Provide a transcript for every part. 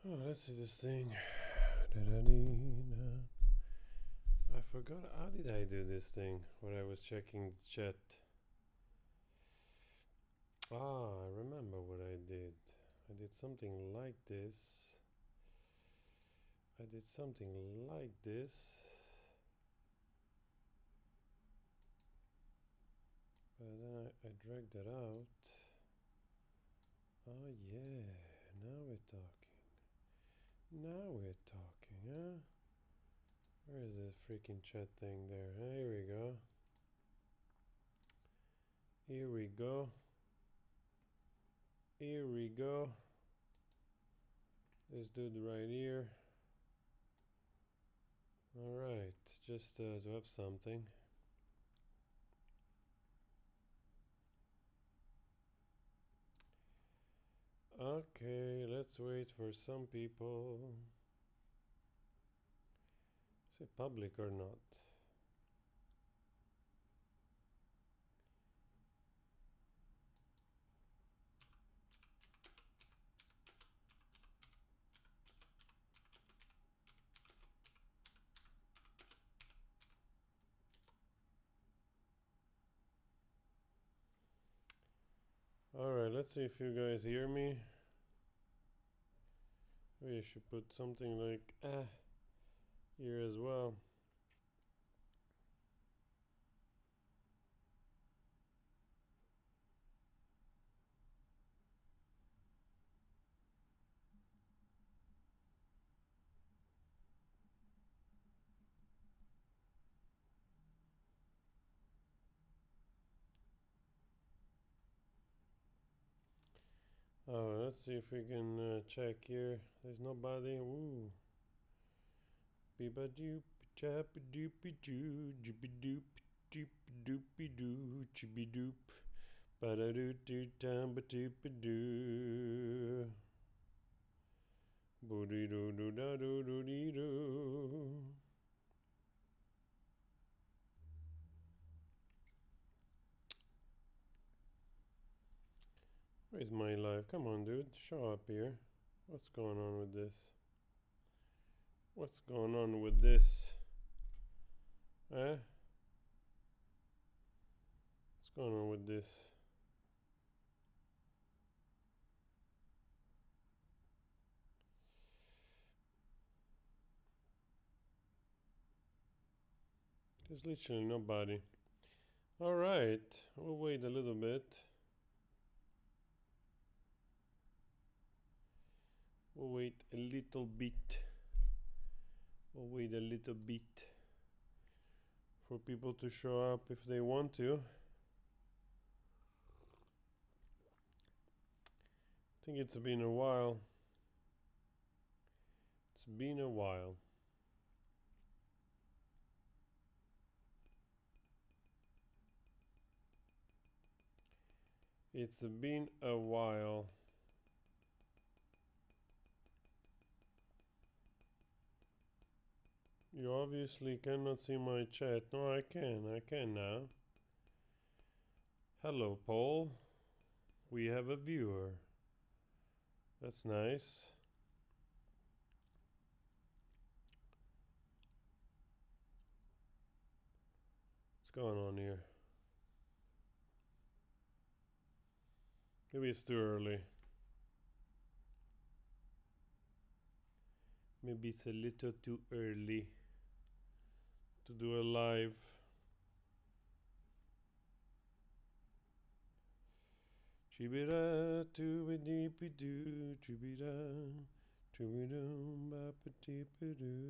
Oh, let's see this thing. I forgot. How did I do this thing when I was checking the chat? I remember what I did. I did something like this. I did something like this. But then I dragged it out. Oh yeah, now we're talking. Now we're talking, huh? Where is this freaking chat thing there? Here we go. Here we go. Here we go. This dude right here. Alright, just to have something. Okay, let's wait for some people. Is it public or not? Alright, let's see if you guys hear me. We should put something like here as well. Oh, let's see if we can check here. There's nobody. Woo. Beeba doop, chappa doopy doo, jibby doop, doop doopy doo, chibby doop, bada doo doo, tamba doopy doo. Boody doo doo da doo doo dee doo. Where's my life? Come on, dude. Show up here. What's going on with this? What's going on with this? Eh? What's going on with this? There's literally nobody. Alright, we'll wait a little bit. We'll wait a little bit. We'll wait a little bit for people to show up if they want to. I think it's been a while. It's been a while. It's been a while. You obviously cannot see my chat. No, I can now. Hello, Paul. We have a viewer. That's nice. What's going on here? Maybe it's too early. Maybe it's a little too early to do a live. Chibida tubidipi doo, chibida chibidum bapatipidu.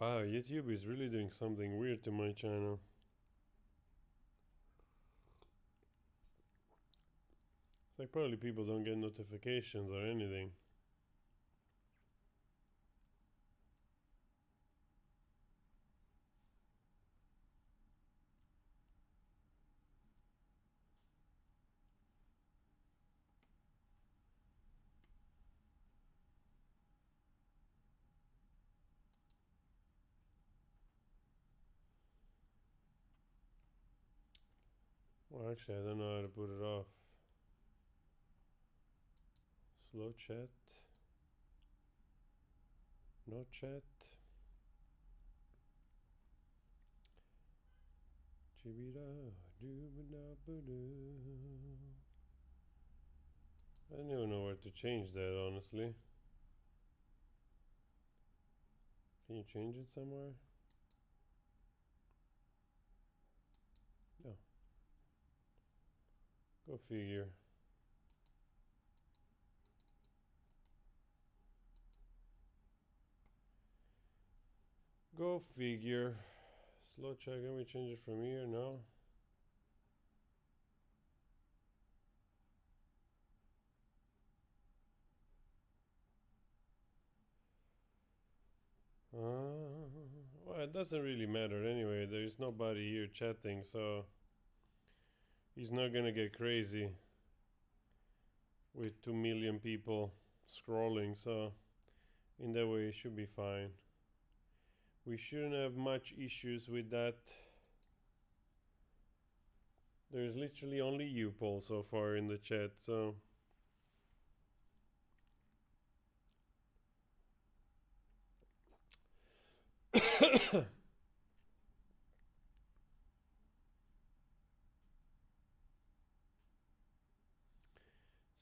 Wow, YouTube is really doing something weird to my channel. It's like probably people don't get notifications or anything. Well, actually, I don't know how to put it off. Slow chat. No chat. Chibida, I don't even know where to change that, honestly. Can you change it somewhere? No. Go figure. Go figure. Slow check. Can we change it from here? No. Well, it doesn't really matter anyway. There is nobody here chatting, so he's not gonna get crazy with 2 million people scrolling. So in that way, it should be fine. We shouldn't have much issues with that. There's literally only you, Paul, so far in the chat, so.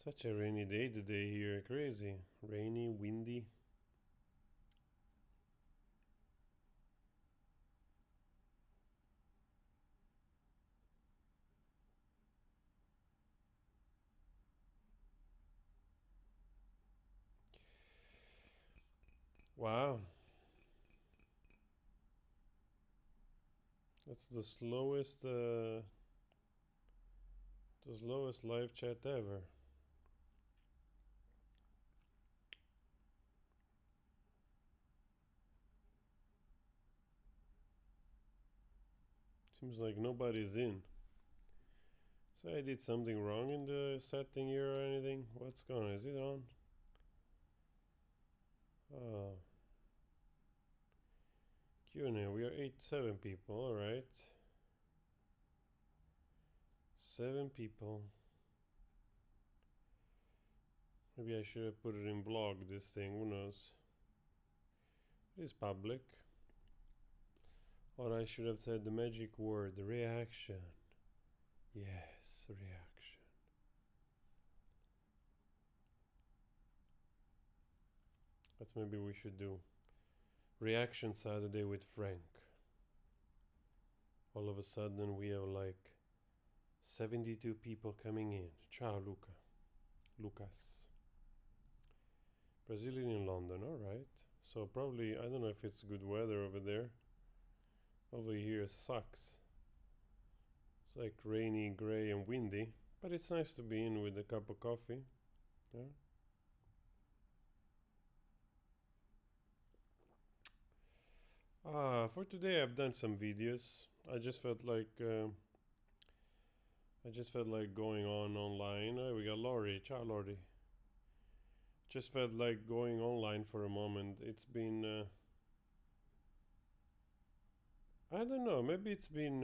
Such a rainy day today here, crazy. Rainy, windy. Wow. That's the slowest live chat ever. Seems like nobody's in. So I did something wrong in the setting here or anything? What's going on? Is it on? Oh. Q&A. We are 7 people, alright. 7 people. Maybe I should have put it in blog, this thing, who knows. It is public. Or I should have said the magic word, reaction. Yes, reaction. That's maybe we should do. Reaction Saturday with Frank. All of a sudden we have like 72 people coming in. Ciao, Luca. Lucas. Brazilian in London, alright. So probably, I don't know if it's good weather over there. Over here sucks. It's like rainy, grey and windy. But it's nice to be in with a cup of coffee. Yeah. For today I've done some videos. I just felt like going on online. Oh, we got Laurie. Ciao, Laurie. Just felt like going online for a moment. It's been I don't know. Maybe it's been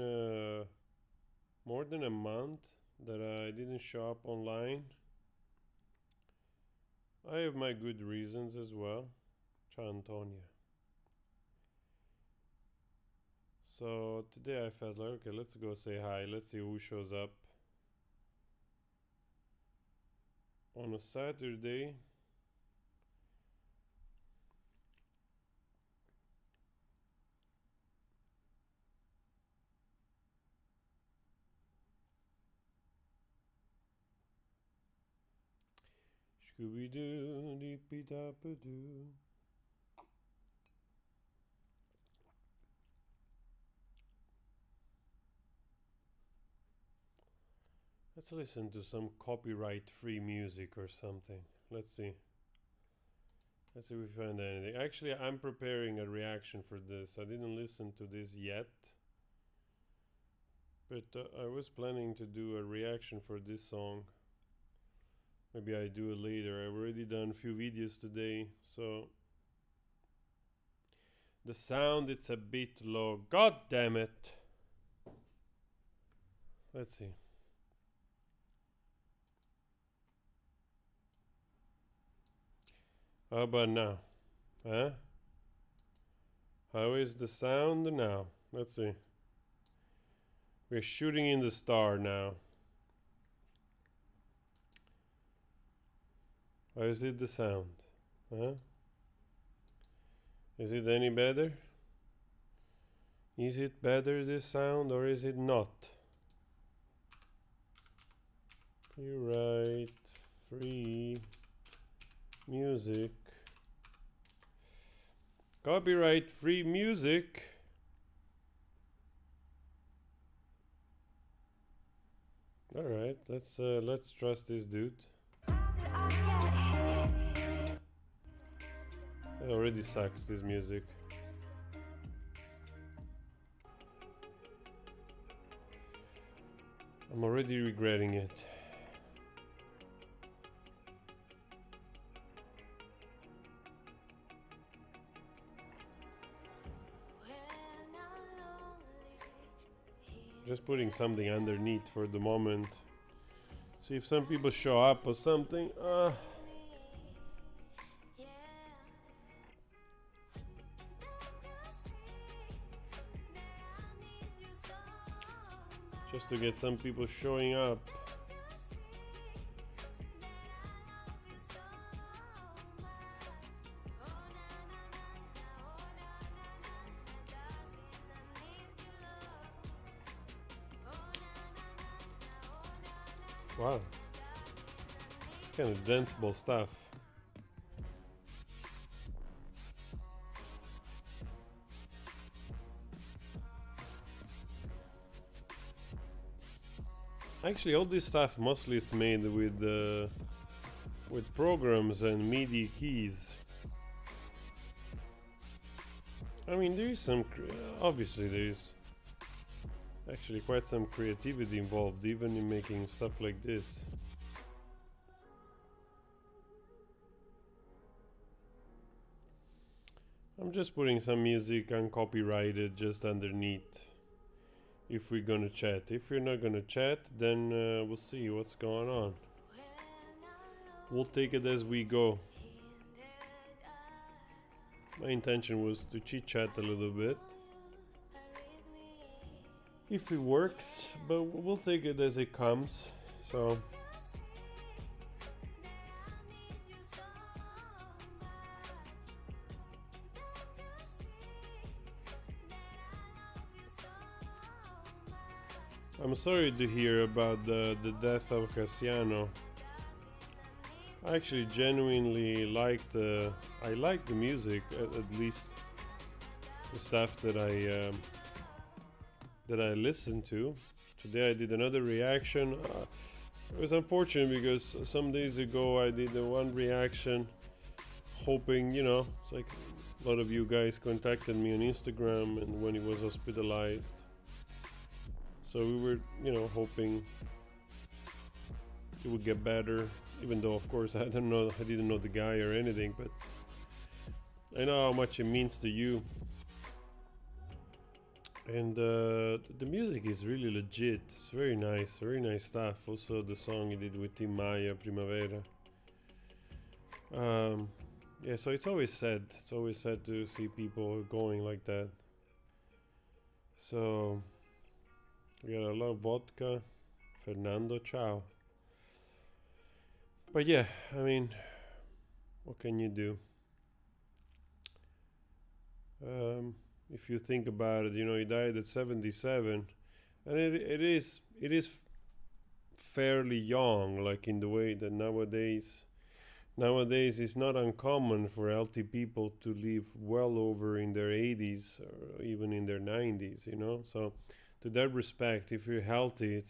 more than a month that I didn't show up online. I have my good reasons as well. Ciao, Antonia. So today I felt like, okay, let's go say hi. Let's see who shows up. On a Saturday. Scooby-Doo, deepy-dappa-doo. Let's listen to some copyright-free music or something. Let's see. Let's see if we find anything. Actually, I'm preparing a reaction for this. I didn't listen to this yet. But I was planning to do a reaction for this song. Maybe I do it later. I've already done a few videos today, so the sound, it's a bit low. God damn it. Let's see. How about now? Huh? How is the sound now? Let's see. We're shooting in the star now. How is it the sound? Huh? Is it any better? Is it better this sound or is it not? Copyright free music. Copyright free music. All right, let's trust this dude. It already sucks, this music. I'm already regretting it. Just putting something underneath for the moment. See if some people show up or something. Just to get some people showing up. Wow. Kind of danceable stuff. Actually, all this stuff mostly is made with programs and MIDI keys. I mean, there is some obviously there is actually quite some creativity involved, even in making stuff like this. I'm just putting some music uncopyrighted just underneath. If we're gonna chat. If we're not gonna chat, then we'll see what's going on. We'll take it as we go. My intention was to chit chat a little bit. If it works, but we'll take it as it comes. So I'm sorry to hear about the death of Cassiano. I actually genuinely liked I liked the music, at least the stuff that I listened to. Today I did another reaction. It was unfortunate because some days ago I did one reaction hoping, you know, it's like a lot of you guys contacted me on Instagram and when he was hospitalized. So we were, you know, hoping it would get better, even though of course I didn't know the guy or anything, but I know how much it means to you. And the music is really legit. It's very nice stuff. Also the song he did with Tim Maya, Primavera. Yeah, so it's always sad. It's always sad to see people going like that. So we got a lot of vodka. Fernando, ciao. But yeah, I mean, what can you do? If you think about it, you know, he died at 77, and it is fairly young, like in the way that nowadays it's not uncommon for healthy people to live well over in their 80s or even in their 90s, you know. So to that respect, if you're healthy,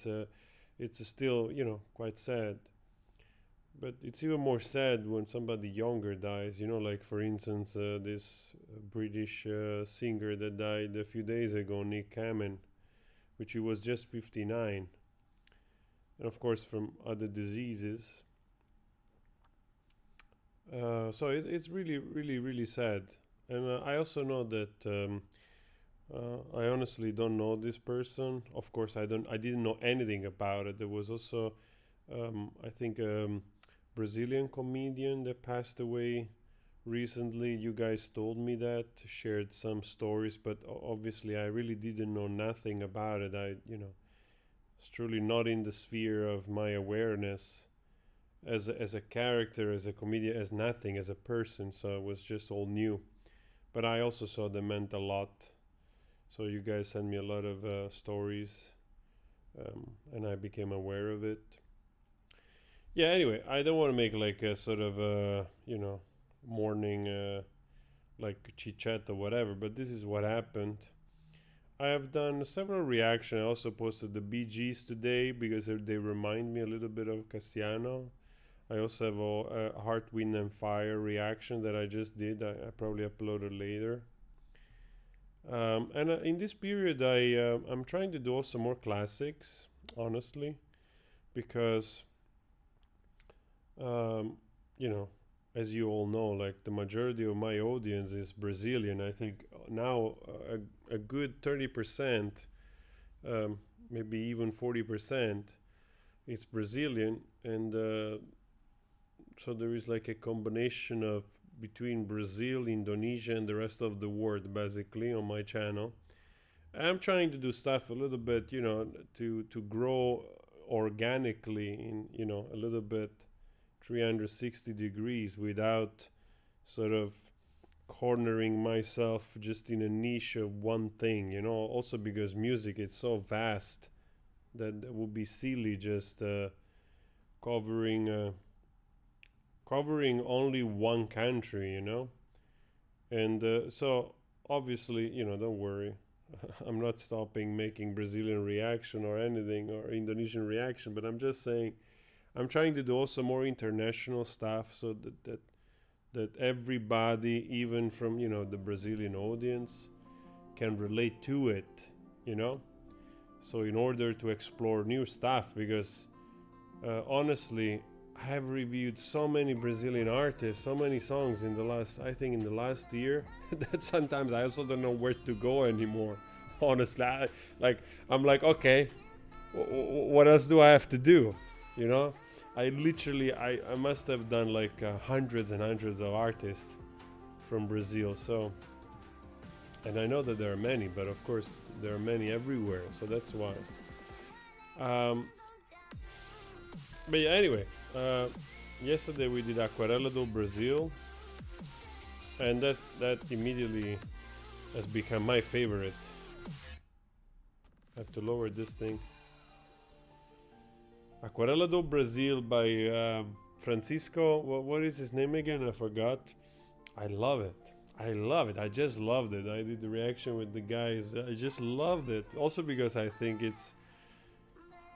it's still, quite sad. But it's even more sad when somebody younger dies. Like for instance, this British singer that died a few days ago, Nick Cannon, which he was just 59, and of course from other diseases. So it's really, really, really sad. And I also know that I honestly don't know this person. Of course, I didn't know anything about it. There was also, I think, Brazilian comedian that passed away recently. You guys told me that, shared some stories, but obviously I really didn't know nothing about it. It's truly not in the sphere of my awareness as a character, as a comedian, as nothing, as a person. So it was just all new. But I also saw that meant a lot. So you guys sent me a lot of stories, and I became aware of it. Yeah. Anyway, I don't want to make like a sort of morning like chit chat or whatever. But this is what happened. I have done several reactions. I also posted the Bee Gees today because they remind me a little bit of Cassiano. I also have a Heart, Wind and Fire reaction that I just did. I probably uploaded later. And in this period, I'm trying to do also more classics, honestly, because um, you know, as you all know, like the majority of my audience is Brazilian. I think now a good 30%, maybe even 40%, it's Brazilian, and so there is like a combination of between Brazil, Indonesia, and the rest of the world, basically, on my channel. I'm trying to do stuff a little bit, to grow organically in, a little bit 360 degrees without sort of cornering myself just in a niche of one thing, also because music is so vast that it would be silly just covering covering only one country, and so obviously, don't worry. I'm not stopping making Brazilian reaction or anything or Indonesian reaction, but I'm just saying I'm trying to do also more international stuff so that everybody, even from the Brazilian audience, can relate to it, you know. So in order to explore new stuff, because honestly, I have reviewed so many Brazilian artists, so many songs in the last, I think, in the last year, that sometimes I also don't know where to go anymore. Honestly, I'm like, okay, what else do I have to do? You know, I literally, I must have done like hundreds and hundreds of artists from Brazil. So, and I know that there are many, but of course there are many everywhere. So that's why. Um, but yeah, anyway, yesterday we did Aquarela do Brazil, and that immediately has become my favorite. I have to lower this thing. Aquarela do Brazil by Francisco. What is his name again? I forgot. I love it. I love it. I just loved it. I did the reaction with the guys. I just loved it. Also because I think it's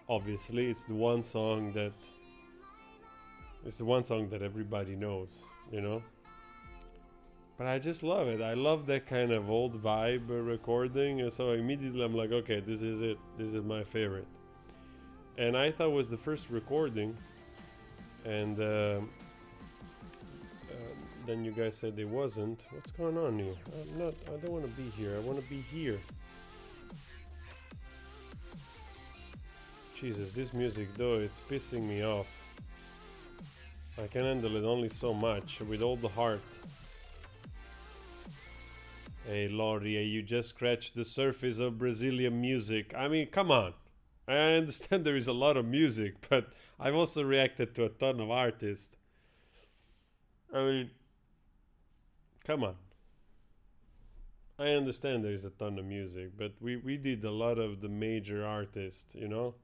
obviously it's the one song that everybody knows, you know. But I just love it. I love that kind of old vibe recording, and so immediately I'm like, okay, this is it. This is my favorite. And I thought it was the first recording, and then you guys said it wasn't. What's going on here? I don't want to be here. I want to be here. Jesus, this music though, it's pissing me off. I can handle it only so much, with all the heart. Hey Laurie, you just scratched the surface of Brazilian music. I mean, come on. I understand there is a lot of music, but I've also reacted to a ton of artists. I mean, come on. I understand there is a ton of music, but we did a lot of the major artists, you know?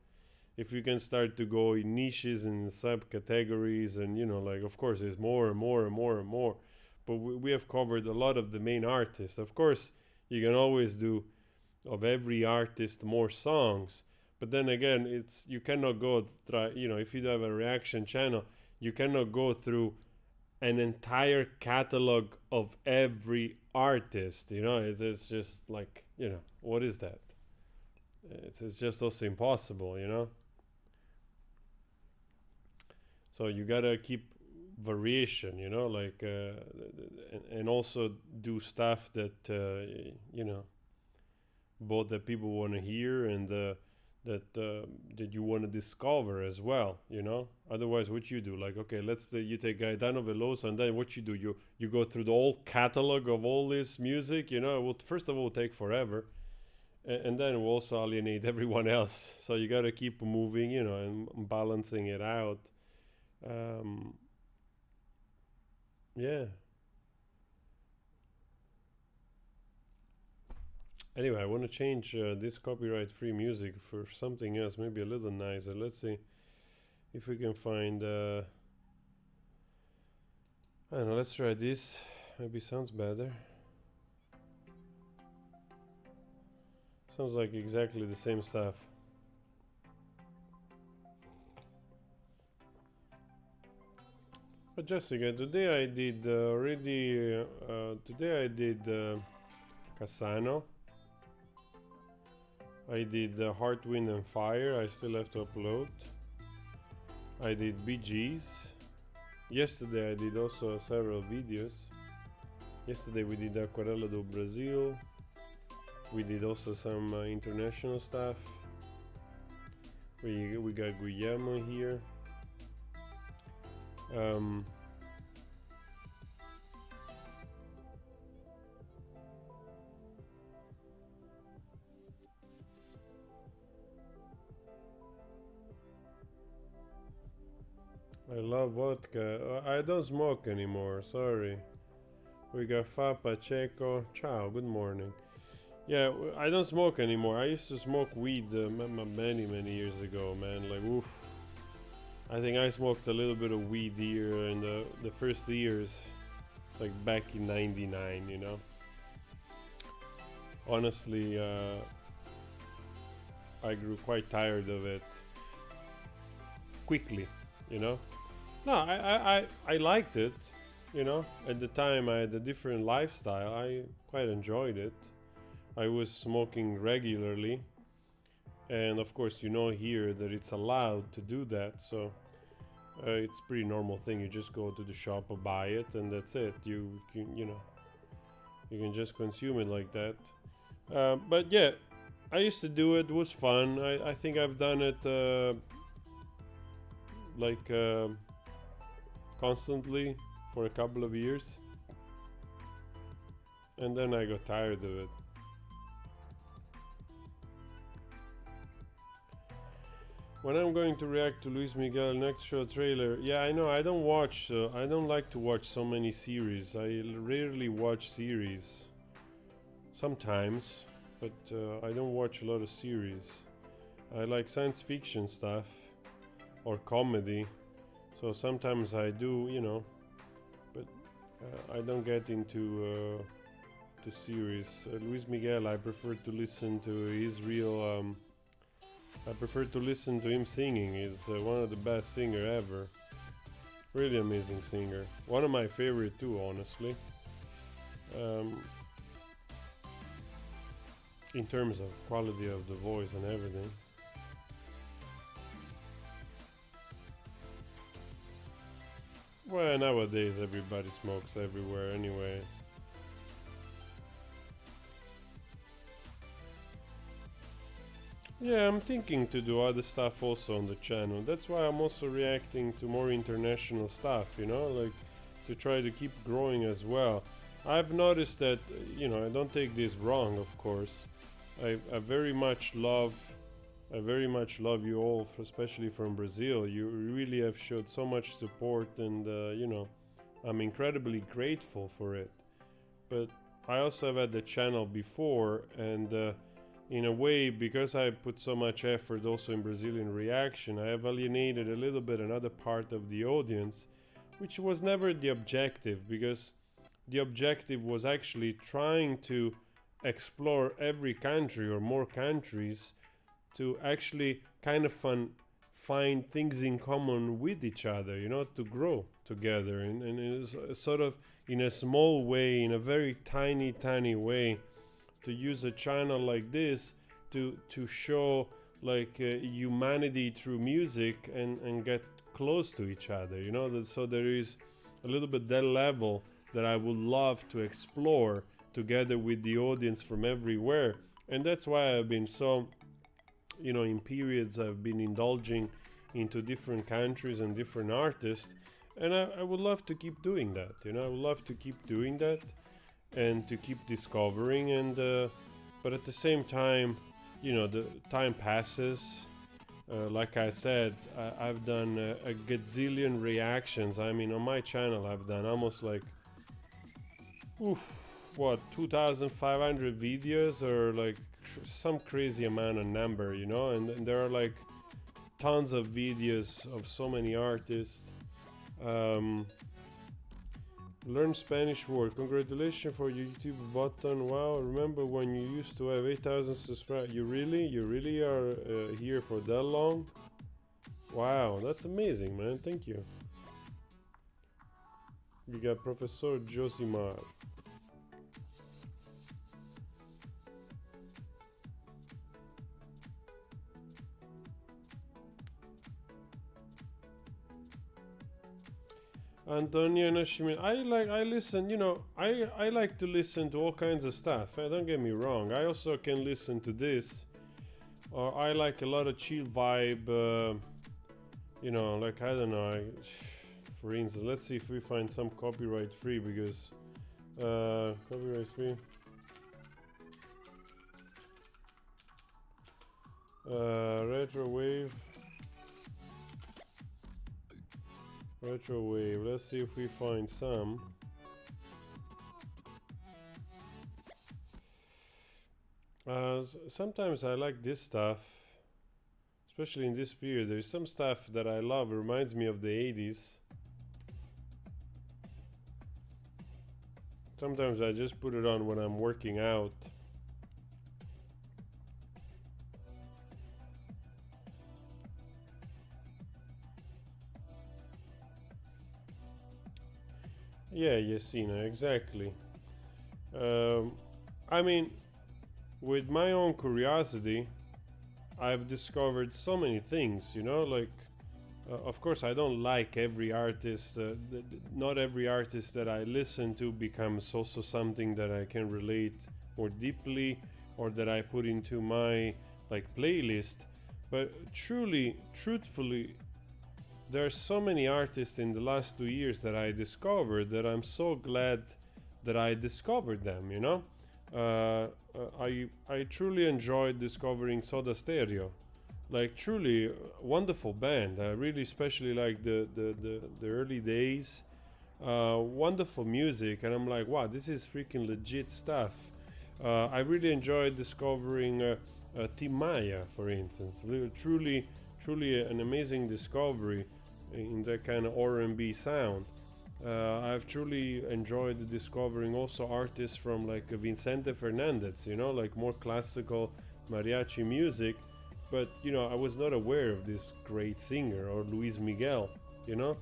If you can start to go in niches and subcategories, and, like, of course, there's more and more and more and more. But we have covered a lot of the main artists. Of course, you can always do of every artist more songs, But then again, it's you cannot go try. You know, if you have a reaction channel, you cannot go through an entire catalog of every artist. You know, it's just like, you know, what is that? It's just also impossible. You know, so you gotta keep variation. You know, like and also do stuff that you know, both that people want to hear and that you want to discover as well, you know. Otherwise, what you do, like, okay, let's say you take Gaetano Veloso, and then what you do, you go through the whole catalog of all this music, you know. It will first of all take forever, and then it will also alienate everyone else. So you got to keep moving, you know, and balancing it out. um, yeah. Anyway, I want to change this copyright-free music for something else, maybe a little nicer. Let's see if we can find. I don't know. Let's try this. Maybe sounds better. Sounds like exactly the same stuff. But Jessica, today I did already. Today I did Cassano. I did Heart, Wind and Fire. I still have to upload. I did Bee Gees. Yesterday I did also several videos. Yesterday we did Aquarela do Brasil. We did also some international stuff. We got Guillermo here. I love vodka. I don't smoke anymore, sorry. We got Fa Pacheco. Ciao, good morning. Yeah, I don't smoke anymore. I used to smoke weed many years ago, man. Like, oof. I think I smoked a little bit of weed here in the first years, like back in '99, you know. Honestly, I grew quite tired of it quickly, you know. No, I liked it, you know. At the time, I had a different lifestyle. I quite enjoyed it. I was smoking regularly, and of course, you know here that it's allowed to do that. So it's a pretty normal thing. You just go to the shop or buy it, and that's it. You know, you can just consume it like that. But yeah, I used to do it. It was fun. I think I've done it like constantly for a couple of years, and then I got tired of it. When I'm going to react to Luis Miguel next show trailer, yeah, I know I don't watch. I don't like to watch so many series. I rarely watch series. Sometimes, but I don't watch a lot of series. I like science fiction stuff or comedy. So sometimes I do, you know, but I don't get into to series. Luis Miguel, I prefer to listen to his real. I prefer to listen to him singing. He's one of the best singer ever. Really amazing singer. One of my favorite too, honestly. In terms of quality of the voice and everything. Well, nowadays everybody smokes everywhere anyway. Yeah, I'm thinking to do other stuff also on the channel. That's why I'm also reacting to more international stuff, you know, like to try to keep growing as well. I've noticed that, you know, I don't take this wrong, of course. I very much love you all, especially from Brazil. You really have showed so much support, and you know, I'm incredibly grateful for it. But I also have had the channel before, and in a way, because I put so much effort also in Brazilian reaction, I have alienated a little bit another part of the audience, which was never the objective, because the objective was actually trying to explore every country or more countries to actually kind of find things in common with each other, you know, to grow together, and it's sort of in a small way, in a very tiny way, to use a channel like this to show like humanity through music, and get close to each other, you know. So there is a little bit that level that I would love to explore together with the audience from everywhere. And that's why I've been so, you know, in periods I've been indulging into different countries and different artists, and I would love to keep doing that, you know. I would love to keep doing that and to keep discovering, and but at the same time, you know, the time passes. Like I said, I've done a gazillion reactions. I mean, on my channel I've done almost like what, 2,500 videos, or like some crazy amount of number, you know. And there are like tons of videos of so many artists. Learn Spanish word. Congratulations for your YouTube button. Wow, remember when you used to have 8,000 subscribers? You really are here for that long? Wow, that's amazing, man. Thank you. We got Professor Josimar. Antonia Nashimin. I listen, you know, I like to listen to all kinds of stuff. Don't get me wrong. I also can listen to this. Or I like a lot of chill vibe, you know, like, I don't know. For instance, let's see if we find some copyright free, because copyright free. Retro wave. Retrowave, let's see if we find some. Sometimes I like this stuff, especially in this period. There's some stuff that I love, it reminds me of the 80s. Sometimes I just put it on when I'm working out. Yeah, Yesina, exactly. I mean, with my own curiosity, I've discovered so many things, you know, like, of course, I don't like every artist. Not every artist that I listen to becomes also something that I can relate more deeply, or that I put into my, like, playlist. But truthfully, there are so many artists in the last 2 years that I discovered, that I'm so glad that I discovered them, you know. I truly enjoyed discovering Soda Stereo. Like, truly wonderful band. I really especially like the early days. Wonderful music, and I'm like, wow, this is freaking legit stuff. I really enjoyed discovering Tim Maya, for instance. Truly an amazing discovery in that kind of R&B sound. I've truly enjoyed discovering also artists from like Vicente Fernandez, you know, like more classical mariachi music. But, you know, I was not aware of this great singer, or Luis Miguel, you know.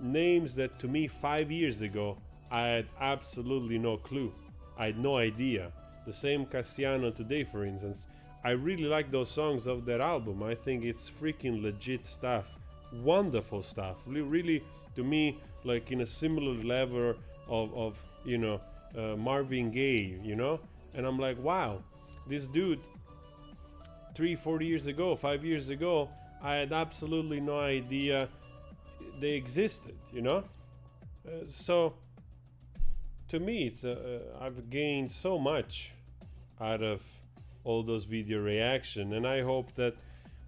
Names that to me 5 years ago, I had absolutely no clue. I had no idea. The same Cassiano today, for instance. I really like those songs of that album. I think it's freaking legit stuff. Wonderful stuff. Really, to me, like in a similar level of you know, Marvin Gaye, you know. And I'm like, wow, this dude 3-4 years ago, 5 years ago, I had absolutely no idea they existed, you know. So to me, it's I've gained so much out of all those video reaction, and I hope that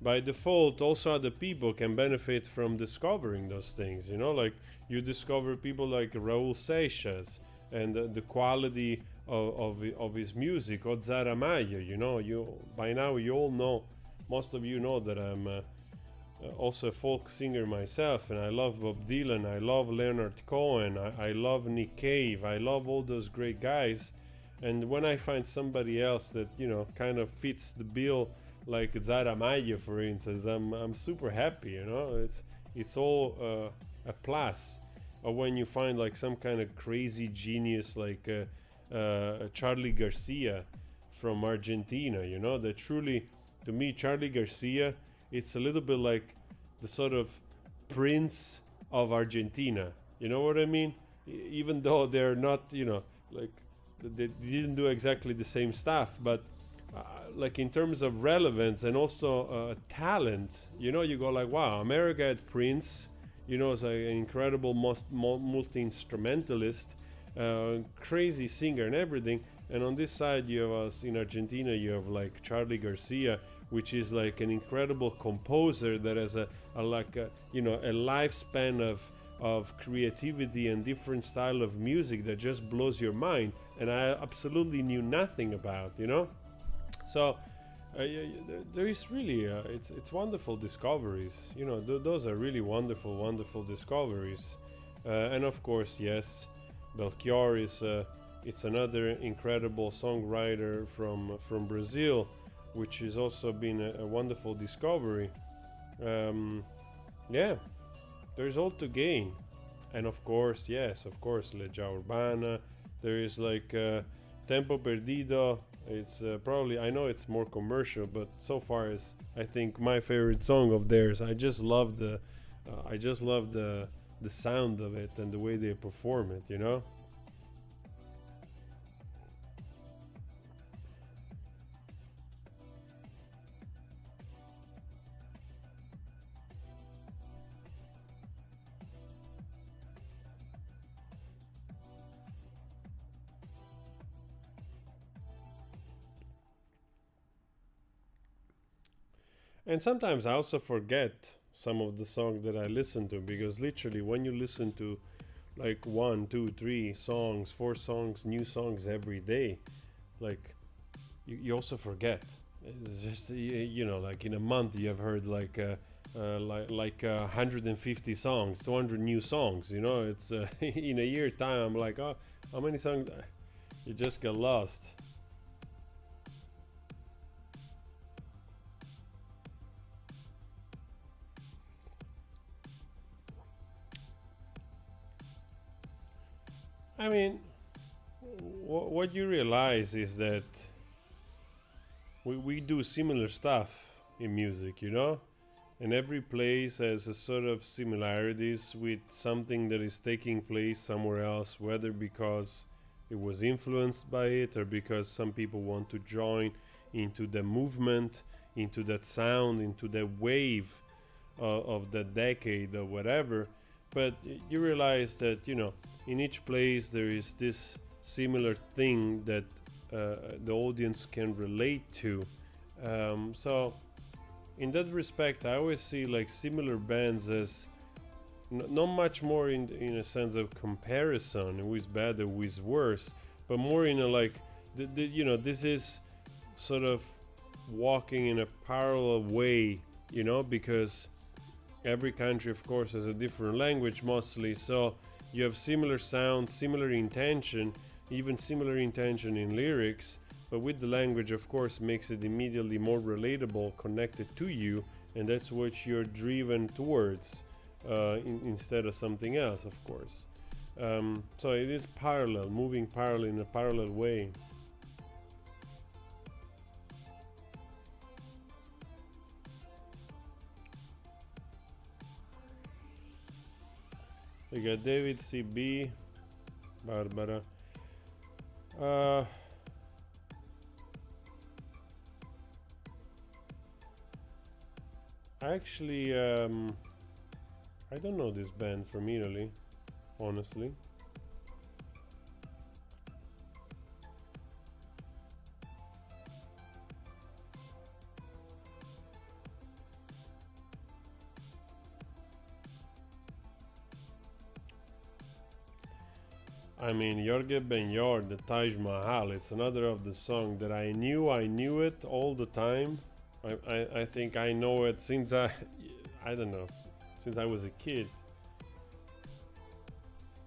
by default also other people can benefit from discovering those things, you know. Like, you discover people like Raul Seixas, and the quality of his music, or Zara Maya, you know. You by now you all know, most of you know that I'm also a folk singer myself, and I love Bob Dylan, I love Leonard Cohen, I love Nick Cave, I love all those great guys. And when I find somebody else that, you know, kind of fits the bill like Zara Maya, for instance, I'm super happy. You know, it's all a plus. Or when you find like some kind of crazy genius like Charlie Garcia from Argentina, you know, that truly, to me, Charlie Garcia, it's a little bit like the sort of prince of Argentina. You know what I mean? Even though they're not, you know, like they didn't do exactly the same stuff, but uh, like in terms of relevance and also talent, you know, you go like, wow, America had Prince, you know, is an incredible multi instrumentalist, crazy singer and everything. And on this side, you have us in Argentina. You have like Charlie Garcia, which is like an incredible composer that has a like a, you know, a lifespan of creativity and different style of music that just blows your mind. And I absolutely knew nothing about, you know. So there is really it's wonderful discoveries. You know, those are really wonderful discoveries. And of course, yes, Belchior is it's another incredible songwriter from Brazil, which has also been a wonderful discovery. Yeah, there's all to gain. And of course, yes, of course, Legião Urbana. There is like Tempo Perdido. It's probably, I know it's more commercial, but so far is, I think, my favorite song of theirs. I just love the sound of it and the way they perform it, you know. And sometimes I also forget some of the songs that I listen to, because literally when you listen to like one, two, three songs, four songs, new songs every day, like you also forget. It's just you know, like in a month you have heard like 150 songs, 200 new songs. You know, it's in a year time. I'm like, oh, how many songs? You just get lost. I mean, what you realize is that we do similar stuff in music, you know? And every place has a sort of similarities with something that is taking place somewhere else, whether because it was influenced by it or because some people want to join into the movement, into that sound, into the wave of the decade or whatever. But you realize that, you know, in each place there is this similar thing that the audience can relate to. So in that respect, I always see like similar bands as not much more in a sense of comparison, who is better, who is worse, but more in a like, you know, this is sort of walking in a parallel way, you know, because every country, of course, has a different language mostly, so you have similar sound, similar intention, even similar intention in lyrics, but with the language, of course, makes it immediately more relatable, connected to you, and that's what you're driven towards instead of something else, of course. So it is parallel, moving parallel in a parallel way. We got David CB, Barbara. Uh, Actually, I don't know this band from Italy, honestly. I mean, Jorge Benyor, the Taj Mahal, it's another of the song that I knew it all the time. I think I know it since I don't know, since I was a kid,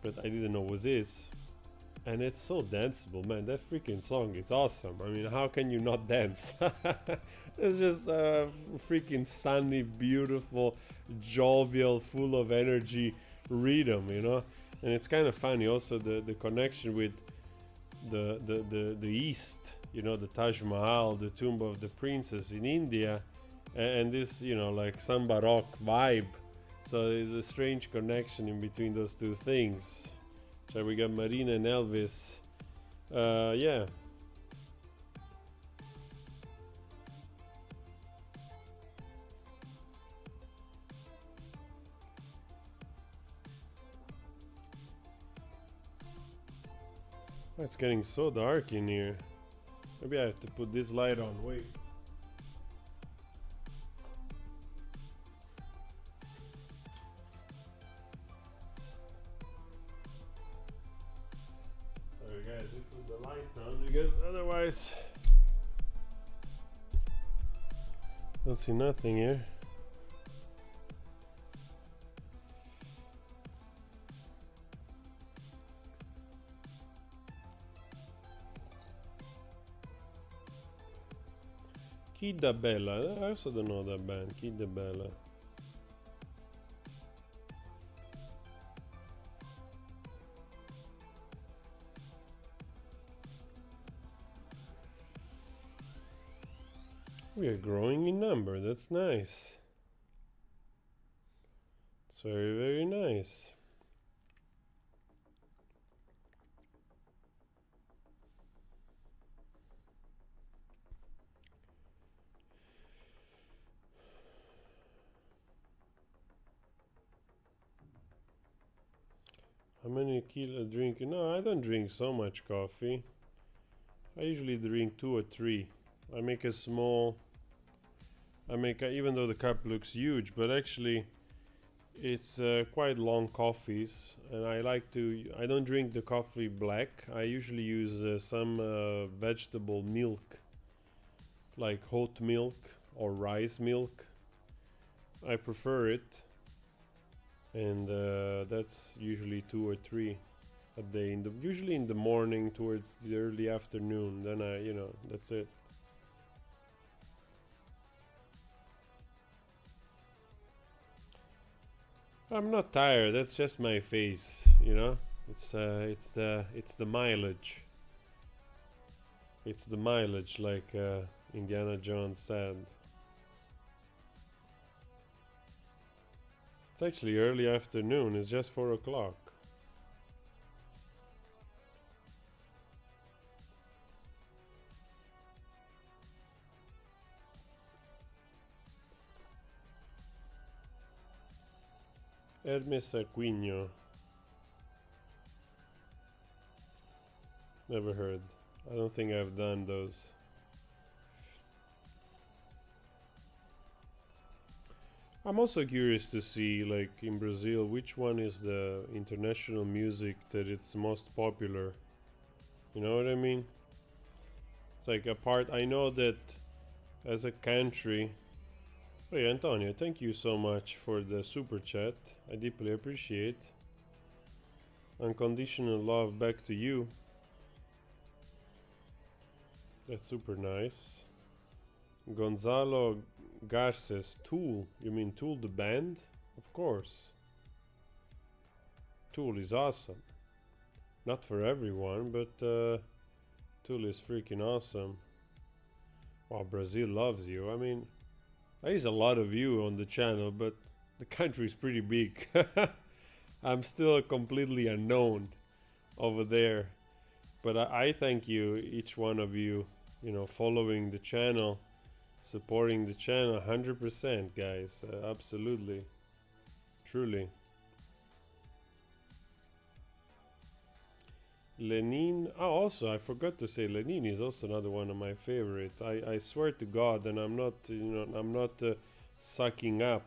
but I didn't know it was this. And it's so danceable, man. That freaking song is awesome. I mean, how can you not dance? It's just a freaking sunny, beautiful, jovial, full of energy rhythm, you know. And it's kind of funny also the connection with the East, you know, the Taj Mahal, the Tomb of the Princess in India, and this, you know, like samba rock vibe. So there's a strange connection in between those two things. So we got Marina and Elvis. Yeah. It's getting so dark in here. Maybe I have to put this light on. Wait. Sorry guys, we put the lights on because otherwise don't see nothing here. Kid Da Bella, I also don't know that band, Kid Da Bella. We are growing in number, that's nice. It's very, very nice. How many kilo drink? No, I don't drink so much coffee. I usually drink 2 or 3. I make a small. Even though the cup looks huge, but actually, it's quite long coffees, and I like to. I don't drink the coffee black. I usually use some vegetable milk, like oat milk or rice milk. I prefer it, and that's usually 2 or 3 a day. Usually in the morning, towards the early afternoon. Then that's it. I'm not tired. That's just my face, you know. It's the mileage. It's the mileage, like Indiana Jones said. It's actually early afternoon. It's just 4 o'clock. Hermes Aquino. Never heard. I don't think I've done those. I'm also curious to see, like in Brazil, which one is the international music that it's most popular. You know what I mean? It's like I know that as a country. Hey Antonio, thank you so much for the super chat. I deeply appreciate. Unconditional love back to you. That's super nice. Gonzalo Garces, Tool. You mean Tool the band? Of course. Tool is awesome. Not for everyone, but Tool is freaking awesome. Wow, Brazil loves you. I mean, there is a lot of you on the channel, but the country is pretty big. I'm still completely unknown over there. But I thank you, each one of you, following the channel, supporting the channel 100%, guys. Absolutely. Truly. Lenin. Oh, also, I forgot to say, Lenin is also another one of my favorites. I swear to God, and I'm not sucking up.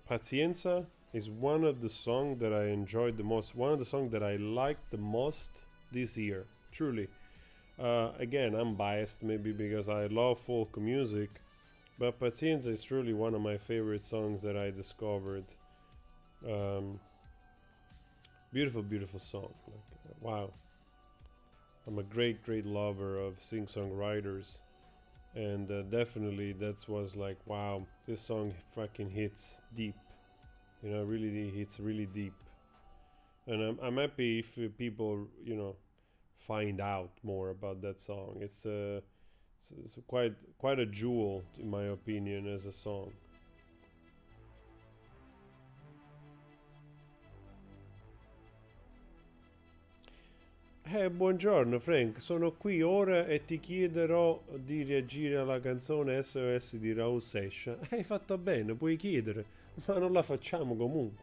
Pazienza is one of the songs that I enjoyed the most. One of the songs that I liked the most this year. Truly. Again, I'm biased maybe because I love folk music, but Pazienza is truly one of my favorite songs that I discovered. Beautiful, beautiful song. Like, wow. I'm a great, great lover of sing-songwriters, and definitely that was like, wow, this song fucking hits deep. You know, really hits really deep. And I'm happy if people, find out more about that song. It's quite a jewel, in my opinion, as a song. Buongiorno Frank, sono qui ora e ti chiederò di reagire alla canzone SOS di Raul Session. Hai fatto bene, puoi chiedere, ma non la facciamo comunque.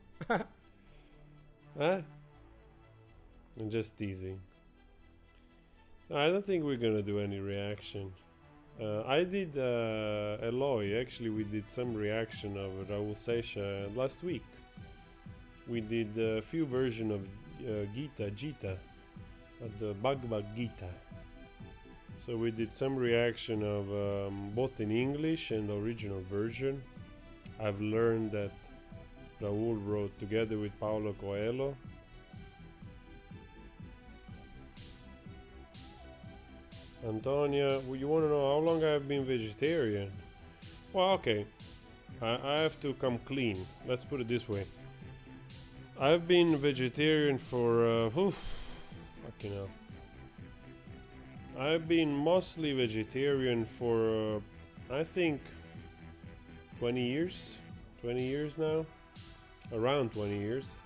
Eh? I'm just teasing. No, I don't think we're gonna do any reaction. I did Eloy. Actually, we did some reaction of Raul Sesha last week. We did a few versions of Gita, the Bhagavad Gita. So we did some reaction of both in English and the original version. I've learned that Raul wrote together with Paulo Coelho. Antonia, you want to know how long I've been vegetarian? Well, okay. I have to come clean. Let's put it this way. I've been vegetarian for, fucking hell. I've been mostly vegetarian for, I think, 20 years. 20 years now. Around 20 years.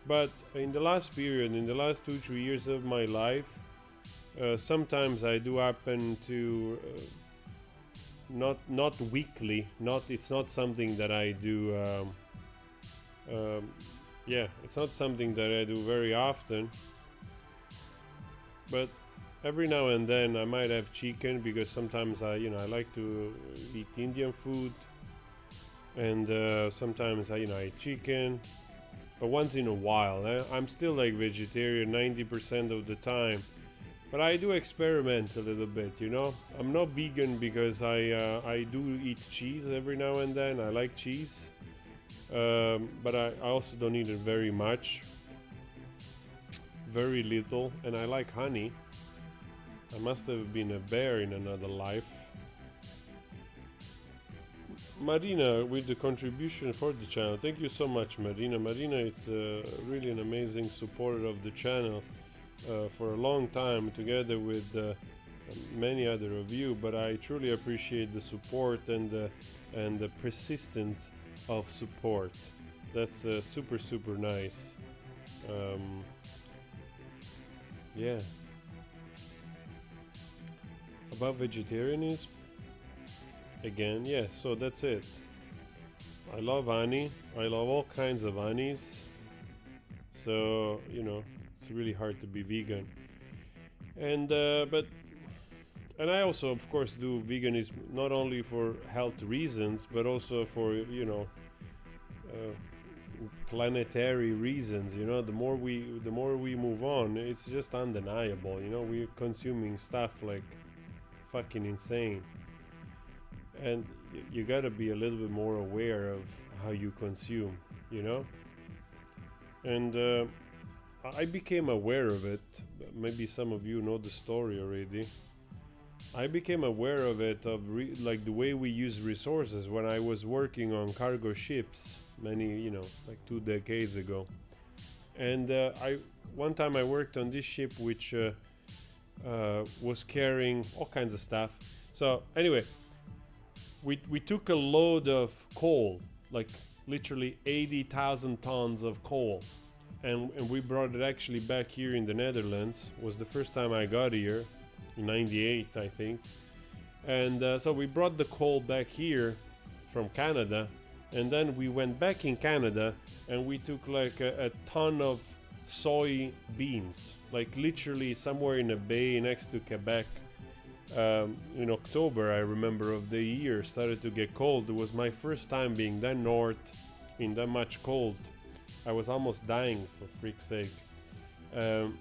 But in the last period, in the last 2-3 years of my life, sometimes I do happen to not weekly, it's not something that I do it's not something that I do very often, but every now and then I might have chicken, because sometimes I like to eat Indian food, and sometimes I eat chicken, but once in a while. I'm still like vegetarian 90% of the time. But I do experiment a little bit, I'm not vegan because I do eat cheese every now and then. I like cheese, but I also don't eat it very much, very little, and I like honey. I must have been a bear in another life. Marina with the contribution for the channel. Thank you so much, Marina. Marina is really an amazing supporter of the channel. For a long time, together with many other of you, but I truly appreciate the support and the persistence of support. That's super nice. Yeah. About vegetarianism, again, yeah. So that's it. I love honey. I love all kinds of honeys. So it's really hard to be vegan, and I also, of course, do veganism not only for health reasons, but also for planetary reasons. The more we move on, it's just undeniable. We're consuming stuff like fucking insane, and you gotta be a little bit more aware of how you consume. And I became aware of it. Maybe some of you know the story already. I became aware of it, like the way we use resources, when I was working on cargo ships many, like 2 decades ago. And one time I worked on this ship which was carrying all kinds of stuff. So anyway, we took a load of coal, like literally 80,000 tons of coal. And we brought it actually back here in the Netherlands. It was the first time I got here, in 98, I think. And so we brought the coal back here from Canada. And then we went back in Canada and we took like a ton of soy beans. Like literally somewhere in a bay next to Quebec. In October, I remember, of the year, started to get cold. It was my first time being that north in that much cold. I was almost dying, for freak's sake. And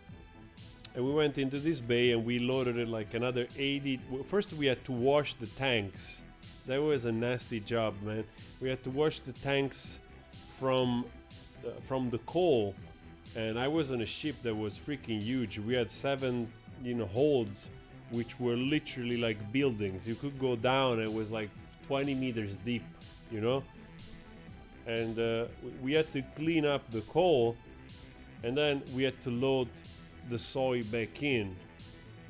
we went into this bay and we loaded it like another 80. First we had to wash the tanks. That was a nasty job, man. We had to wash the tanks from the coal and I was on a ship that was freaking huge. We had 7, holds, which were literally like buildings. You could go down, and it was like 20 meters deep, you know. And we had to clean up the coal, and then we had to load the soy back in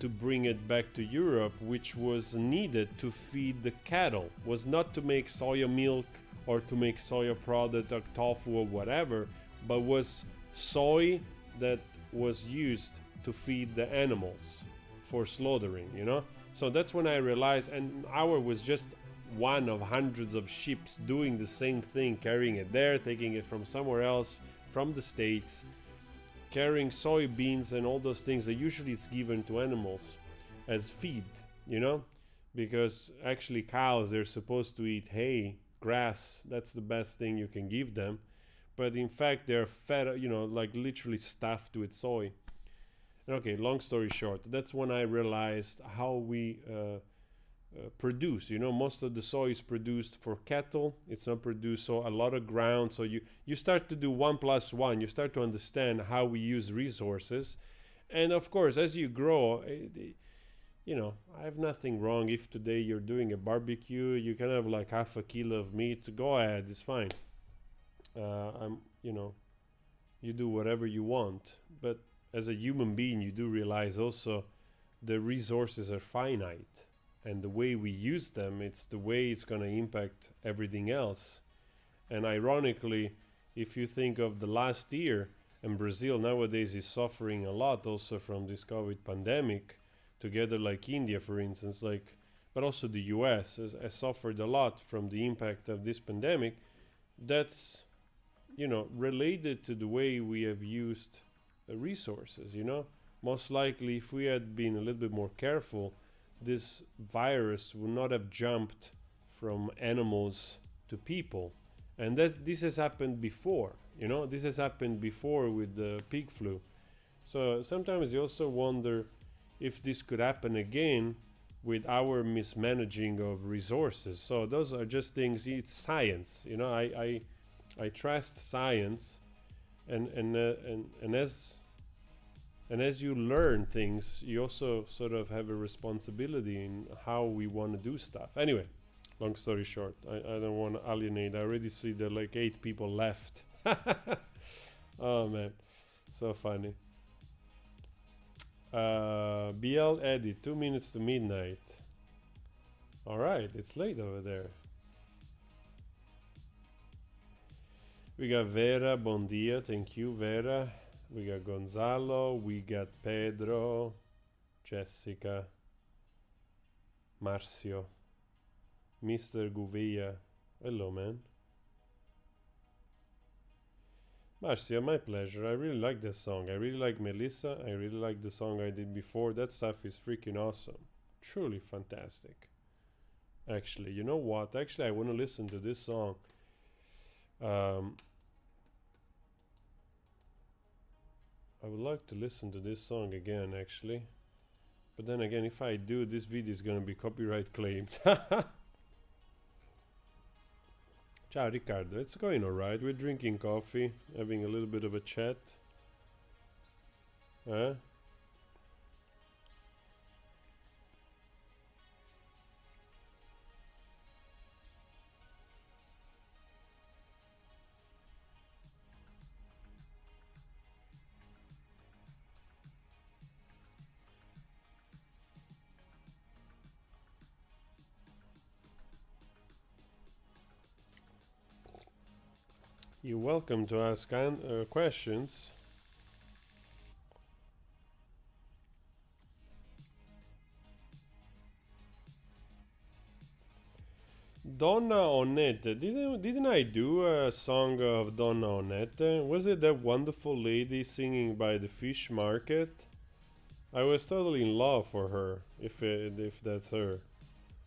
to bring it back to Europe, which was needed to feed the cattle. Was not to make soya milk or to make soya product or tofu or whatever, but was soy that was used to feed the animals for slaughtering, you know. So that's when I realized, and our was just one of hundreds of ships doing the same thing, carrying it there, taking it from somewhere else, from the States, carrying soybeans and all those things that usually it's given to animals as feed, you know, because actually cows, they're supposed to eat hay, grass. That's the best thing you can give them, but in fact they're fed, like literally stuffed with soy. Okay, long story short, that's when I realized how we produce. Most of the soy is produced for cattle. It's not produced, so a lot of ground. So you start to do 1 + 1. You start to understand how we use resources, and of course, as you grow, I have nothing wrong if today you're doing a barbecue. You can have like half a kilo of meat. Go ahead, it's fine. You do whatever you want, but as a human being, you do realize also the resources are finite, and the way we use them, it's the way it's going to impact everything else. And ironically, if you think of the last year, and Brazil nowadays is suffering a lot also from this COVID pandemic, together like India, for instance, but also the US has suffered a lot from the impact of this pandemic. That's, related to the way we have used resources, Most likely, if we had been a little bit more careful, this virus would not have jumped from animals to people. And this has happened before, This has happened before with the pig flu. So sometimes you also wonder if this could happen again with our mismanaging of resources. So those are just things. It's science, I trust science, and as you learn things, you also sort of have a responsibility in how we want to do stuff. Anyway, long story short, I don't want to alienate. I already see there are like 8 people left. Oh man, so funny. BL Eddie, 2 minutes to midnight. All right, it's late over there. We got Vera, bon dia, thank you, Vera. We got Gonzalo, we got Pedro, Jessica, Marcio, Mr. Gouveia. Hello, man. Marcia, my pleasure. I really like this song. I really like Melissa. I really like the song I did before. That stuff is freaking awesome. Truly fantastic. Actually, you know what? Actually, I want to listen to this song. I would like to listen to this song again, actually. But then again, if I do, this video is going to be copyright claimed. Ciao Riccardo, it's going alright. We're drinking coffee, having a little bit of a chat. Huh? You're welcome to ask questions. Donna Onette. Didn't I do a song of Donna Onette? Was it that wonderful lady singing by the fish market? I was totally in love for her, if that's her.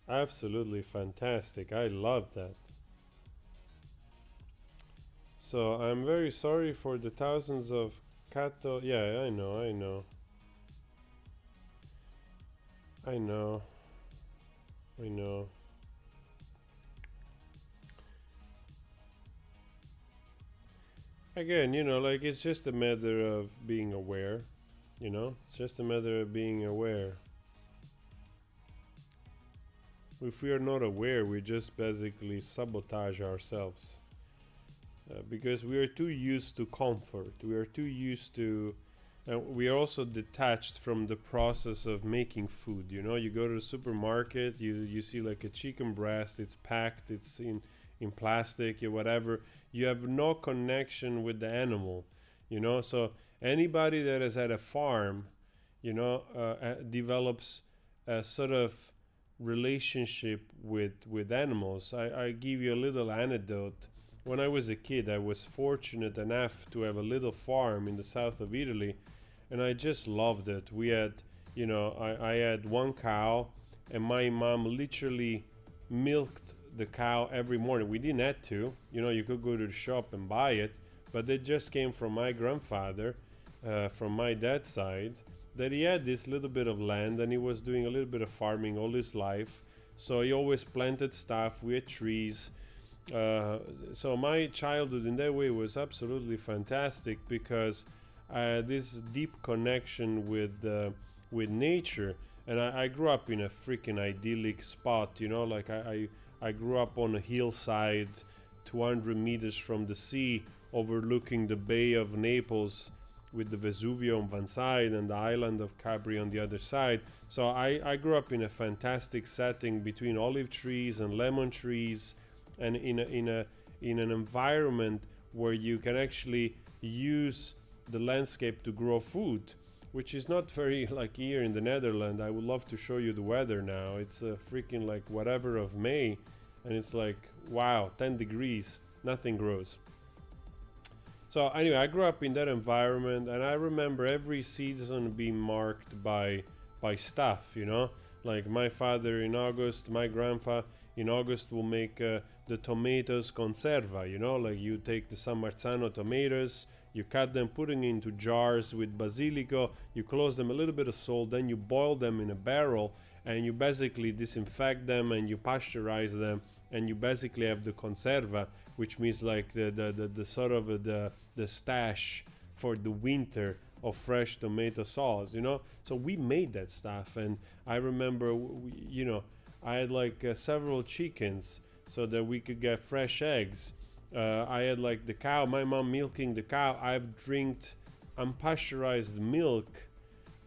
Absolutely fantastic. I love that. So I'm very sorry for the thousands of Kato. Yeah, I know. I know. Again, like it's just a matter of being aware. It's just a matter of being aware. If we are not aware, we just basically sabotage ourselves, because we are too used to comfort. We are too used to. We are also detached from the process of making food. You go to the supermarket, you see like a chicken breast, it's packed, it's in plastic or whatever. You have no connection with the animal. So anybody that has had a farm, develops a sort of relationship with animals. I give you a little anecdote. When I was a kid, I was fortunate enough to have a little farm in the south of Italy, and I just loved it. We had, I had one cow, and my mom literally milked the cow every morning. We didn't have to, you could go to the shop and buy it, but it just came from my grandfather, from my dad's side, that he had this little bit of land and he was doing a little bit of farming all his life. So he always planted stuff. We had trees. So my childhood in that way was absolutely fantastic, because this deep connection with nature. And I grew up in a freaking idyllic spot, like I grew up on a hillside 200 meters from the sea, overlooking the Bay of Naples, with the Vesuvio on one side and the island of Capri on the other side. So I grew up in a fantastic setting between olive trees and lemon trees, and in an environment where you can actually use the landscape to grow food, which is not very like here in the Netherlands. I would love to show you the weather now. It's a freaking like whatever of May, and it's like, wow, 10 degrees, nothing grows. So anyway, I grew up in that environment, and I remember every season being marked by stuff, like my father in August, my grandpa in August will make the tomatoes conserva, like you take the San Marzano tomatoes, you cut them, putting into jars with basilico, you close them, a little bit of salt, then you boil them in a barrel, and you basically disinfect them and you pasteurize them, and you basically have the conserva, which means like the sort of the stash for the winter of fresh tomato sauce. So we made that stuff, and I remember I had like several chickens so that we could get fresh eggs. I had like the cow, my mom milking the cow. I've drinked unpasteurized milk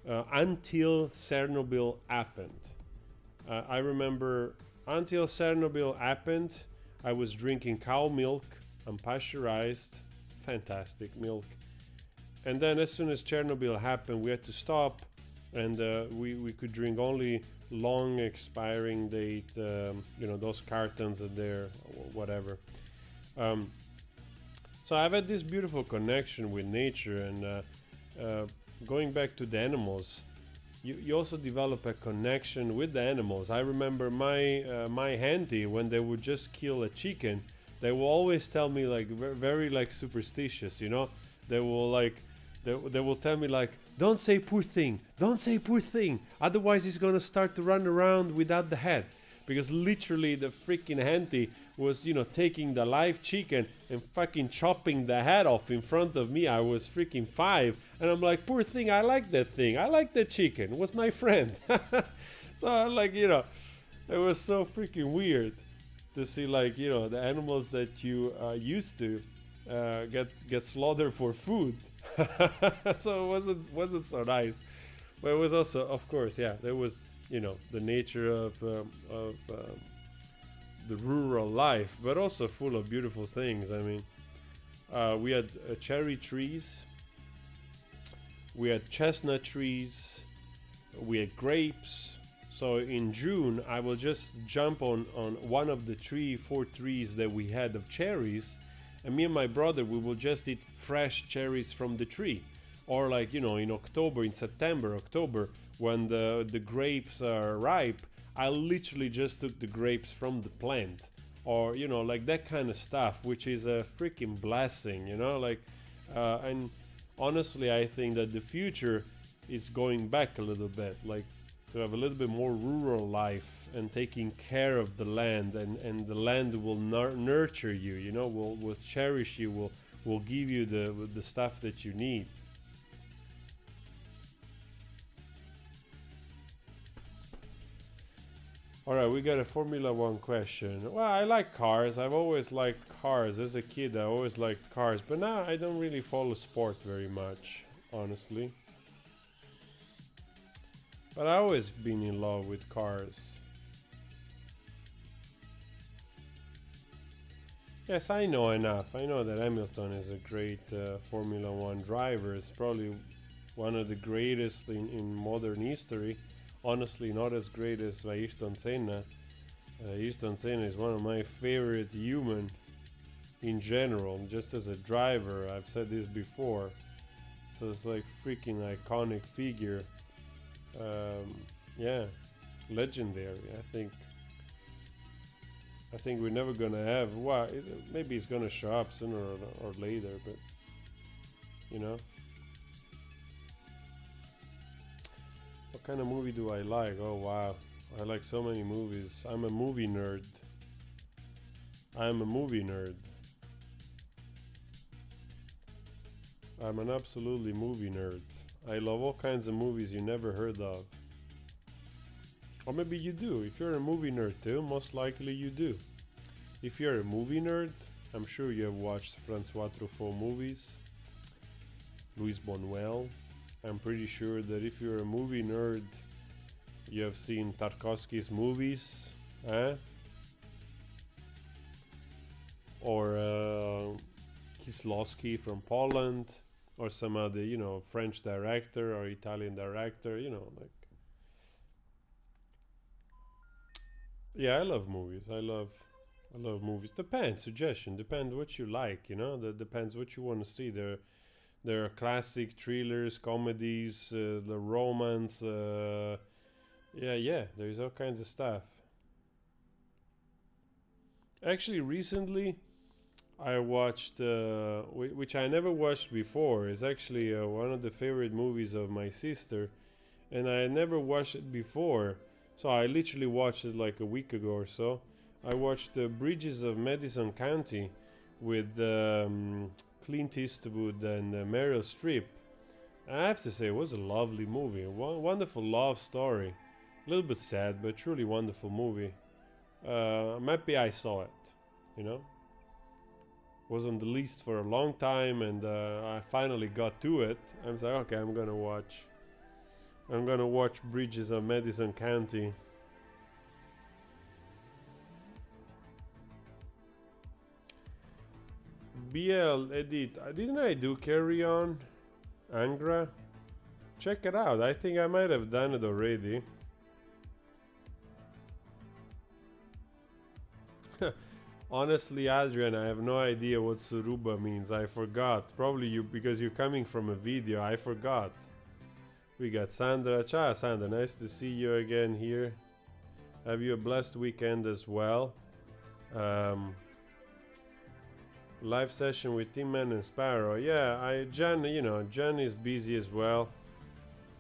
until Chernobyl happened. I remember until Chernobyl happened, I was drinking cow milk, unpasteurized, fantastic milk. And then as soon as Chernobyl happened, we had to stop, and we could drink only long expiring date, those cartons are there, whatever. So I've had this beautiful connection with nature, and going back to the animals, you also develop a connection with the animals. I remember my auntie, when they would just kill a chicken, they will always tell me like very like superstitious, they will like they will tell me like, don't say poor thing, don't say poor thing, otherwise he's gonna start to run around without the head. Because literally the freaking auntie was taking the live chicken and fucking chopping the head off in front of me. I was freaking 5, and I'm like, poor thing, I like that thing, I like that chicken, it was my friend. So I'm like, it was so freaking weird to see like the animals that you used to get slaughtered for food. So it wasn't so nice, but it was also, of course, yeah, there was the nature of the rural life, but also full of beautiful things. I mean, we had cherry trees, we had chestnut trees, we had grapes. So in June, I will just jump on one of the 4 trees that we had of cherries, and me and my brother, we will just eat fresh cherries from the tree. Or like, in October, in September, October, when the grapes are ripe, I literally just took the grapes from the plant. Or, like that kind of stuff, which is a freaking blessing, and honestly, I think that the future is going back a little bit, like to have a little bit more rural life and taking care of the land, and the land will nurture you, will cherish you, will give you the stuff that you need. All right, we got a Formula One question. Well, I like cars. I've always liked cars. As a kid, I always liked cars, but now I don't really follow sport very much, honestly. But I've always been in love with cars. Yes, I know enough. I know that Hamilton is a great Formula One driver. It's probably one of the greatest in modern history. Honestly, not as great as Ayrton Senna. Ayrton Senna is one of my favorite human in general, just as a driver. I've said this before. So it's like freaking iconic figure. Yeah, legendary. I think we're never gonna have. Well, maybe it's gonna show up sooner or later, but you know. What kind of movie do I like? Oh wow, I like so many movies. I'm a movie nerd. I'm a movie nerd. I'm an absolutely movie nerd. I love all kinds of movies you never heard of. Or maybe you do. If you're a movie nerd too, most likely you do. If you're a movie nerd, I'm sure you have watched Francois Truffaut movies, Louis Buñuel. I'm pretty sure that if you're a movie nerd, you have seen Tarkovsky's movies, or Kieslowski from Poland, or some other, French director or Italian director, like. Yeah, I love movies. I love movies. Depends. Suggestion. Depends what you like. That depends what you want to see. There are classic thrillers, comedies, the romance. Yeah. There's all kinds of stuff. Actually, recently, I watched, which I never watched before. It's actually one of the favorite movies of my sister, and I never watched it before. So I literally watched it like a week ago or so. I watched The Bridges of Madison County with Clint Eastwood and Meryl Streep. I have to say, it was a lovely movie. A wonderful love story. A little bit sad, but truly wonderful movie. I'm happy I saw it, Was on the list for a long time, and I finally got to it. I was like, okay, I'm gonna watch Bridges of Madison County. BL Edit, didn't I do Carry On? Angra? Check it out. I think I might have done it already. Honestly, Adrian, I have no idea what Suruba means. I forgot. Probably you, because you're coming from a video. I forgot. We got Sandra. Ciao, Sandra. Nice to see you again here. Have you a blessed weekend as well. Live session with Tim Man and Sparrow. Yeah, Jan is busy as well.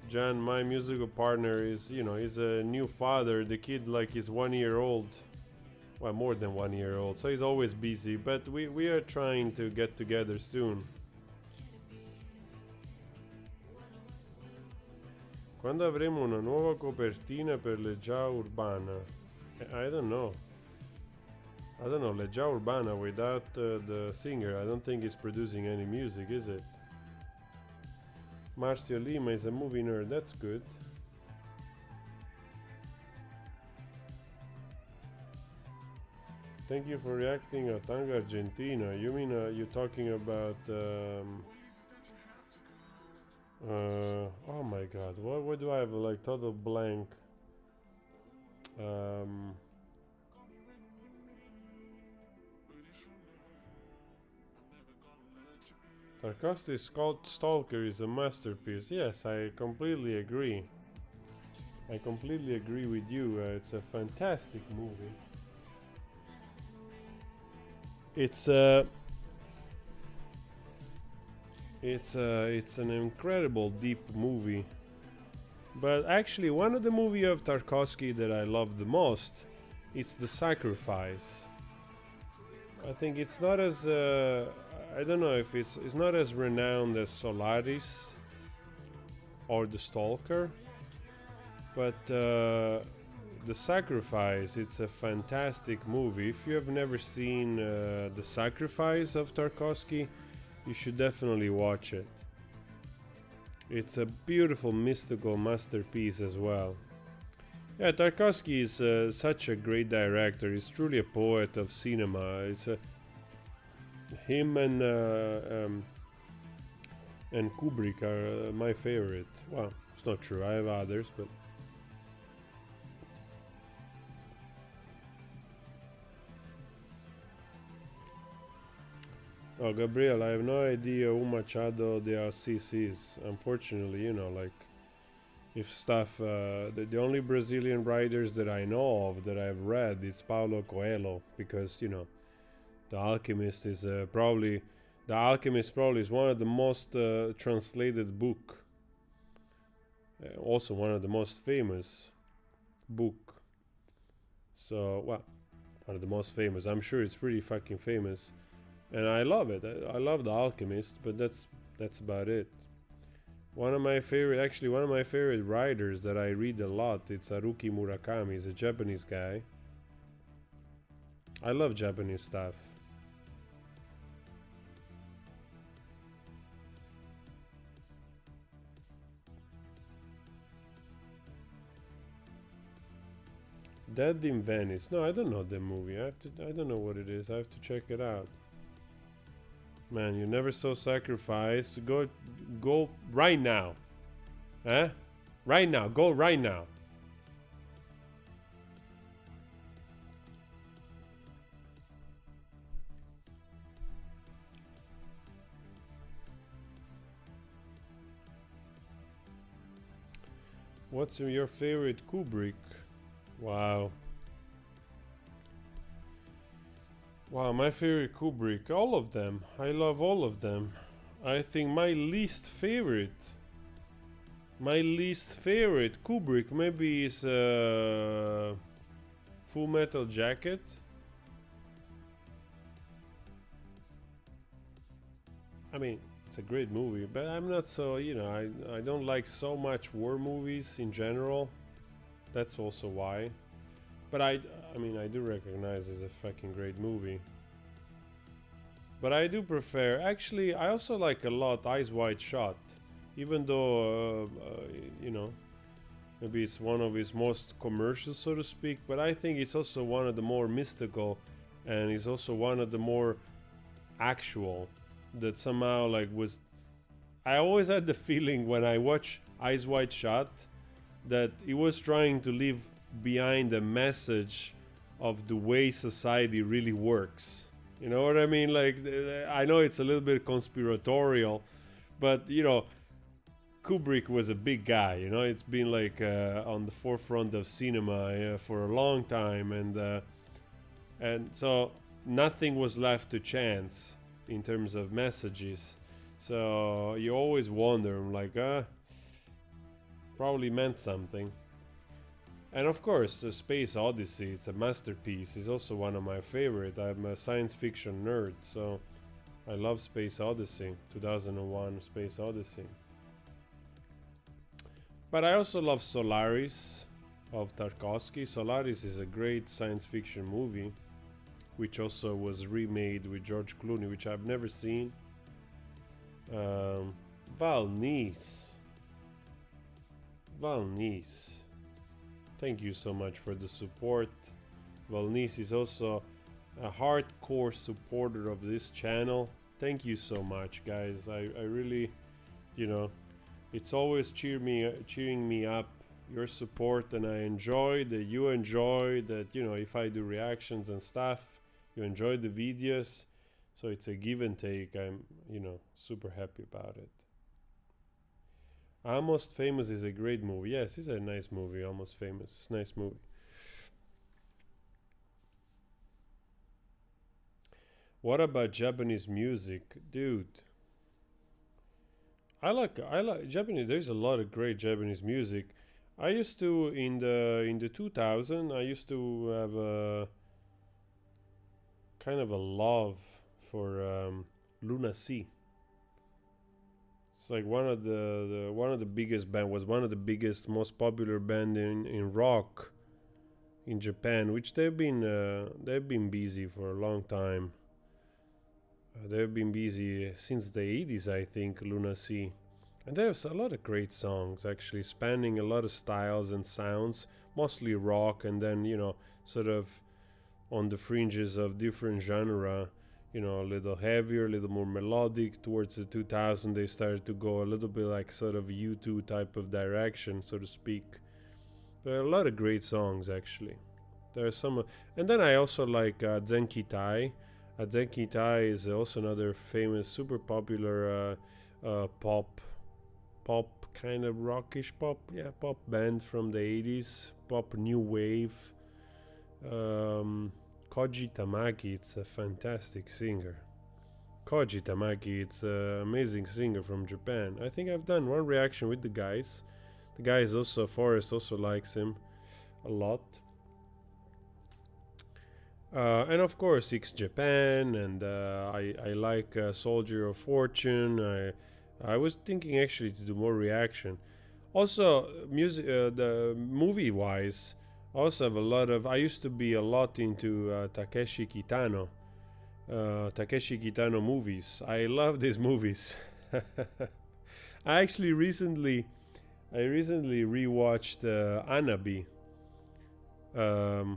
Jan, my musical partner, is, he's a new father. The kid, is 1 year old. Well, more than 1 year old. So he's always busy. But we are trying to get together soon. Quando avremo una nuova copertina per Legià Urbana? I don't know. Legià Urbana without the singer. I don't think it's producing any music, is it? Marcio Lima is a movie nerd. That's good. Thank you for reacting at Tango Argentina. You mean you're talking about... oh my god, what do I have, total blank? Tarkovsky's Stalker is a masterpiece. Yes, I completely agree. I completely agree with you. It's a fantastic movie. It's an incredible deep movie. But actually, one of the movies of Tarkovsky that I love the most, it's The Sacrifice. I think it's not as I don't know if it's not as renowned as Solaris or The Stalker, but The Sacrifice, it's a fantastic movie. If you have never seen The Sacrifice of Tarkovsky, you should definitely watch it. It's a beautiful mystical masterpiece as well. Yeah, Tarkovsky is such a great director. He's truly a poet of cinema. It's him and Kubrick are my favorite. Well, it's not true. I have others, but oh, Gabriel, I have no idea who Machado de Assis is. Unfortunately, like if stuff, the only Brazilian writers that I know of that I've read is Paulo Coelho, because The Alchemist is probably The Alchemist probably is one of the most translated book, also one of the most famous book. So well, one of the most famous. I'm sure it's pretty fucking famous, and I love it. I love The Alchemist, but that's about it. One of my favorite writers that I read a lot, it's Haruki Murakami. He's a Japanese guy. I love Japanese stuff. Dead in Venice. No, I don't know the movie. I don't know what it is. I have to check it out. Man, you never saw Sacrifice. Go right now. Huh? Right now. Go right now. What's your favorite Kubrick? Wow. Wow, my favorite Kubrick. All of them. I love all of them. I think my least favorite Kubrick maybe is Full Metal Jacket. I mean, it's a great movie, but I'm not so, I don't like so much war movies in general. That's also why. But I mean, I do recognize it's a fucking great movie. But I do prefer, actually, I also like a lot Eyes Wide Shut. Even though, maybe it's one of his most commercial, so to speak. But I think it's also one of the more mystical, and it's also one of the more actual, that somehow like was. I always had the feeling when I watch Eyes Wide Shut that he was trying to leave behind a message of the way society really works. You know what I mean? Like, I know it's a little bit conspiratorial, but Kubrick was a big guy. It's been like on the forefront of cinema for a long time, and so nothing was left to chance in terms of messages. So you always wonder, like, probably meant something. And of course, Space Odyssey, it's a masterpiece. It's also one of my favorite. I'm a science fiction nerd, so I love Space Odyssey, 2001 Space Odyssey. But I also love Solaris of Tarkovsky. Solaris is a great science fiction movie, which also was remade with George Clooney, which I've never seen. Valnice. Thank you so much for the support. Valnice is also a hardcore supporter of this channel. Thank you so much, guys. I really, it's always cheering me up, your support, and I enjoy that you enjoy that, if I do reactions and stuff, you enjoy the videos. So it's a give and take. I'm, super happy about it. Almost Famous is a great movie. Yes, it's a nice movie. Almost Famous. It's a nice movie. What about Japanese music, dude? I like Japanese. There's a lot of great Japanese music. I used to in the 2000. I used to have a kind of a love for Luna Sea. It's like one of the biggest band was one of the biggest, most popular band in rock in Japan, which they've been busy for a long time. They've been busy since the 80s, I think, Luna Sea. And there's a lot of great songs, actually, spanning a lot of styles and sounds, mostly rock, and then, sort of on the fringes of different genre, a little heavier, a little more melodic. Towards the 2000s, they started to go a little bit like sort of U2 type of direction, so to speak. There are a lot of great songs, actually. There are some, and then I also like Zenki Tai. Zenki Tai is also another famous, super popular pop kind of rockish pop band from the 80s, pop new wave. Koji Tamaki, it's a fantastic singer. Koji Tamaki, it's an amazing singer from Japan. I think I've done one reaction with the guys. The guy is also, Forrest also likes him a lot. And of course, X Japan, and I like Soldier of Fortune. I was thinking actually to do more reaction. Also, music, the movie wise, I also have a lot of. I used to be a lot into Takeshi Kitano. Takeshi Kitano movies. I love these movies. I actually recently rewatched Anabi,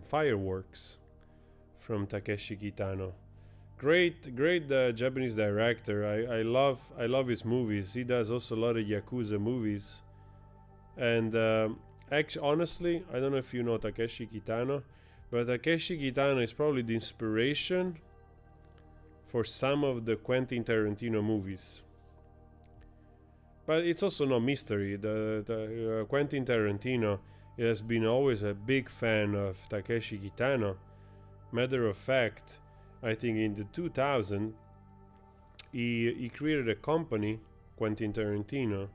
Fireworks from Takeshi Kitano. Great Japanese director. I love his movies. He does also a lot of Yakuza movies. And actually, honestly, I don't know if you know Takeshi Kitano, but Takeshi Kitano is probably the inspiration for some of the Quentin Tarantino movies. But it's also no mystery. The Quentin Tarantino has been always a big fan of Takeshi Kitano. Matter of fact, I think in the 2000 he created a company, Quentin Tarantino,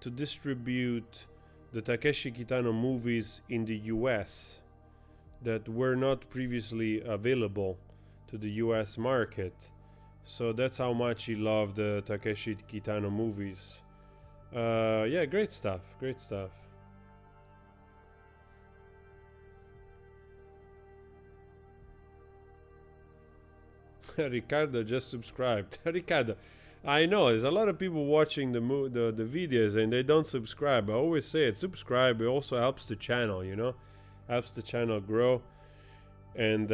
to distribute the Takeshi Kitano movies in the US that were not previously available to the US market. So that's how much he loved the Takeshi Kitano movies. Yeah, great stuff. Ricardo just subscribed. Ricardo, I know there's a lot of people watching the videos and they don't subscribe. I always say it, subscribe. It also helps the channel, helps the channel grow. And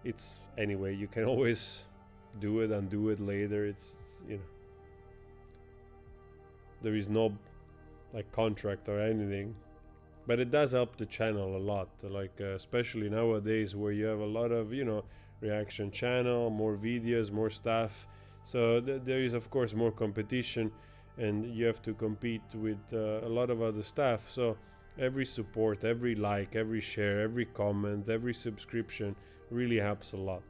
it's anyway. You can always do it and do it later. It's there is no like contract or anything, but it does help the channel a lot. Like especially nowadays where you have a lot of reaction channel, more videos, more stuff. So there is of course more competition, and you have to compete with a lot of other stuff. So every support, every like, every share, every comment, every subscription really helps a lot.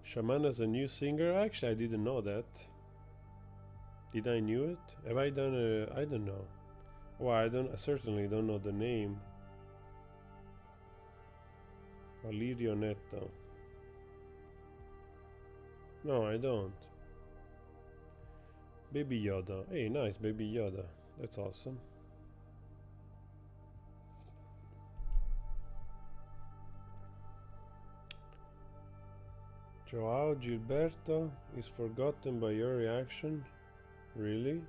Shaman is a new singer. Actually, I didn't know that. Did I knew it? Have I done I don't know. Well, I certainly don't know the name. Valirio Netto. No, I don't. Baby Yoda. Hey, nice, Baby Yoda. That's awesome. Joao Gilberto is forgotten by your reaction? Really?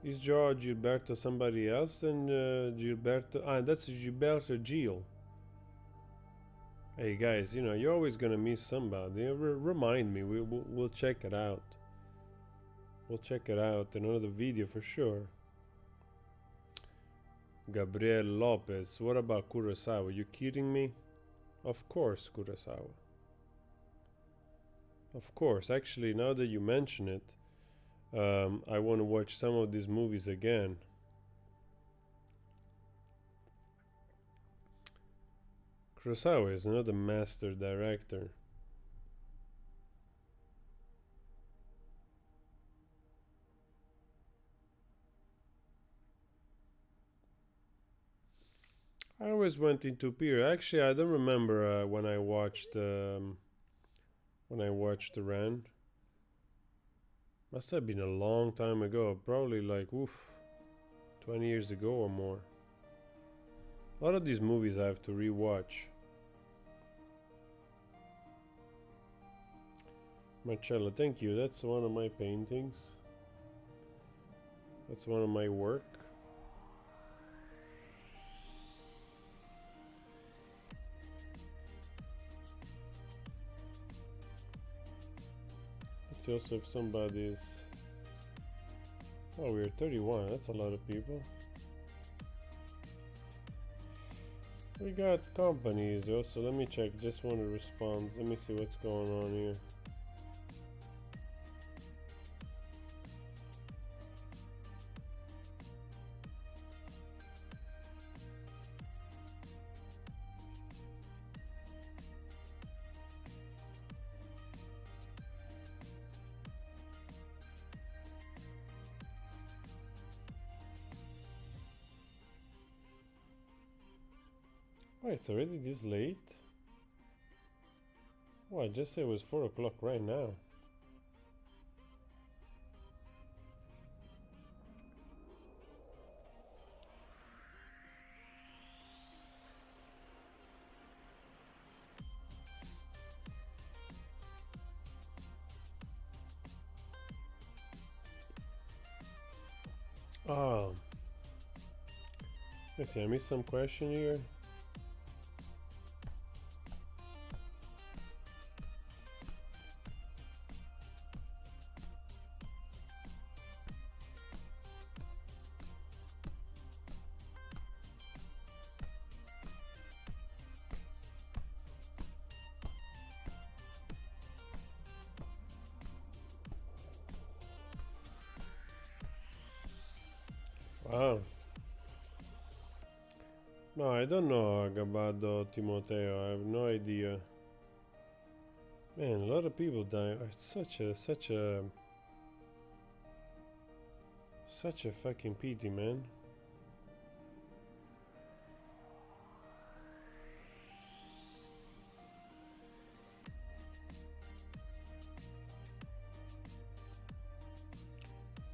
Is Joao Gilberto somebody else than Gilberto? Ah, that's Gilberto Gil. Hey guys, you're always gonna miss somebody. Remind me. We'll check it out. We'll check it out in another video for sure. Gabriel Lopez. What about Kurosawa? You kidding me? Of course, Kurosawa. Of course. Actually, now that you mention it, I want to watch some of these movies again. Kurosawa is another master director. I always went into Pier. Actually, I don't remember when I watched the Ran. Must have been a long time ago. Probably like 20 years ago or more. A lot of these movies I have to rewatch. Marcello, thank you. That's one of my paintings. That's one of my work. Let's see also if somebody's... Oh, we're 31. That's a lot of people. We got companies also. Let me check. Just want to respond. Let me see what's going on here. Oh, it's already this late? Oh, I just said it was 4 o'clock right now. Oh. Let's see, I missed some question here. Wow. No, I don't know Gabado Timoteo. I have no idea. Man, a lot of people die. It's such a fucking pity, man.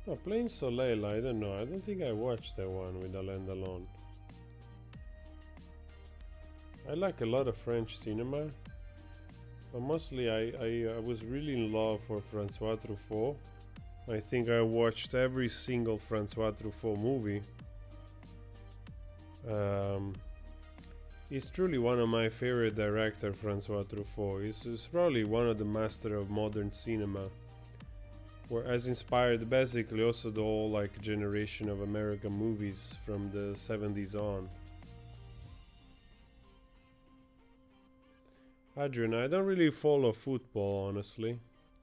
No, Plain Soleil, I don't know. I don't think I watched that one with Alain Delon. I like a lot of French cinema, but mostly I was really in love for Francois Truffaut. I think I watched every single Francois Truffaut movie. He's truly one of my favorite director, Francois Truffaut. He's probably one of the master of modern cinema. Has inspired basically also the whole like generation of American movies from the 70s on. Adrian, I don't really follow football, honestly.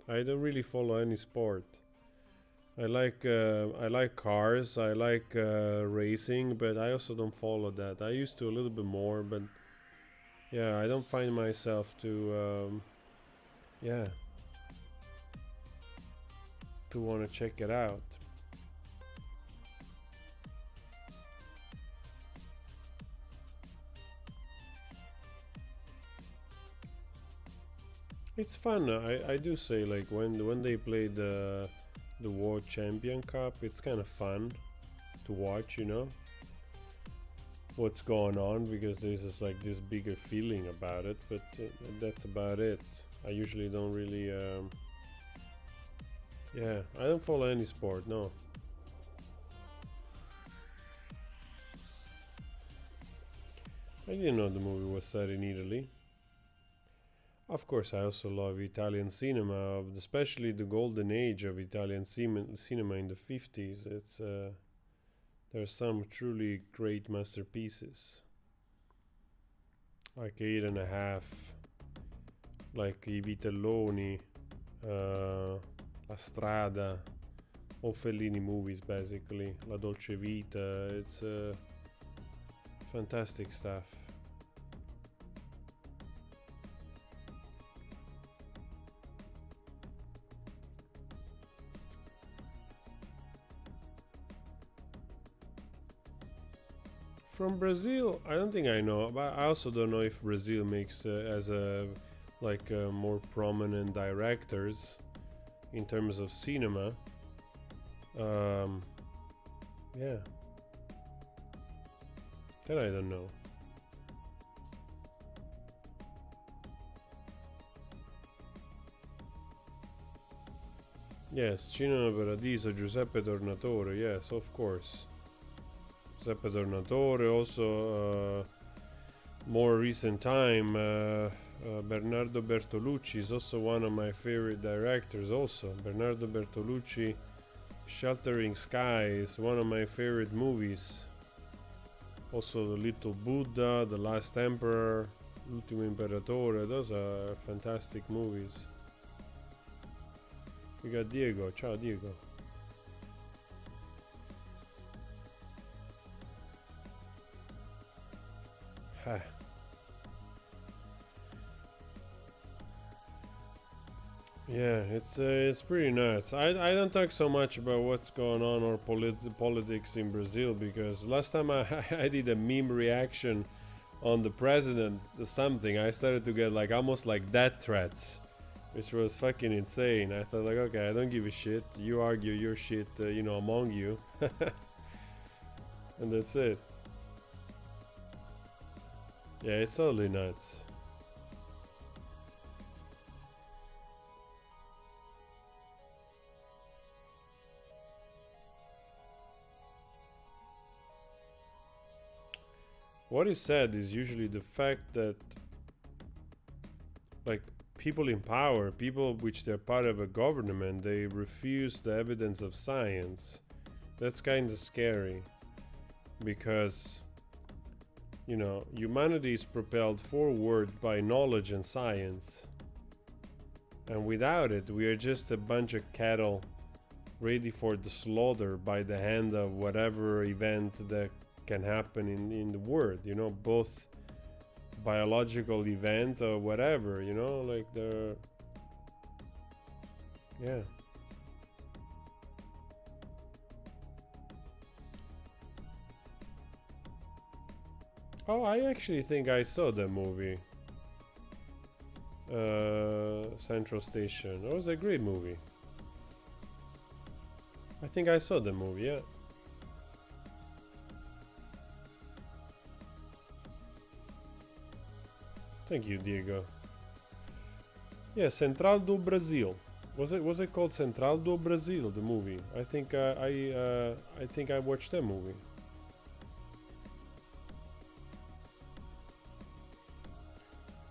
I don't really follow any sport. I like cars, I like racing, but I also don't follow that. I used to a little bit more, but yeah, I don't find myself to to want to check it out. It's fun. I do say like when they play the World Champion Cup, it's kind of fun to watch. You know what's going on because there's just like this bigger feeling about it. But that's about it. I usually don't really. Yeah, I don't follow any sport. No. I didn't know the movie was set in Italy. Of course, I also love Italian cinema, especially the golden age of Italian cinema in the 50s. There's some truly great masterpieces, like Eight and a Half, like I Vitelloni, La Strada, all Fellini movies basically. La Dolce Vita. It's fantastic stuff. From Brazil, I don't think I know, but I also don't know if Brazil makes as a like more prominent directors in terms of cinema. Um, yeah, then I don't know. Yes, Cinema Paradiso, Giuseppe Tornatore. Yes, of course. Giuseppe Tornatore. Also, more recent time, Bernardo Bertolucci is also one of my favorite directors. Also, Bernardo Bertolucci, Sheltering Sky is one of my favorite movies. Also, The Little Buddha, The Last Emperor, L'Ultimo Imperatore. Those are fantastic movies. We got Diego. Ciao, Diego. Ha. Yeah, it's pretty nuts. I don't talk so much about what's going on or politics in Brazil because last time I did a meme reaction on the president something, I started to get like almost like death threats, which was fucking insane. I thought like, okay, I don't give a shit. You argue your shit, among you, and that's it. Yeah, it's totally nuts. What is sad is usually the fact that like people in power, people which they're part of a government, they refuse the evidence of science. That's kind of scary because humanity is propelled forward by knowledge and science, and without it we are just a bunch of cattle ready for the slaughter by the hand of whatever event that can happen in the world, both biological event or whatever, like the yeah. Oh, I actually think I saw the movie. Central Station. It was a great movie. I think I saw the movie, yeah. Thank you, Diego. Yeah, Central do Brasil. Was it called Central do Brasil? The movie. I think I watched that movie.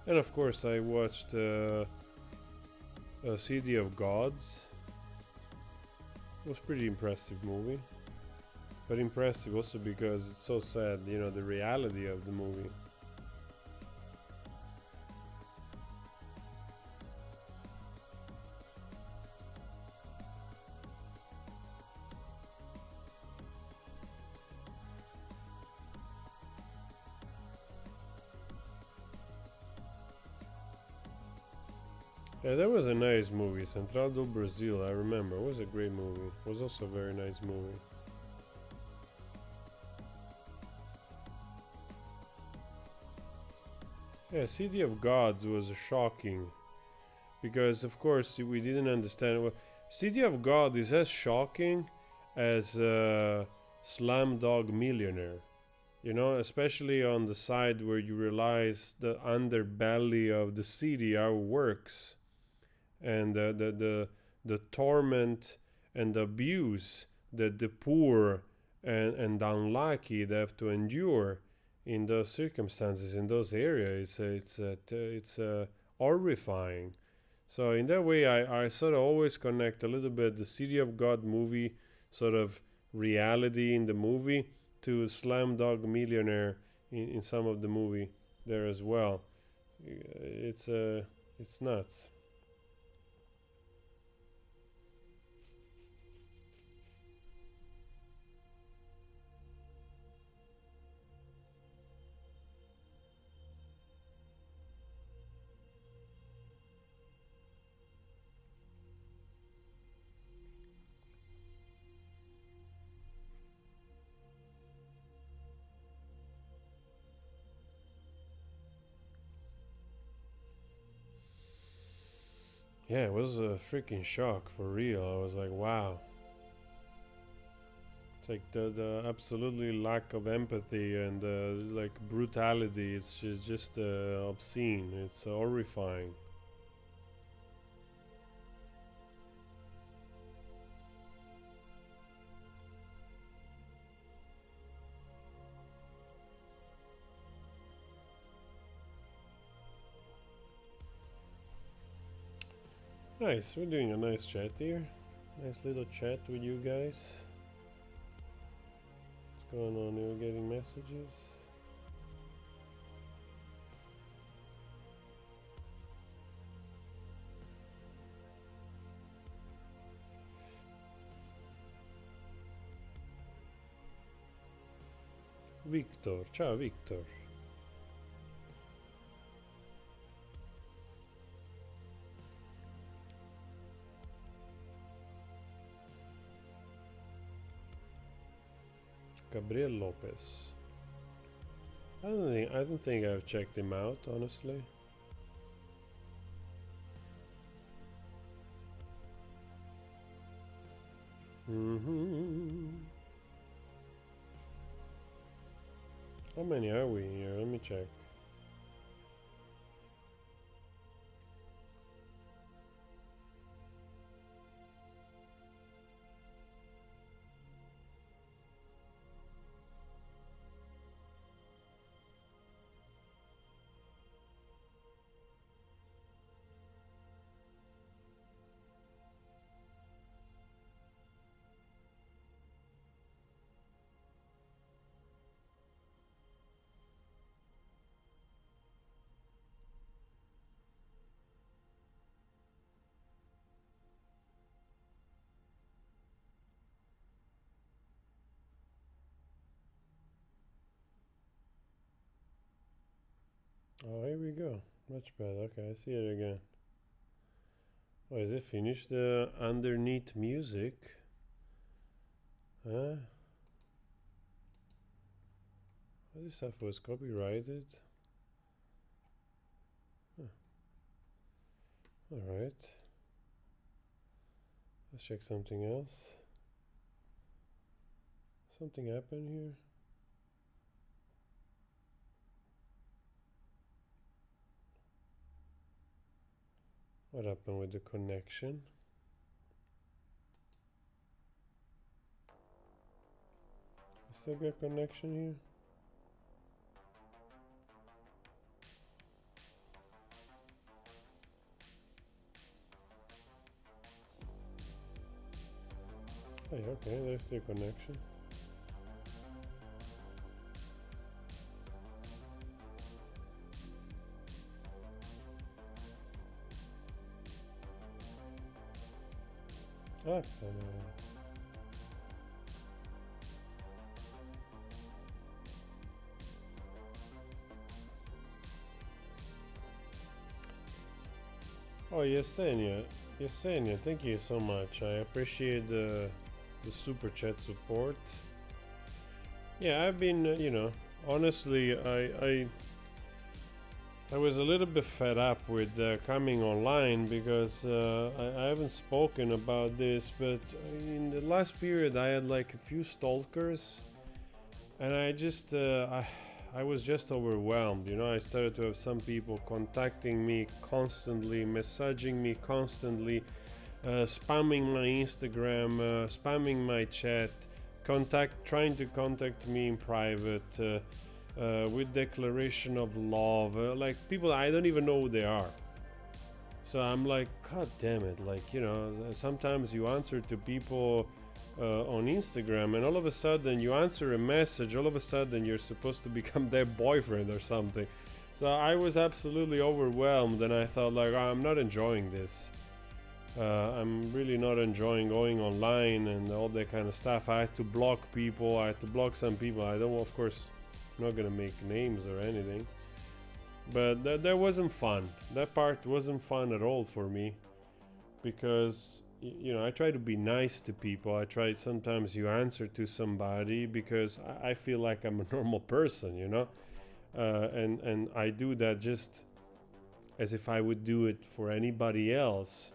And of course, I watched City of Gods. It was pretty impressive movie, but impressive also because it's so sad. The reality of the movie. Yeah, that was a nice movie. Central do Brasil, I remember. It was a great movie. It was also a very nice movie. Yeah, City of Gods was shocking. Because, of course, we didn't understand. Well, City of God is as shocking as Slumdog Millionaire. Especially on the side where you realize the underbelly of the city, how it works, and the torment and the abuse that the poor and the unlucky they have to endure in those circumstances in those areas. It's horrifying. So in that way, I sort of always connect a little bit the City of God movie sort of reality in the movie to Slam Dog Millionaire in some of the movie there as well. It's nuts. Yeah, it was a freaking shock for real. I was like, wow. It's like the absolutely lack of empathy and like brutality. It's just obscene. It's horrifying. Nice. We're doing a nice chat here. Nice little chat with you guys. What's going on? You're getting messages. Victor. Ciao, Victor. Gabriel Lopez. I don't think I've checked him out, honestly. How many are we here? Let me check. Oh, here we go. Much better. Okay, I see it again. Oh, is it finished? Underneath music? Huh? Oh, this stuff was copyrighted. Huh. Alright. Let's check something else. Something happened here? What happened with the connection? Still got connection here? Hey, okay, there's the connection. Ah, oh, Yesenia. Yesenia, thank you so much. I appreciate the super chat support. Yeah, I've been, honestly, I was a little bit fed up with coming online because I haven't spoken about this, but in the last period I had like a few stalkers, and I was just overwhelmed. I started to have some people contacting me constantly, messaging me constantly, spamming my Instagram, spamming my chat, trying to contact me in private. With declaration of love, like people I don't even know who they are. So I'm like, God damn it! Like sometimes you answer to people on Instagram, and all of a sudden you answer a message. All of a sudden you're supposed to become their boyfriend or something. So I was absolutely overwhelmed, and I thought like, I'm not enjoying this. I'm really not enjoying going online and all that kind of stuff. I had to block people. I had to block some people. I don't, of course. I'm not gonna make names or anything, but that wasn't fun. That part wasn't fun at all for me, because I try to be nice to people. I try, sometimes you answer to somebody because I feel like I'm a normal person, and I do that just as if I would do it for anybody else.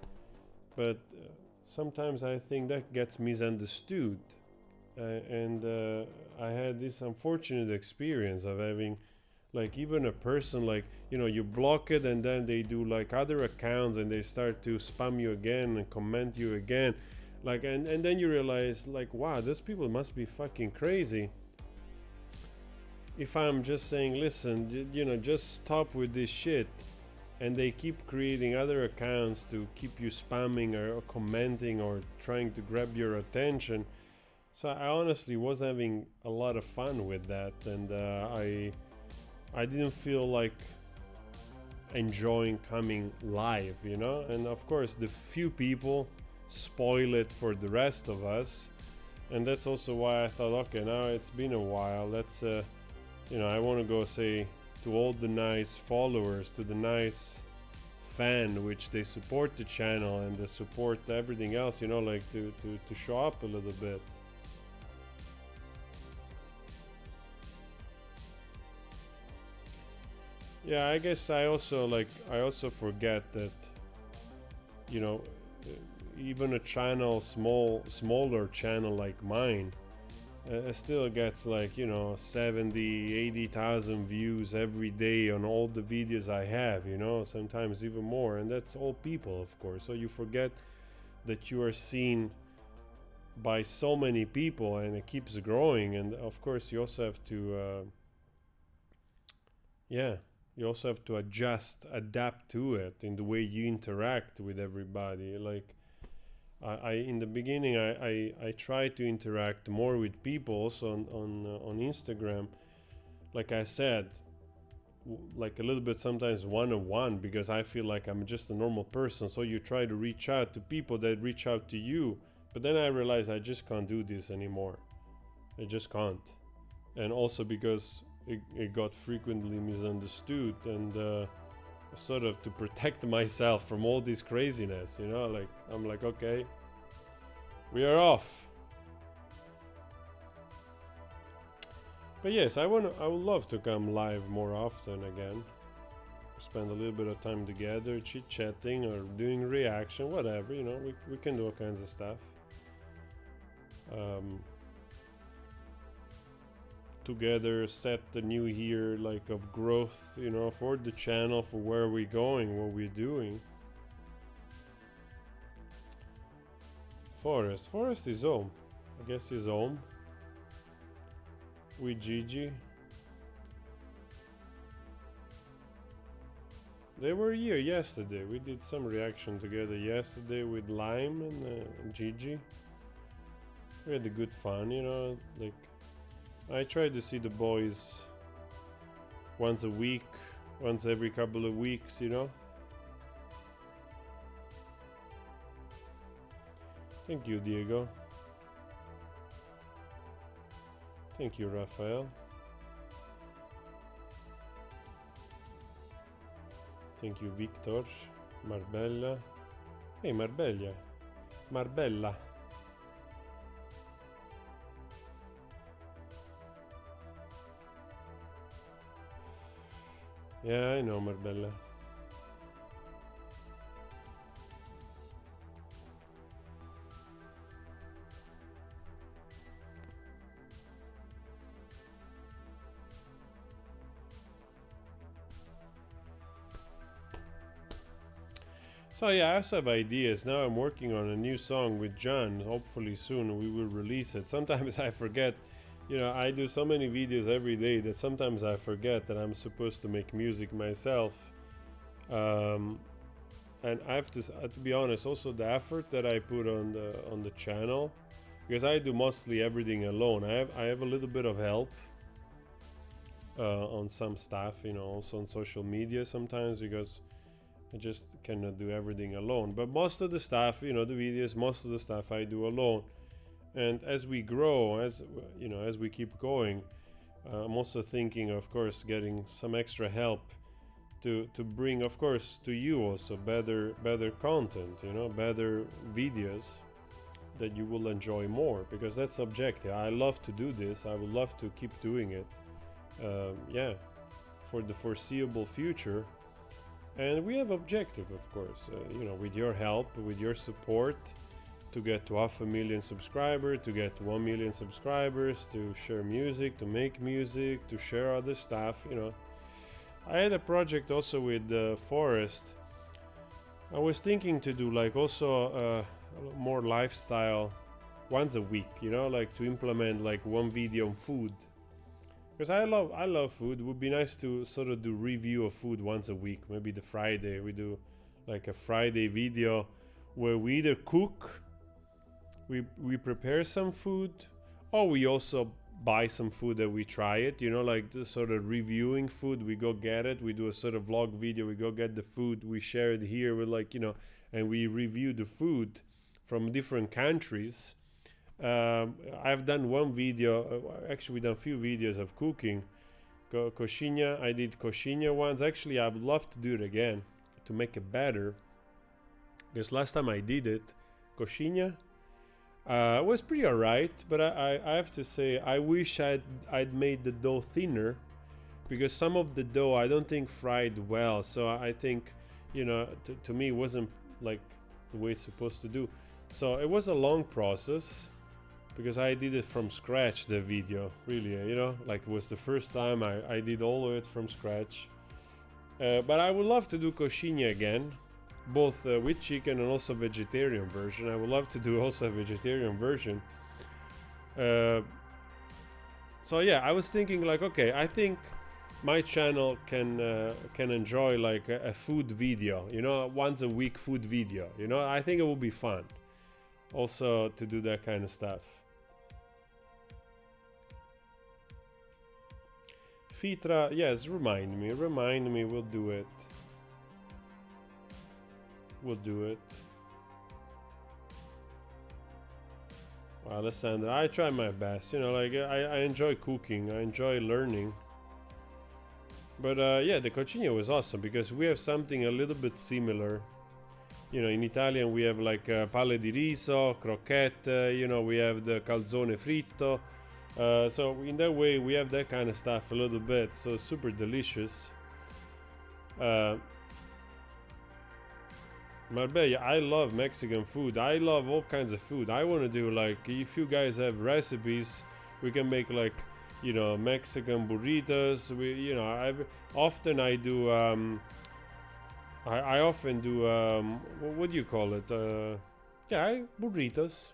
But sometimes I think that gets misunderstood. And I had this unfortunate experience of having, like, even a person, like, you know, you block it and then they do like other accounts and they start to spam you again and comment you again, like, and then you realize, like, wow, those people must be fucking crazy. If I'm just saying, listen, you know, just stop with this shit, and they keep creating other accounts to keep you spamming or commenting or trying to grab your attention. So I honestly was having a lot of fun with that, and I didn't feel like enjoying coming live, you know. And of course, the few people spoil it for the rest of us, and that's also why I thought, okay, now it's been a while. Let's, you know, I want to go say to all the nice followers, to the nice fan, which they support the channel and they support everything else, you know, like to show up a little bit. Yeah, I guess I also forget that, you know, even a channel, smaller channel like mine, still gets, like, you know, 70,000-80,000 views every day on all the videos I have, you know, sometimes even more, and that's all people, of course. So you forget that you are seen by so many people, and it keeps growing. And of course you also have to yeah, you also have to adapt to it in the way you interact with everybody. Like, I in the beginning, I tried to interact more with people also on Instagram. Like I said, like a little bit sometimes one-on-one, because I feel like I'm just a normal person. So you try to reach out to people that reach out to you, but then I realized I just can't do this anymore. I just can't. And also because it got frequently misunderstood, and sort of to protect myself from all this craziness, you know, like, I'm like, okay, we are off. But yes, I would love to come live more often again, spend a little bit of time together, chit-chatting or doing reaction, whatever, you know, we can do all kinds of stuff. Together set the new year, like, of growth, you know, for the channel, for where we're going, what we're doing. Forest is home. I guess he's home with Gigi. They were here yesterday. We did some reaction together yesterday with Lime and Gigi. We had a good fun, you know, like, I try to see the boys once a week, once every couple of weeks, you know. Thank you, Diego. Thank you, Rafael. Thank you, Victor. Marbella. Hey, Marbella. Marbella. Yeah, I know, Marbella. So yeah, I also have ideas. Now I'm working on a new song with John. Hopefully soon we will release it. Sometimes I forget, you know, I do so many videos every day that sometimes I forget that I'm supposed to make music myself. And I have to be honest, also the effort that I put on the channel, because I do mostly everything alone. I have a little bit of help on some stuff, you know, also on social media sometimes, because I just cannot do everything alone. But most of the stuff, you know, the videos, most of the stuff I do alone. And as we grow, as you know, as we keep going, I'm also thinking, of course, getting some extra help to bring, of course, to you also better content, you know, better videos that you will enjoy more, because that's objective. I love to do this. I would love to keep doing it. Yeah, for the foreseeable future. and we have objective, of course, with your help, with your support, to get to 500,000 subscribers, to get to 1 million subscribers, to share music, to make music, to share other stuff. I had a project also with Forest. I was thinking to do like also more lifestyle once a week, like to implement like one video on food. Because I love food. It would be nice to sort of do review of food once a week. Maybe the Friday we do like a Friday video where we either cook, we prepare some food, or we also buy some food that we try it, like the sort of reviewing food. We go get it, we do a sort of vlog video, we go get the food, we share it here with and we review the food from different countries. I've done one video, actually we done a few videos of cooking. Coxinha, I did coxinha once. Actually, I would love to do it again to make it better, because last time I did it, coxinha, was pretty alright, but I have to say I wish I'd made the dough thinner, because some of the dough I don't think fried well. So I think to me it wasn't like the way it's supposed to do. So it was a long process, because I did it from scratch, the video, really, like it was the first time I did all of it from scratch. But I would love to do coxinha again, both with chicken and also vegetarian version. I would love to do also a vegetarian version. So yeah, I was thinking like, okay, I think my channel can enjoy like a food video, once a week food video. I think it would be fun also to do that kind of stuff. Fitra, yes, remind me, we'll do it. We'll do it. Well, Alessandra, I try my best. I enjoy cooking. I enjoy learning. But yeah, the coxinha was awesome, because we have something a little bit similar. In Italian we have like palle di riso, croquette. We have the calzone fritto. So in that way we have that kind of stuff a little bit. So super delicious. Marbella, I love Mexican food. I love all kinds of food. I want to do like, if you guys have recipes, we can make like, Mexican burritos. I do. I often do. What do you call it? Burritos.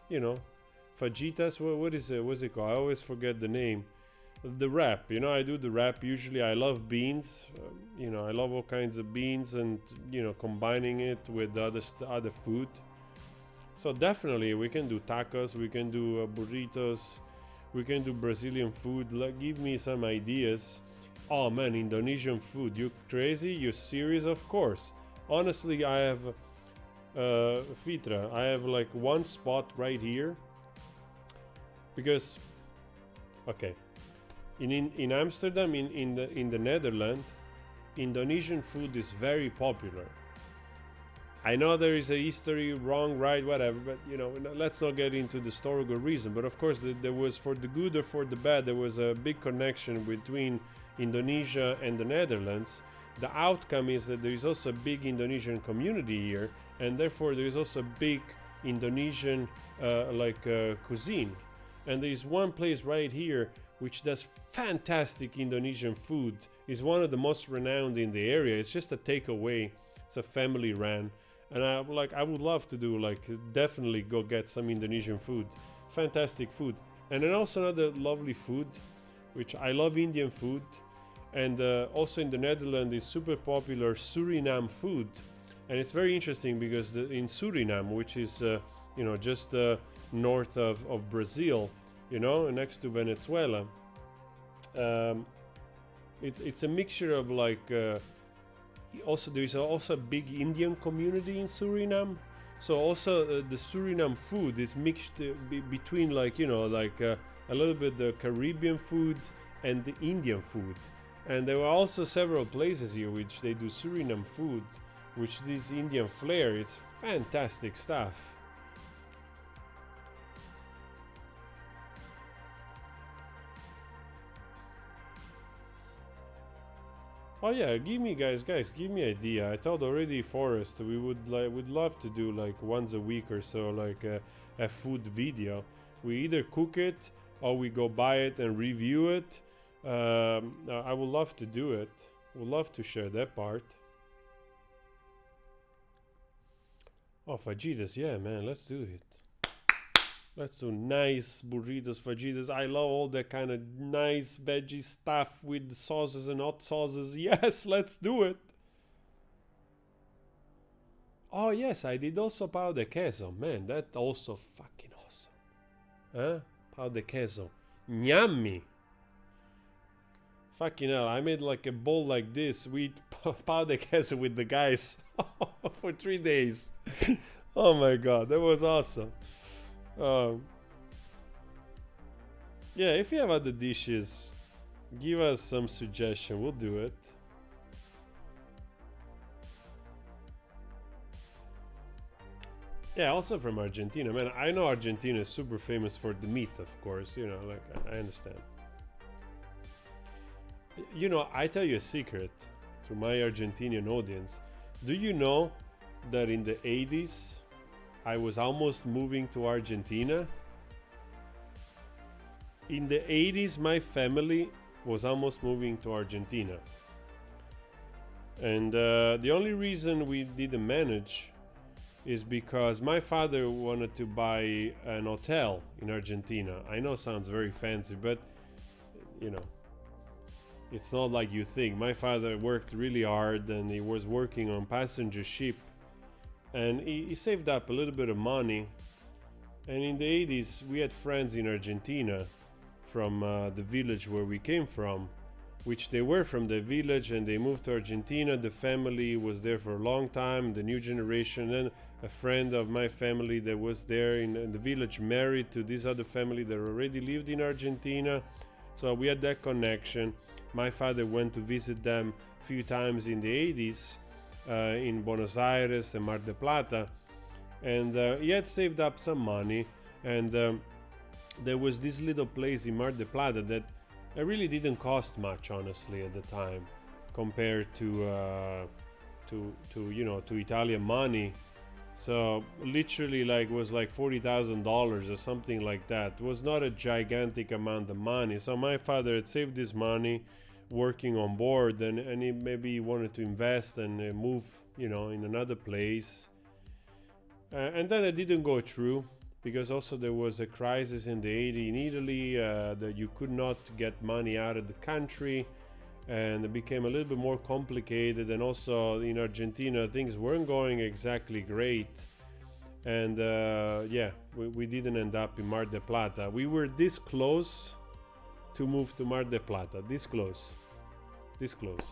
Fajitas. What is it? What's it called? I always forget the name. The wrap, I do the wrap. Usually I love beans, I love all kinds of beans, and combining it with other food. So definitely we can do tacos, we can do burritos, we can do Brazilian food. Give me some ideas. Oh man, Indonesian food, you crazy? You serious? Of course. Honestly, I have Fitra, I have like one spot right here, because okay, in Amsterdam, in the Netherlands, Indonesian food is very popular. I know there is a history, wrong, right, whatever, but let's not get into the historical reason. But of course, there was, for the good or for the bad, there was a big connection between Indonesia and the Netherlands. The outcome is that there is also a big Indonesian community here, and therefore there is also a big Indonesian cuisine. And there is one place right here which does fantastic Indonesian food. Is one of the most renowned in the area. It's just a takeaway. It's a family run, and I would love to do definitely go get some Indonesian food. Fantastic food. And then also another lovely food, which I love, Indian food, and also in the Netherlands is super popular Suriname food. And it's very interesting because in Suriname, which is just north of Brazil, next to Venezuela, it's a mixture of also there is also a big Indian community in Suriname. So also the Suriname food is mixed between a little bit the Caribbean food and the Indian food. And there are also several places here which they do Suriname food, which this Indian flair. It's fantastic stuff. Oh yeah, give me guys, give me idea. I told already Forrest we would love to do like once a week or so, like a food video. We either cook it or we go buy it and review it. I would love to do it. Would love to share that part. Oh, fajitas, yeah, man, let's do it. Let's do nice burritos, fajitas. I love all that kind of nice veggie stuff with sauces and hot sauces. Yes, let's do it. Oh, yes, I did also pao de queso. Man, that also fucking awesome. Huh? Pao de queso. Yummy. Fucking hell, I made like a bowl like this. We eat pao de queso with the guys for 3 days. Oh my god, that was awesome. Yeah, if you have other dishes, give us some suggestion. We'll do it. Yeah, also from Argentina. Man, I know Argentina is super famous for the meat, of course. You know, like, I understand. You know, I tell you a secret to my Argentinian audience. Do you know that in the 80s, I was almost moving to Argentina? In the 80s, my family was almost moving to Argentina. And the only reason we didn't manage is because my father wanted to buy an hotel in Argentina. I know it sounds very fancy, but you know, it's not like you think. My father worked really hard and he was working on passenger ship, and he saved up a little bit of money. And in the 80s, we had friends in Argentina from the village where we came from, which they were from the village and they moved to Argentina. The family was there for a long time, the new generation. And a friend of my family that was there in the village married to this other family that already lived in Argentina. So we had that connection. My father went to visit them a few times in the 80s in Buenos Aires and Mar del Plata. And he had saved up some money. And there was this little place in Mar del Plata that it really didn't cost much, honestly, at the time, compared to you know, to Italian money. So literally, like, was like $40,000 or something like that. It was not a gigantic amount of money. So my father had saved this money, working on board, and he maybe wanted to invest and move, you know, in another place. And then it didn't go through, because also there was a crisis in the 80s in Italy, that you could not get money out of the country, and it became a little bit more complicated. And also in Argentina, things weren't going exactly great. And yeah, we didn't end up in Mar del Plata. We were this close to move to Mar del Plata. This close. This close.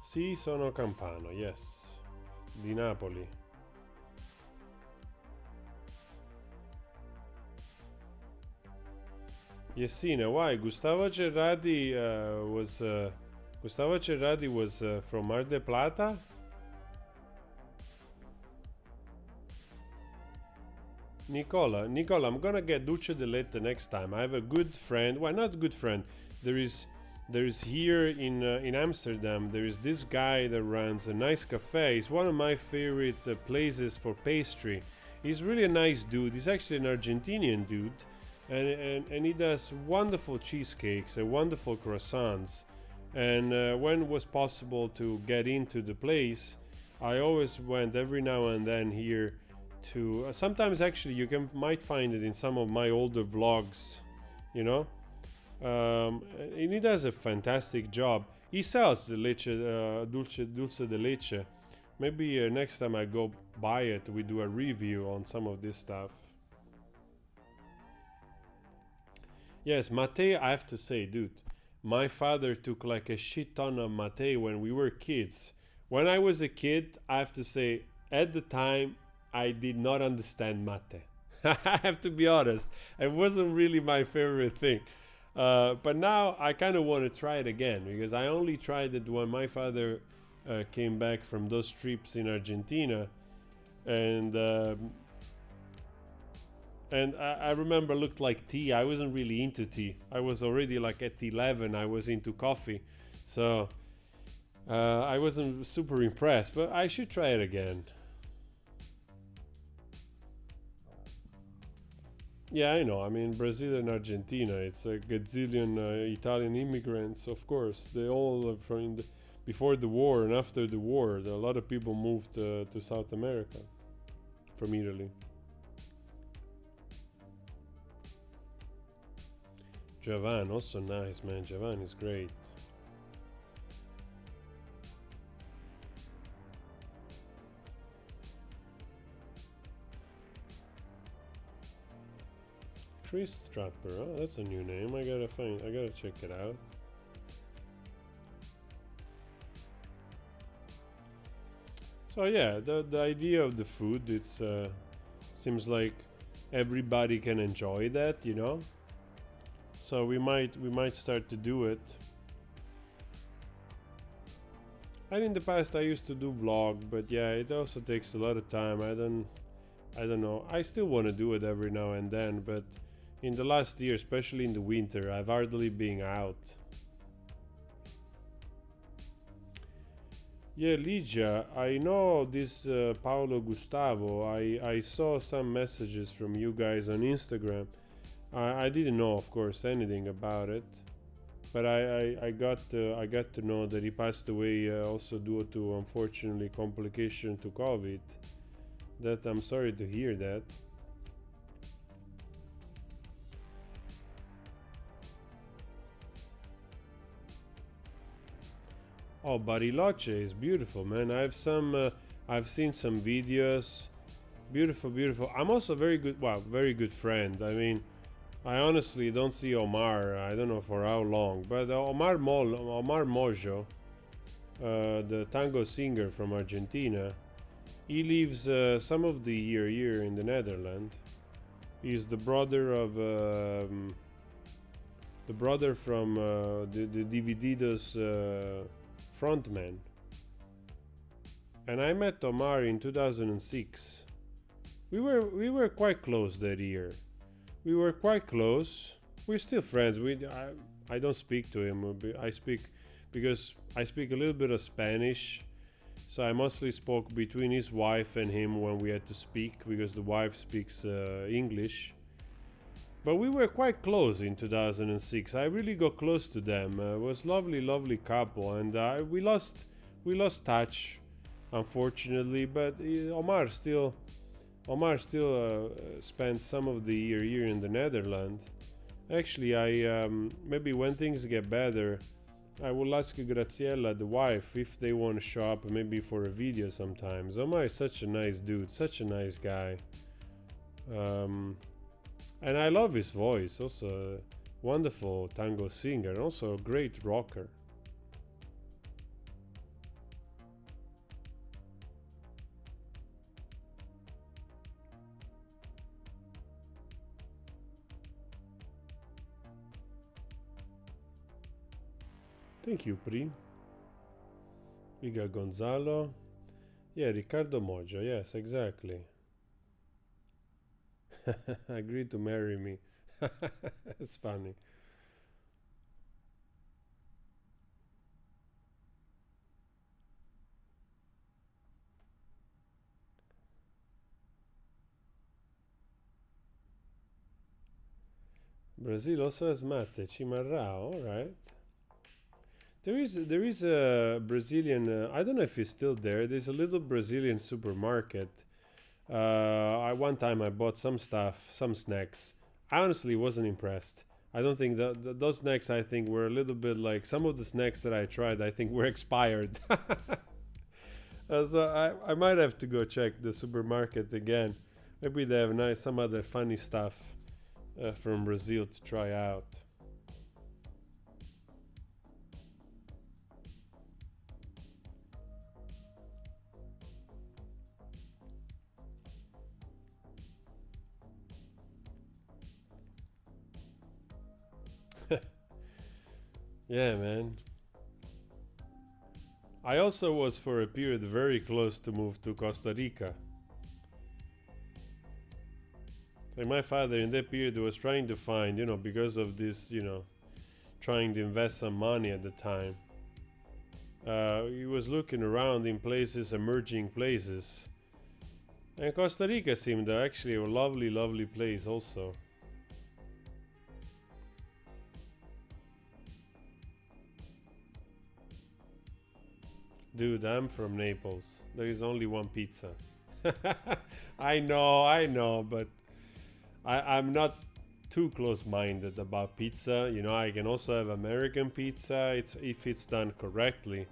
Sì, sono campano, yes. Di Napoli. Yesina, why? Gustavo Cerrati was from Mar del Plata? Nicola, I'm gonna get dulce de leche next time. I have a good friend. Well, not good friend. There is here in Amsterdam. There is this guy that runs a nice cafe. It's one of my favorite places for pastry. He's really a nice dude. He's actually an Argentinian dude, and he does wonderful cheesecakes and wonderful croissants. And when it was possible to get into the place, I always went every now and then here to sometimes actually you might find it in some of my older vlogs, you know. And he does a fantastic job. He sells the leche, dulce de leche. Maybe next time I go buy it, we do a review on some of this stuff. Yes, mate, I have to say, dude, my father took like a shit ton of mate when we were kids. When I was a kid, I have to say, at the time, I did not understand mate. I have to be honest. It wasn't really my favorite thing. But now I kind of want to try it again, because I only tried it when my father came back from those trips in Argentina. And And I remember looked like tea. I wasn't really into tea. I was already like at 11. I was into coffee, so I wasn't super impressed. But I should try it again. Yeah, I know. I mean, Brazil and Argentina. It's a gazillion Italian immigrants, of course. They all from before the war and after the war. A lot of people moved to South America from Italy. Javan, also nice, man. Javan is great. Chris Trapper, oh, that's a new name. I gotta check it out. So yeah, the idea of the food, it's seems like everybody can enjoy that, you know. So we might start to do it. And in the past I used to do vlog, but yeah, it also takes a lot of time. I don't know. I still want to do it every now and then, but in the last year, especially in the winter, I've hardly been out. Yeah, Ligia, I know this Paolo Gustavo. I saw some messages from you guys on Instagram. I didn't know, of course, anything about it, but I got to know that he passed away also due to unfortunately complication to COVID. That I'm sorry to hear that. Oh, Bariloche is beautiful, man. I've seen some videos. Beautiful, beautiful. I'm also very good, well, very good friend. I mean, I honestly don't see Omar. I don't know for how long, but Omar Mojo, the tango singer from Argentina, he lives some of the year here in the Netherlands. He's the brother of the brother from the Divididos frontman. And I met Omar in 2006. We were quite close that year. We were quite close. We're still friends. I don't speak to him. I speak because I speak a little bit of Spanish. So I mostly spoke between his wife and him when we had to speak because the wife speaks English. But we were quite close in 2006. I really got close to them. It was lovely, lovely couple, and we lost touch, unfortunately. But Omar still spent some of the year here in the Netherlands. Actually, I maybe when things get better, I will ask Graziella, the wife, if they want to show up maybe for a video sometimes. Omar is such a nice dude, such a nice guy. And I love his voice, also a wonderful tango singer, also a great rocker. Thank you, Pri. We got Gonzalo. Yeah, Ricardo Mojo, yes, exactly. Agreed to marry me. It's funny. Brazil also has mate, chimarrão, alright. There is a Brazilian. I don't know if it's still there. There's a little Brazilian supermarket. I one time I bought some stuff, some snacks. I honestly wasn't impressed. I don't think that those snacks I think were a little bit like some of the snacks that I tried. I think were expired. So I might have to go check the supermarket again. Maybe they have nice some other funny stuff from Brazil to try out. Yeah, man. I also was for a period very close to move to Costa Rica. Like my father in that period was trying to find, because of this, trying to invest some money at the time. He was looking around in places, emerging places. And Costa Rica seemed actually a lovely, lovely place also. Dude, I'm from Naples. There is only one pizza. I know, but I'm not too close-minded about pizza. I can also have American pizza if it's done correctly.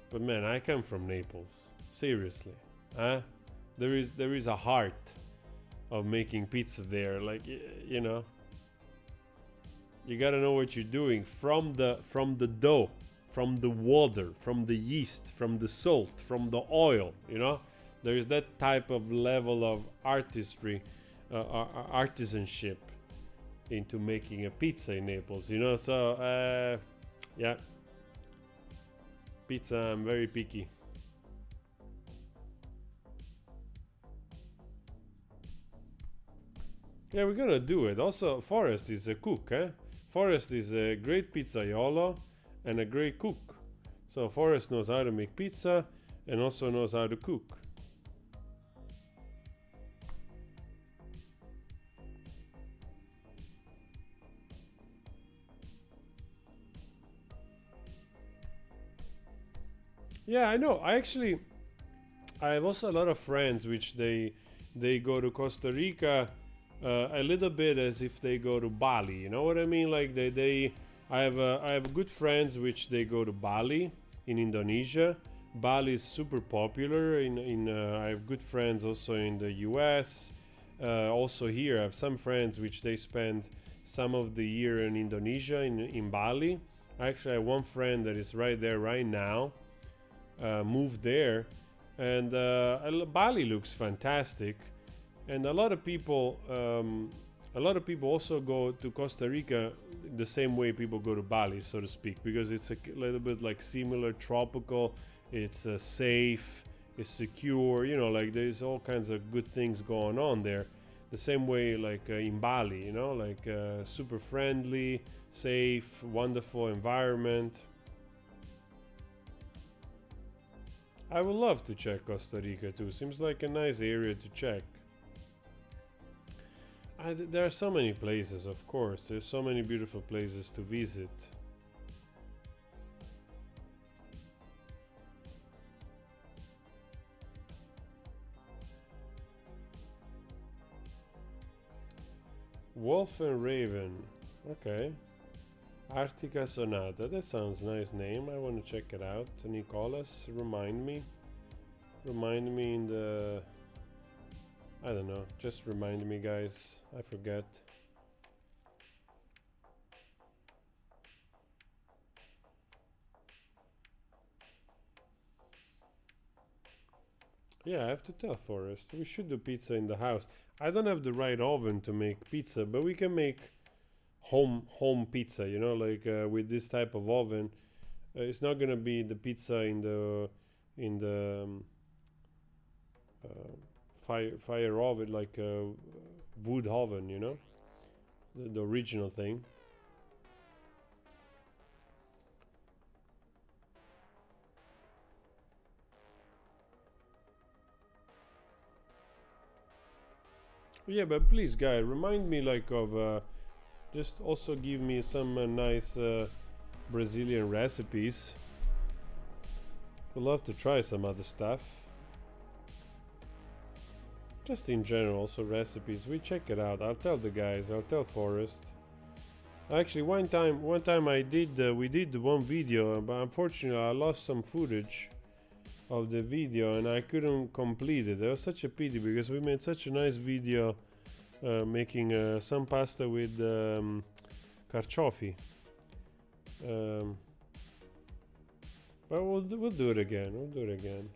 But man, I come from Naples. Seriously, huh? There is a heart of making pizza there. Like you gotta know what you're doing from the dough, from the water, from the yeast, from the salt, from the oil. There is that type of level of artistry, artisanship into making a pizza in Naples. So yeah, pizza. I'm very picky. Yeah, we're gonna do it. Also, Forrest is a cook, eh? Forrest is a great pizzaiolo and a great cook. So Forrest knows how to make pizza and also knows how to cook. Yeah, I know. I have also a lot of friends which they go to Costa Rica a little bit as if they go to Bali. You know what I mean? Like I have good friends which they go to Bali in Indonesia. Bali is super popular. I have good friends also in the U.S. Also here, I have some friends which they spend some of the year in Indonesia in Bali. Actually, I have one friend that is right there right now. Moved there, and Bali looks fantastic. And a lot of people also go to Costa Rica the same way people go to Bali, so to speak, because it's a little bit like similar, tropical. It's safe, it's secure. Like there's all kinds of good things going on there. The same way like in Bali, like super friendly, safe, wonderful environment. I would love to check Costa Rica too. Seems like a nice area to check. There are so many places, of course. There's so many beautiful places to visit. Wolf and Raven. Okay. Artica Sonata. That sounds nice name. I want to check it out. Nicolas, remind me. Remind me in the... I don't know. Just remind me, guys. I forget. Yeah, I have to tell Forrest. We should do pizza in the house. I don't have the right oven to make pizza, but we can make home pizza. Like with this type of oven. It's not gonna be the pizza in the fire oven, like a wood oven. The original thing. Yeah, but please, guy, remind me like of just also give me some nice Brazilian recipes. Would love to try some other stuff. Just in general, also recipes. We check it out. I'll tell the guys. I'll tell Forrest. Actually, one time we did one video, but unfortunately I lost some footage of the video and I couldn't complete it. That was such a pity because we made such a nice video making some pasta with carciofi. But we'll do it again. We'll do it again.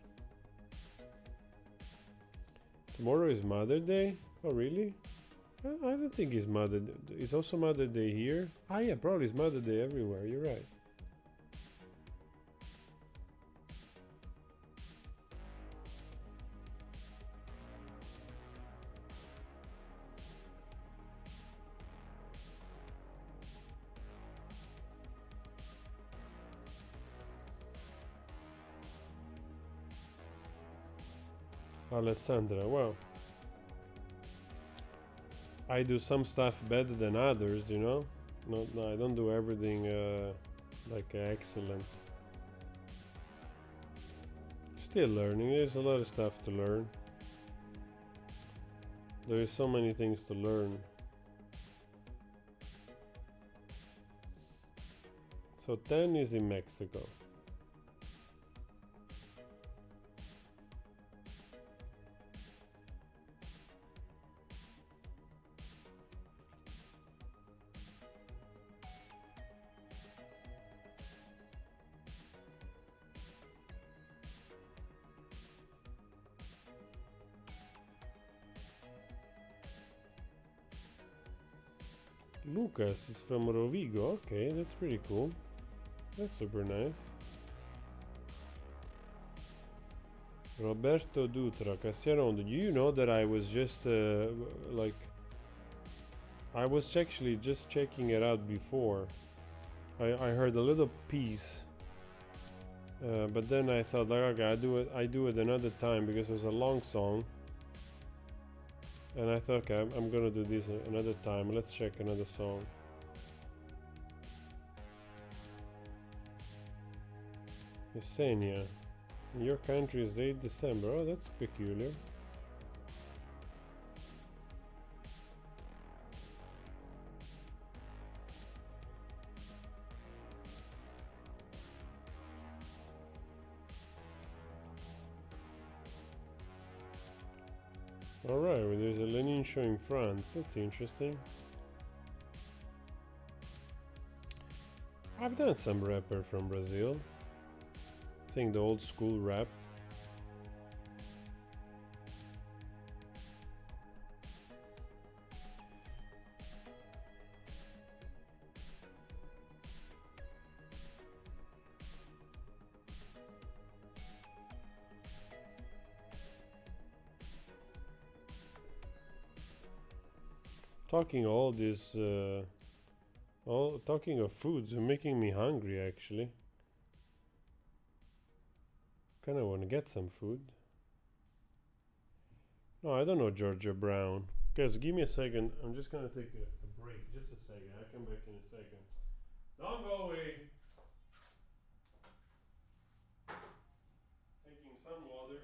Tomorrow is Mother Day. Oh really? I don't think it's Mother Day. It's also Mother Day here. Ah yeah, probably it's Mother Day everywhere. You're right. Alessandra. Well, I do some stuff better than others, you know. No, I don't do everything like excellent. Still learning. There's a lot of stuff to learn. There is so many things to learn. So 10 is in Mexico. Lucas is from Rovigo. Okay, that's pretty cool. That's super nice. Roberto Dutra, Cassiarondo. Do you know that I was just like I was actually just checking it out before. I heard a little piece, but then I thought, like, okay, I do it another time because it was a long song. And I thought, okay, I'm gonna do this another time. Let's check another song. Yesenia. In your country is 8 December. Oh, that's peculiar. Alright, well, there's a Lenin show in France. That's interesting. I've done some rapper from Brazil. I think the old school rap. Talking all this, talking of foods, you're making me hungry actually. Kinda wanna get some food. No, I don't know Georgia Brown. Guys, give me a second. I'm just gonna take a break. Just a second. I'll come back in a second. Don't go away. Taking some water.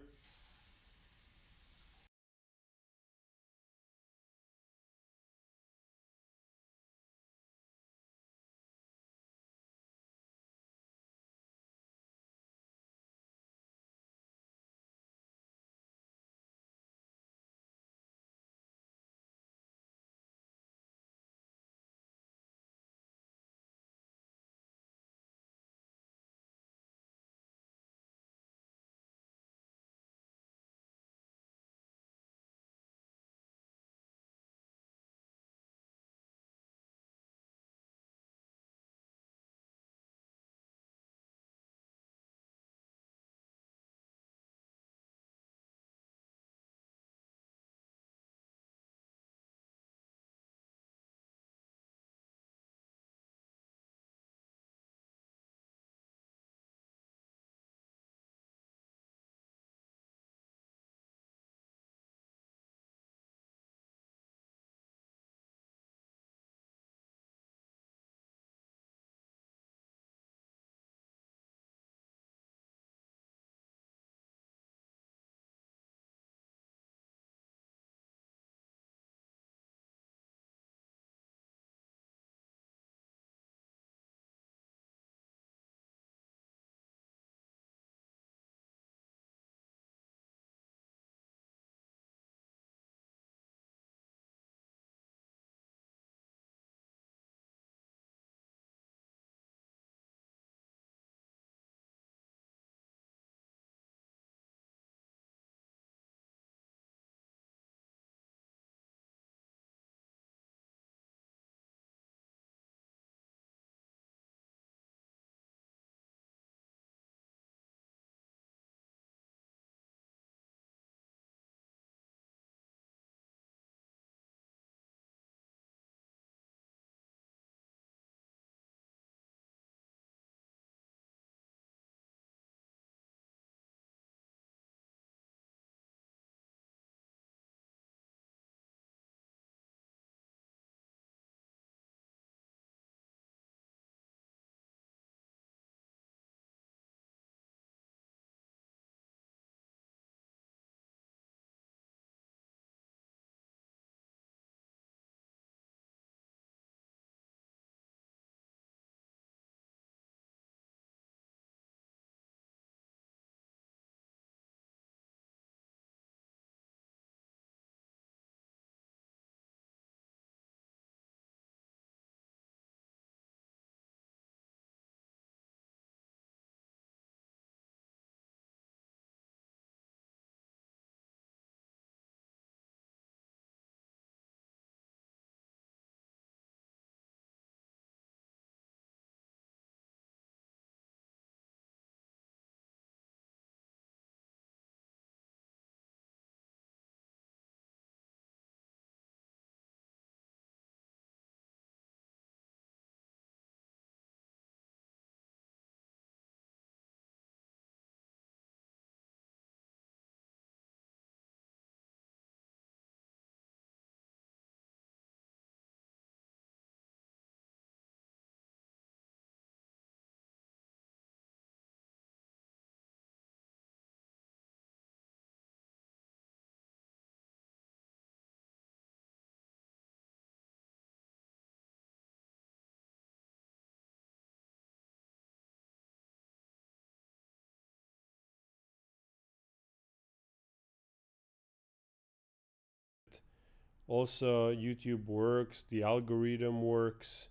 Also, YouTube works, the algorithm works.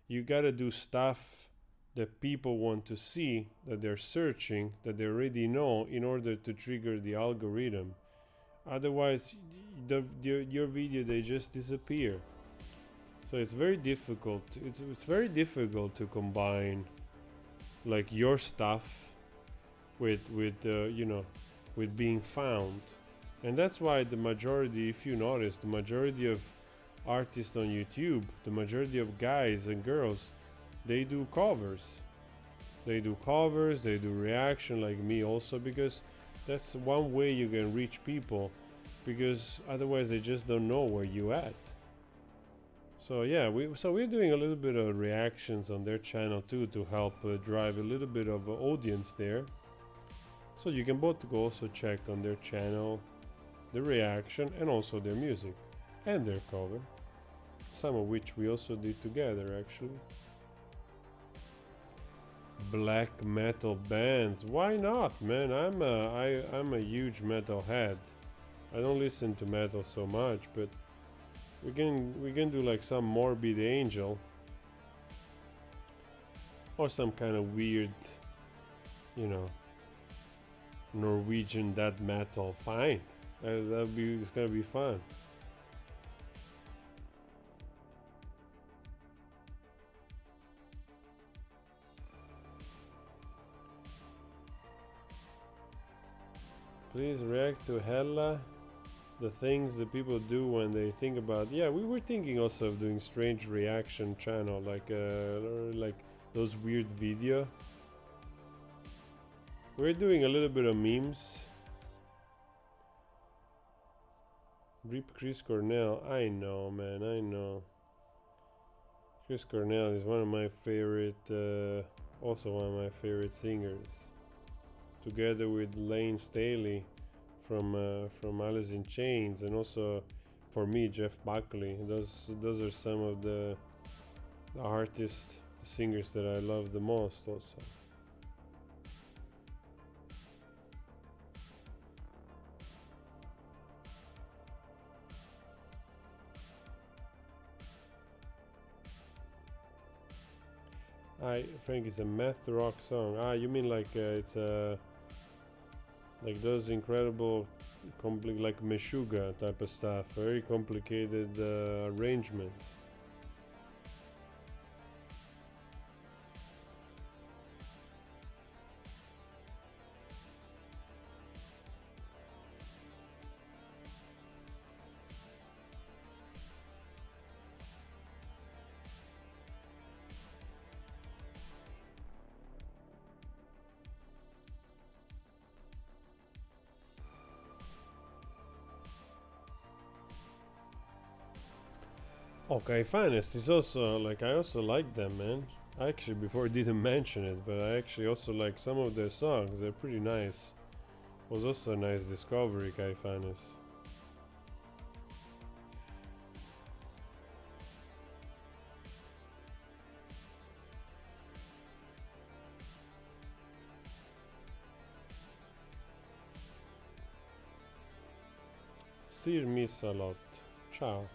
You got to do stuff that people want to see, that they're searching, that they already know in order to trigger the algorithm. Otherwise, your video, they just disappear. So it's very difficult. It's very difficult to combine like your stuff with with being found. And that's why the majority, if you notice, the majority of artists on YouTube, the majority of guys and girls, they do covers. They do covers, they do reaction like me also, because that's one way you can reach people, because otherwise they just don't know where you at. So yeah, we're doing a little bit of reactions on their channel too, to help drive a little bit of audience there. So you can both go also check on their channel, the reaction, and also their music and their cover, some of which we also did together actually. Black metal bands, why not, man? I'm a huge metal head. I don't listen to metal so much, but we can do like some Morbid Angel or some kind of weird, you know, Norwegian death metal. Fine, it's gonna be fun. Please react to Hella, the things that people do when they think about. Yeah, we were thinking also of doing strange reaction channel, like those weird video. We're doing a little bit of memes. Rip Chris Cornell. I know, man, I know. Chris Cornell is one of my favorite, also one of my favorite singers, together with Lane Staley from Alice in Chains, and also for me Jeff Buckley. Those are some of the artists, the singers that I love the most also. Frank, is a math rock song. You mean like it's like those incredible, like Meshuggah type of stuff, very complicated arrangements. Okay, Finest is also like, I also like them, man. I actually before didn't mention it, but I actually also like some of their songs. They're pretty nice. Was also a nice discovery, Kai Finest. Sir Miss a lot. Ciao.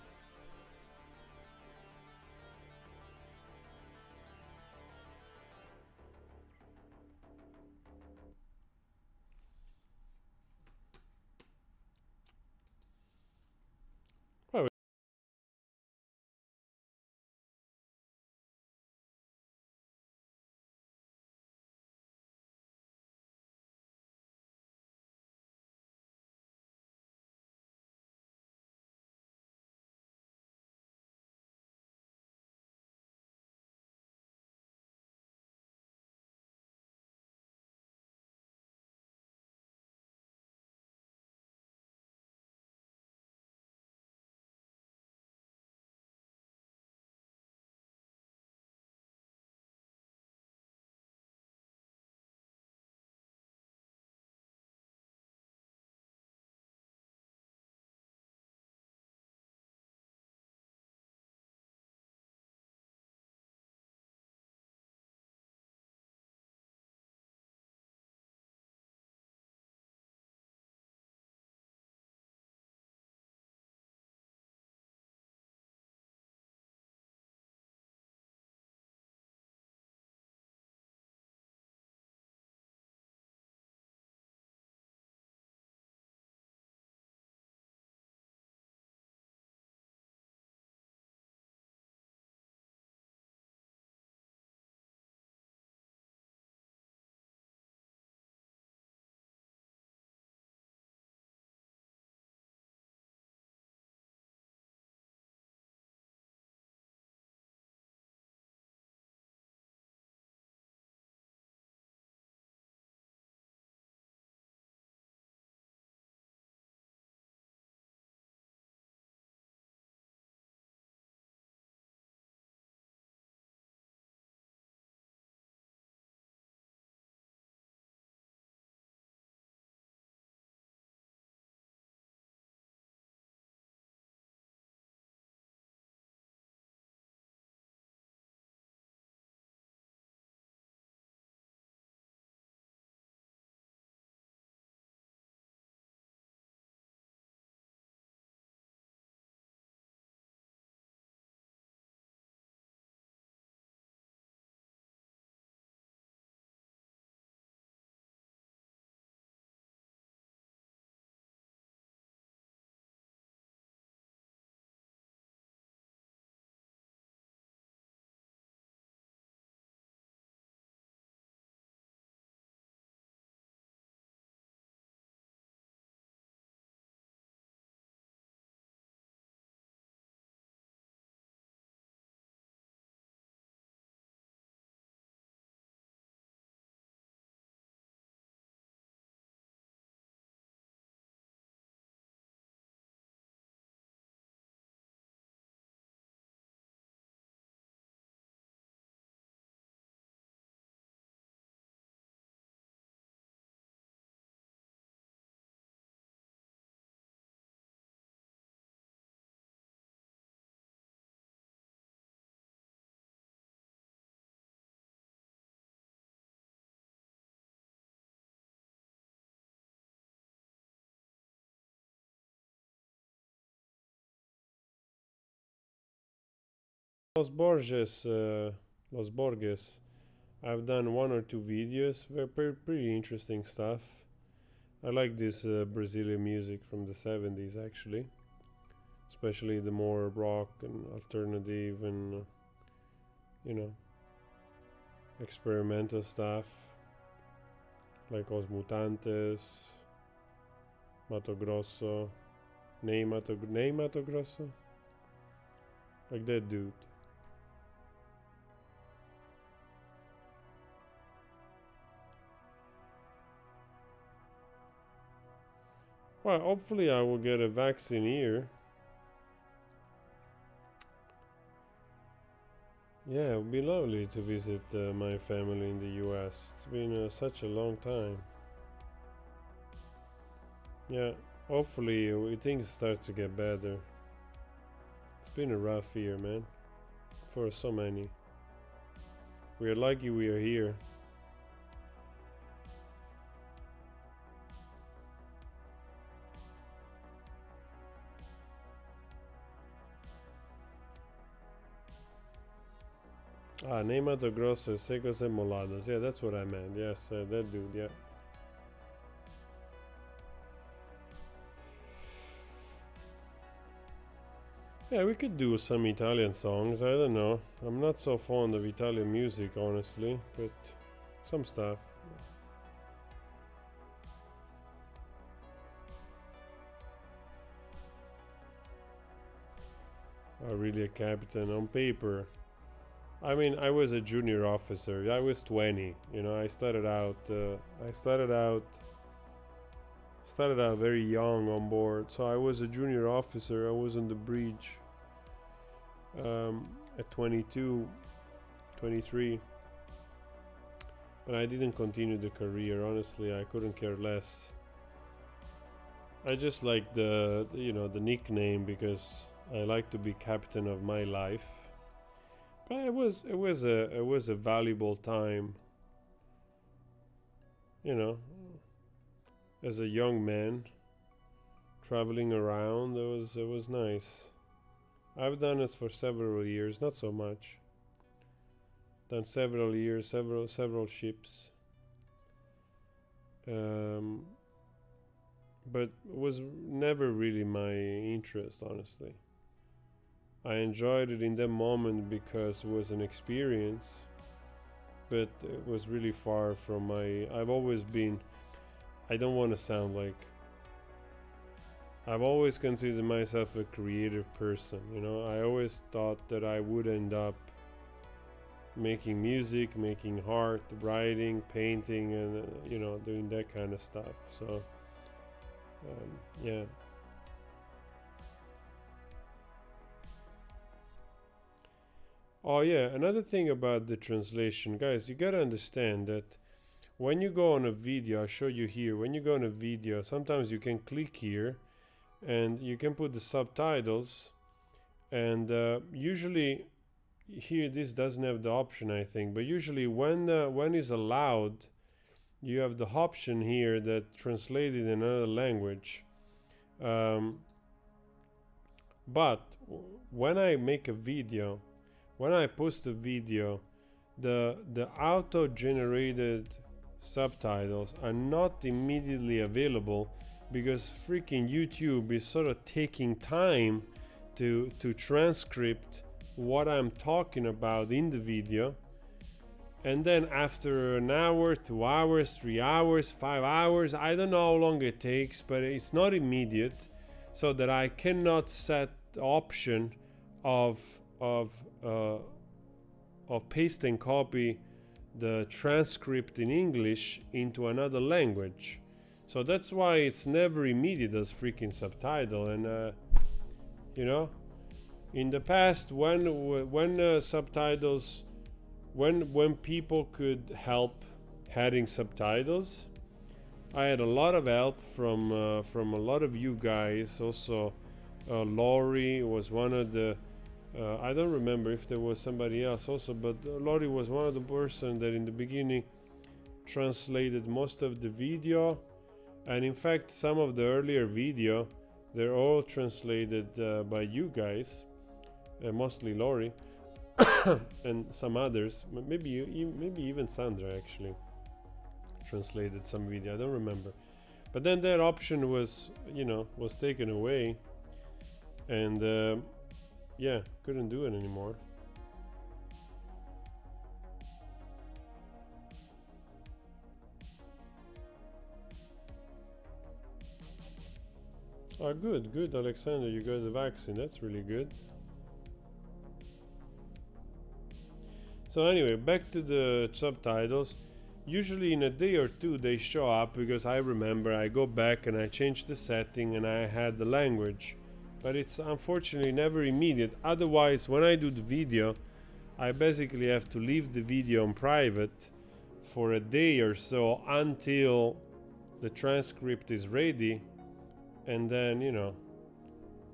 Los Borges. I've done 1 or 2 videos. Very pretty interesting stuff. I like this Brazilian music from the 70s actually, especially the more rock and alternative and you know, experimental stuff like Os Mutantes, Mato Grosso, Ney Mato Grosso, like that dude. Well, hopefully I will get a vaccine here. Yeah, it would be lovely to visit my family in the US. It's been such a long time. Yeah, hopefully things start to get better. It's been a rough year, man, for so many. We are lucky we are here. Ah, Ney Mato Grosso, Secos and Molados. Yeah, that's what I meant. Yes, that dude, yeah. Yeah, we could do some Italian songs. I don't know. I'm not so fond of Italian music, honestly, but some stuff. Really a captain on paper. I mean, I was a junior officer. I was 20. You know, I started out. Started out very young on board. So I was a junior officer. I was on the bridge at 22, 23. But I didn't continue the career. Honestly, I couldn't care less. I just like the nickname because I like to be captain of my life. But it was a valuable time, you know, as a young man traveling around. It was nice. I've done it for several years, not so much. Done several years, several ships. But it was never really my interest, honestly. I enjoyed it in that moment because it was an experience, but it was really far from my. I've always been. I don't want to sound like. I've always considered myself a creative person, you know. I always thought that I would end up making music, making art, writing, painting, and doing that kind of stuff. So, yeah. Oh yeah, another thing about the translation, guys, you gotta understand that when you go on a video, I'll show you here, when you go on a video, sometimes you can click here and you can put the subtitles, and usually here this doesn't have the option, I think, but usually when is allowed, you have the option here that translated in another language. But when I make a video, when I post a video, the auto-generated subtitles are not immediately available because freaking YouTube is sort of taking time to transcript what I'm talking about in the video. And then after an hour, 2 hours, 3 hours, 5 hours, I don't know how long it takes, but it's not immediate, so that I cannot set the option of paste and copy the transcript in English into another language. So that's why it's never immediate as freaking subtitle. And in the past, when subtitles, when people could help adding subtitles, I had a lot of help from a lot of you guys. Also, Laurie was one of the. I don't remember if there was somebody else also, but Laurie was one of the person that in the beginning translated most of the video, and in fact some of the earlier video, they're all translated by you guys, mostly Laurie. and some others. Maybe maybe even Sandra actually translated some video. I don't remember. But then that option was, was taken away, and yeah, couldn't do it anymore. Oh, good, Alexander. You got the vaccine. That's really good. So anyway, back to the subtitles. Usually in a day or two they show up, because I remember I go back and I change the setting and I had the language. But it's unfortunately never immediate. Otherwise, when I do the video, I basically have to leave the video on private for a day or so until the transcript is ready, and then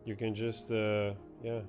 you can just yeah.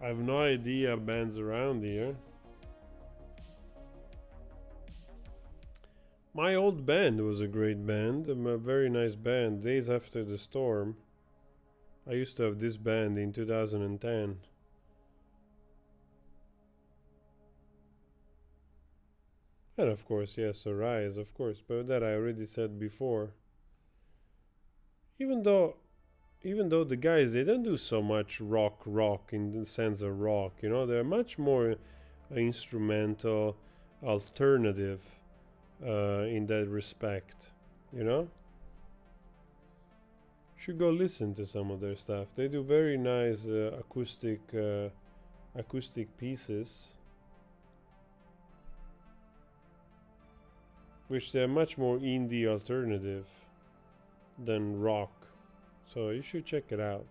I have no idea bands around here. My old band was a great band, a very nice band. Days After the Storm. I used to have this band in 2010. And of course, yes, Arise, of course, but that I already said before. Even though the guys, they don't do so much rock in the sense of rock, they're much more instrumental, alternative in that respect, should go listen to some of their stuff. They do very nice acoustic pieces, which they're much more indie alternative than rock. So you should check it out.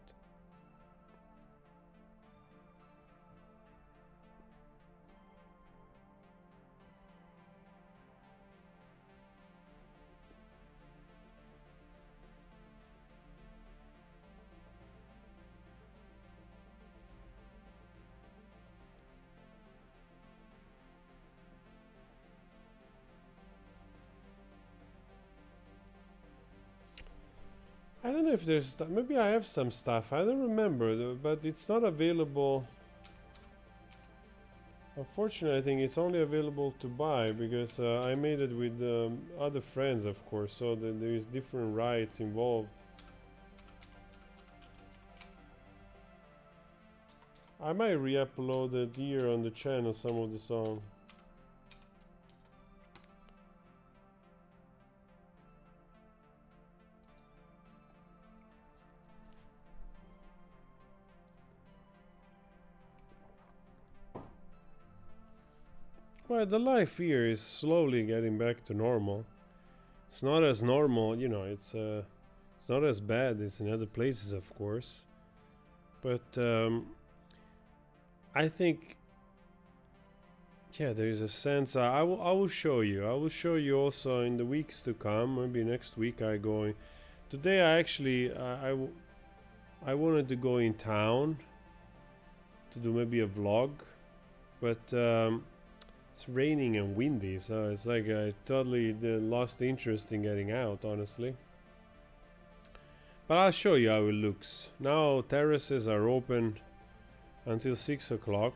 I don't know if there's maybe I have some stuff. I don't remember, but it's not available. Unfortunately, I think it's only available to buy, because I made it with other friends, of course, so that there is different rights involved. I might re-upload it here on the channel, some of the song. Well, the life here is slowly getting back to normal. It's not as normal, it's not as bad as in other places, of course. But I think, yeah, there is a sense. I will show you. I will show you also in the weeks to come. Maybe next week I go. Today I actually I wanted to go in town to do maybe a vlog, but it's raining and windy, so it's like I totally lost interest in getting out, honestly. But I'll show you how it looks. Now terraces are open until 6 o'clock.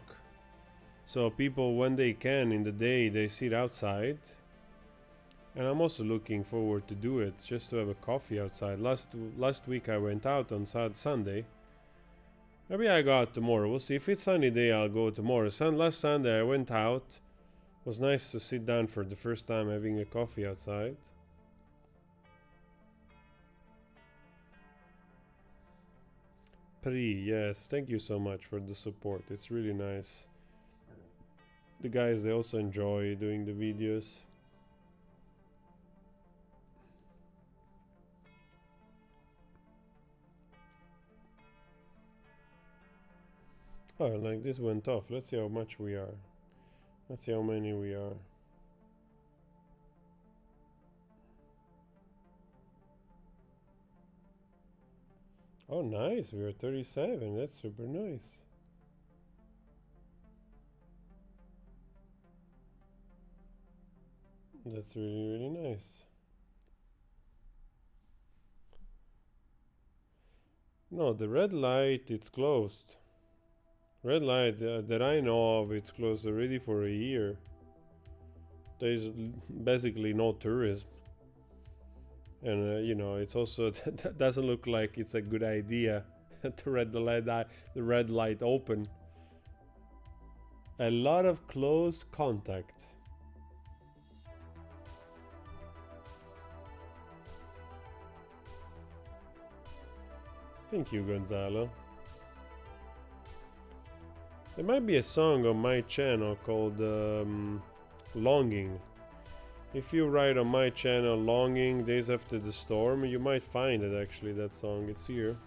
So people, when they can in the day, they sit outside. And I'm also looking forward to do it, just to have a coffee outside. Last week I went out on Sunday. Maybe I go out tomorrow. We'll see. If it's sunny day, I'll go tomorrow. Last Sunday I went out. It was nice to sit down for the first time having a coffee outside. Pri, yes, thank you so much for the support. It's really nice. the guys, they also enjoy doing the videos. Oh, like this went off. Let's see how much we are. Let's see how many we are. Oh, nice. We are 37. That's super nice. That's really, really nice. No, the red light, it's closed. Red light that I know of, it's closed already for a year. There's basically no tourism. And you know, it's also that doesn't look like it's a good idea to let the red light open. A lot of close contact. Thank you, Gonzalo. There might be a song on my channel called Longing. If you write on my channel Longing Days After the Storm, you might find it actually, that song. It's here.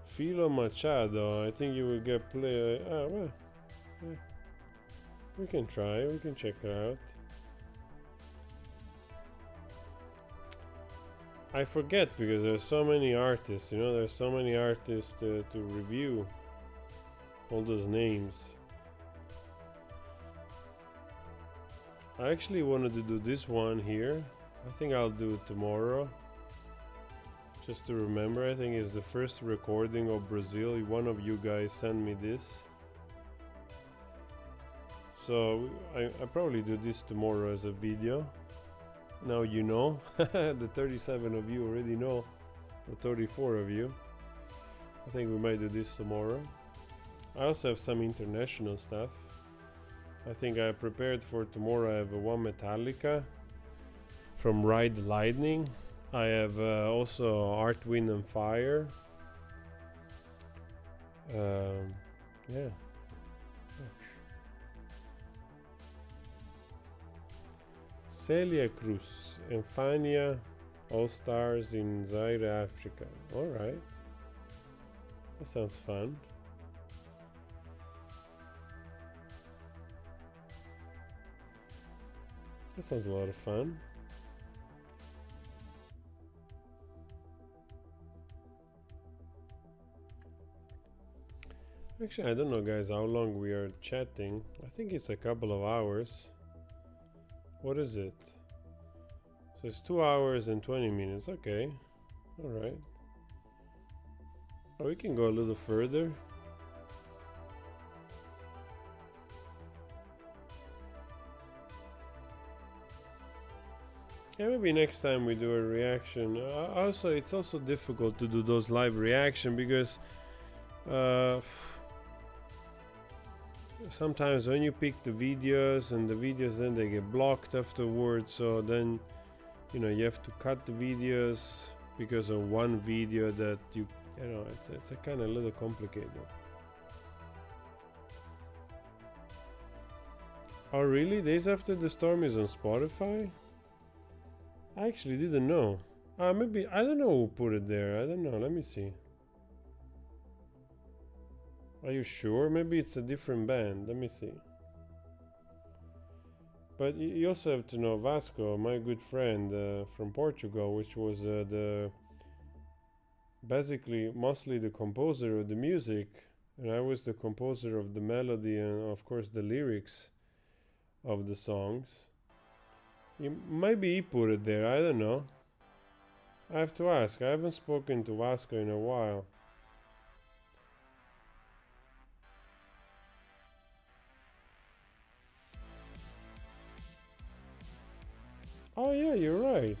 Filo Machado, I think you will get play. Well, yeah. We can try, we can check it out. I forget because there's so many artists, you know, there's so many artists to review. All those names. I actually wanted to do this one here. I think I'll do it tomorrow. Just to remember, I think it's the first recording of Brazil. One of you guys sent me this. So I probably do this tomorrow as a video. Now you know. The 37 of you already know. The 34 of you. I think we might do this tomorrow. I also have some international stuff. I think I prepared for tomorrow. I have one Metallica from Ride Lightning. I have also Art, Wind and Fire. Yeah. Celia Cruz and Fania, All Stars in Zaire, Africa. Alright. That sounds fun. That sounds a lot of fun. Actually, I don't know, guys, how long we are chatting. I think it's a couple of hours. What is it? So it's 2 hours and 20 minutes. Okay. Alright. Oh, we can go a little further. Yeah, maybe next time we do a reaction. Also, it's also difficult to do those live reaction because sometimes when you pick the videos and the videos then they get blocked afterwards, so then you know you have to cut the videos because of one video that you know it's a kind of a little complicated. Oh really? Days After the Storm is on Spotify? I actually didn't know. Maybe I don't know who put it there. I don't know. Let me see. Are you sure? Maybe it's a different band. Let me see. But you also have to know Vasco, my good friend from Portugal, which was basically mostly the composer of the music, and I was the composer of the melody and of course the lyrics of the songs. Maybe he put it there. I don't know. I have to ask. I haven't spoken to Vasco in a while. Oh yeah, you're right.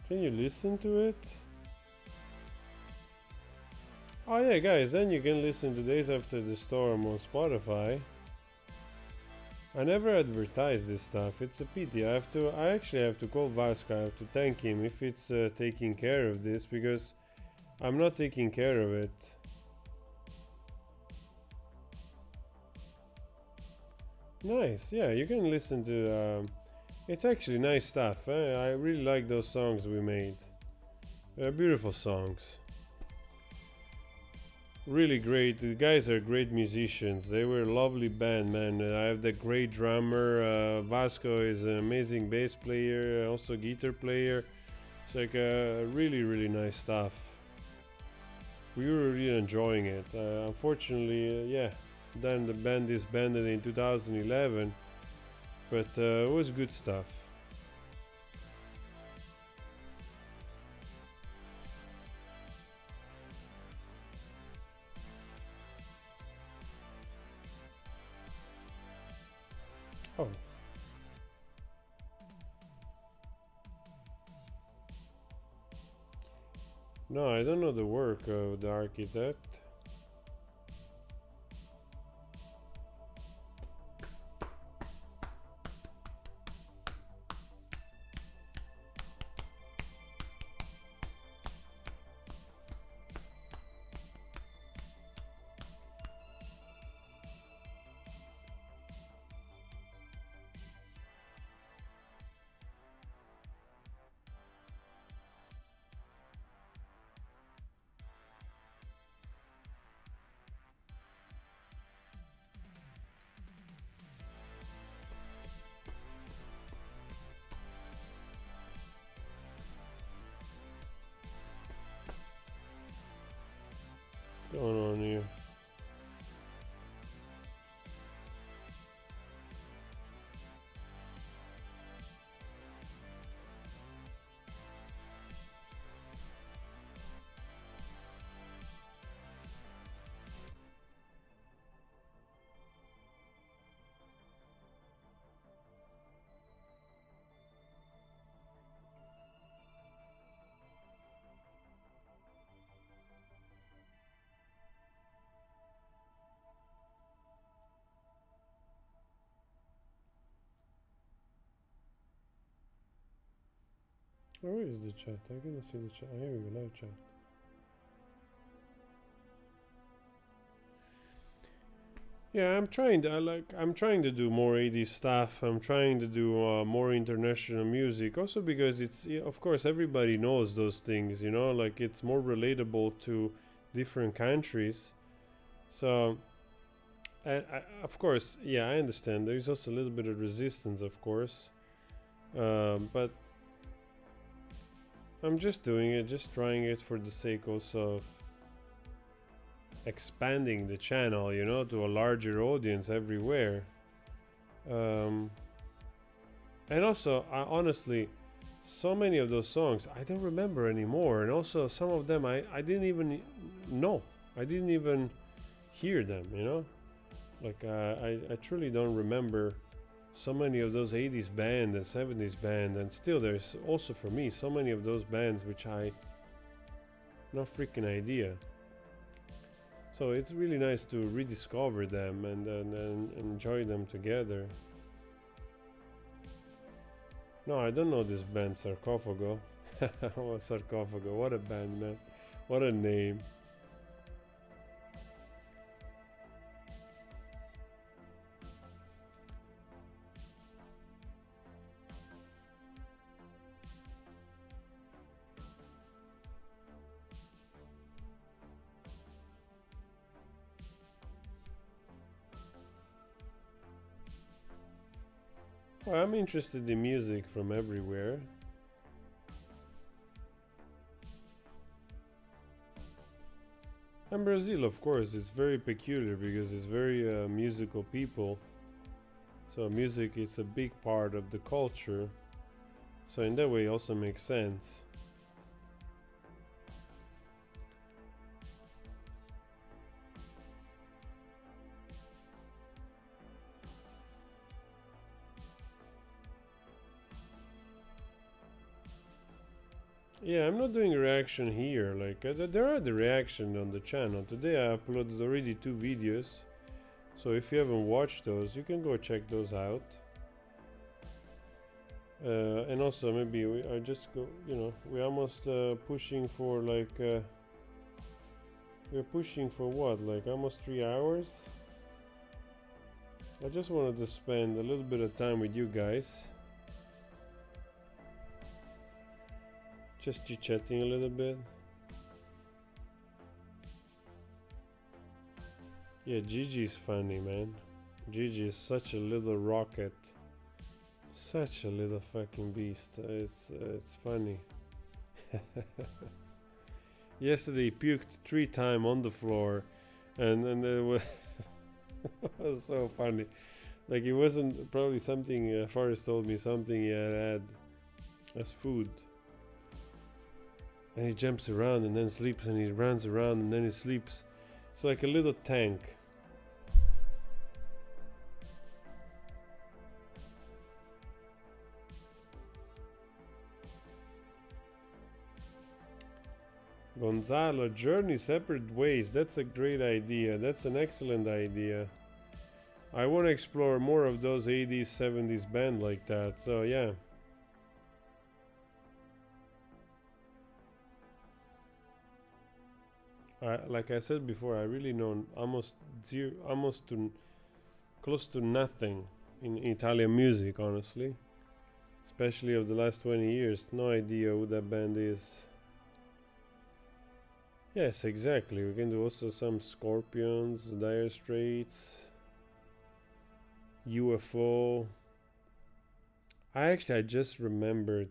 Can you listen to it? Oh yeah, guys, then you can listen to Days After the Storm on Spotify. I never advertise this stuff. It's a pity. I actually have to call Vasco. I have to thank him if it's taking care of this because I'm not taking care of it. Nice. Yeah, you can listen to. It's actually nice stuff. I really like those songs we made. They're beautiful songs. Really great. The guys are great musicians. They were a lovely band, man. I have the great drummer. Vasco is an amazing bass player, also guitar player. It's like really, really nice stuff. We were really enjoying it. Unfortunately, yeah, then the band disbanded in 2011, but it was good stuff. Oh, no, I don't know the work of the architect. What's going on here? Where is the chat? I couldn't see the chat. Here we go, live chat. Yeah, I'm trying to do more 80s stuff. I'm trying to do more international music. Also because it's yeah, of course everybody knows those things, you know, like it's more relatable to different countries. So of course, yeah, I understand. There's also a little bit of resistance, of course. But I'm just doing it, just trying it for the sake also of expanding the channel, you know, to a larger audience everywhere. Um, and also, honestly, so many of those songs I don't remember anymore, and also some of them I didn't even know. I didn't even hear them, you know. Like I truly don't remember so many of those 80s band and 70s band, and still there's also for me so many of those bands which I no freaking idea. So it's really nice to rediscover them and enjoy them together. No, I don't know this band Sarcophago. Oh, Sarcophago, what a band, man. What a name. Well, I'm interested in music from everywhere. And Brazil, of course, it's very peculiar because it's very musical people. So music is a big part of the culture. So in that way, it also makes sense. Yeah, I'm not doing a reaction here. Like there are the reaction on the channel. Today I uploaded already 2 videos. So if you haven't watched those, you can go check those out. And also maybe I just go, we're almost pushing for like, we're pushing for what, like almost 3 hours? I just wanted to spend a little bit of time with you guys. Just chit-chatting a little bit. Yeah, Gigi's funny, man. Gigi is such a little rocket. Such a little fucking beast. It's funny. Yesterday he puked 3 times on the floor, and it was, it was so funny. Like it wasn't probably something Forrest told me something he had as food. And he jumps around and then sleeps, and he runs around and then he sleeps. It's like a little tank. Gonzalo, journey separate ways. That's a great idea. That's an excellent idea. I want to explore more of those 80s, 70s band like that. So yeah. Like I said before, I really know almost close to nothing in Italian music, honestly. Especially of the last 20 years. No idea who that band is. Yes, exactly. We can do also some Scorpions, Dire Straits, UFO. I just remembered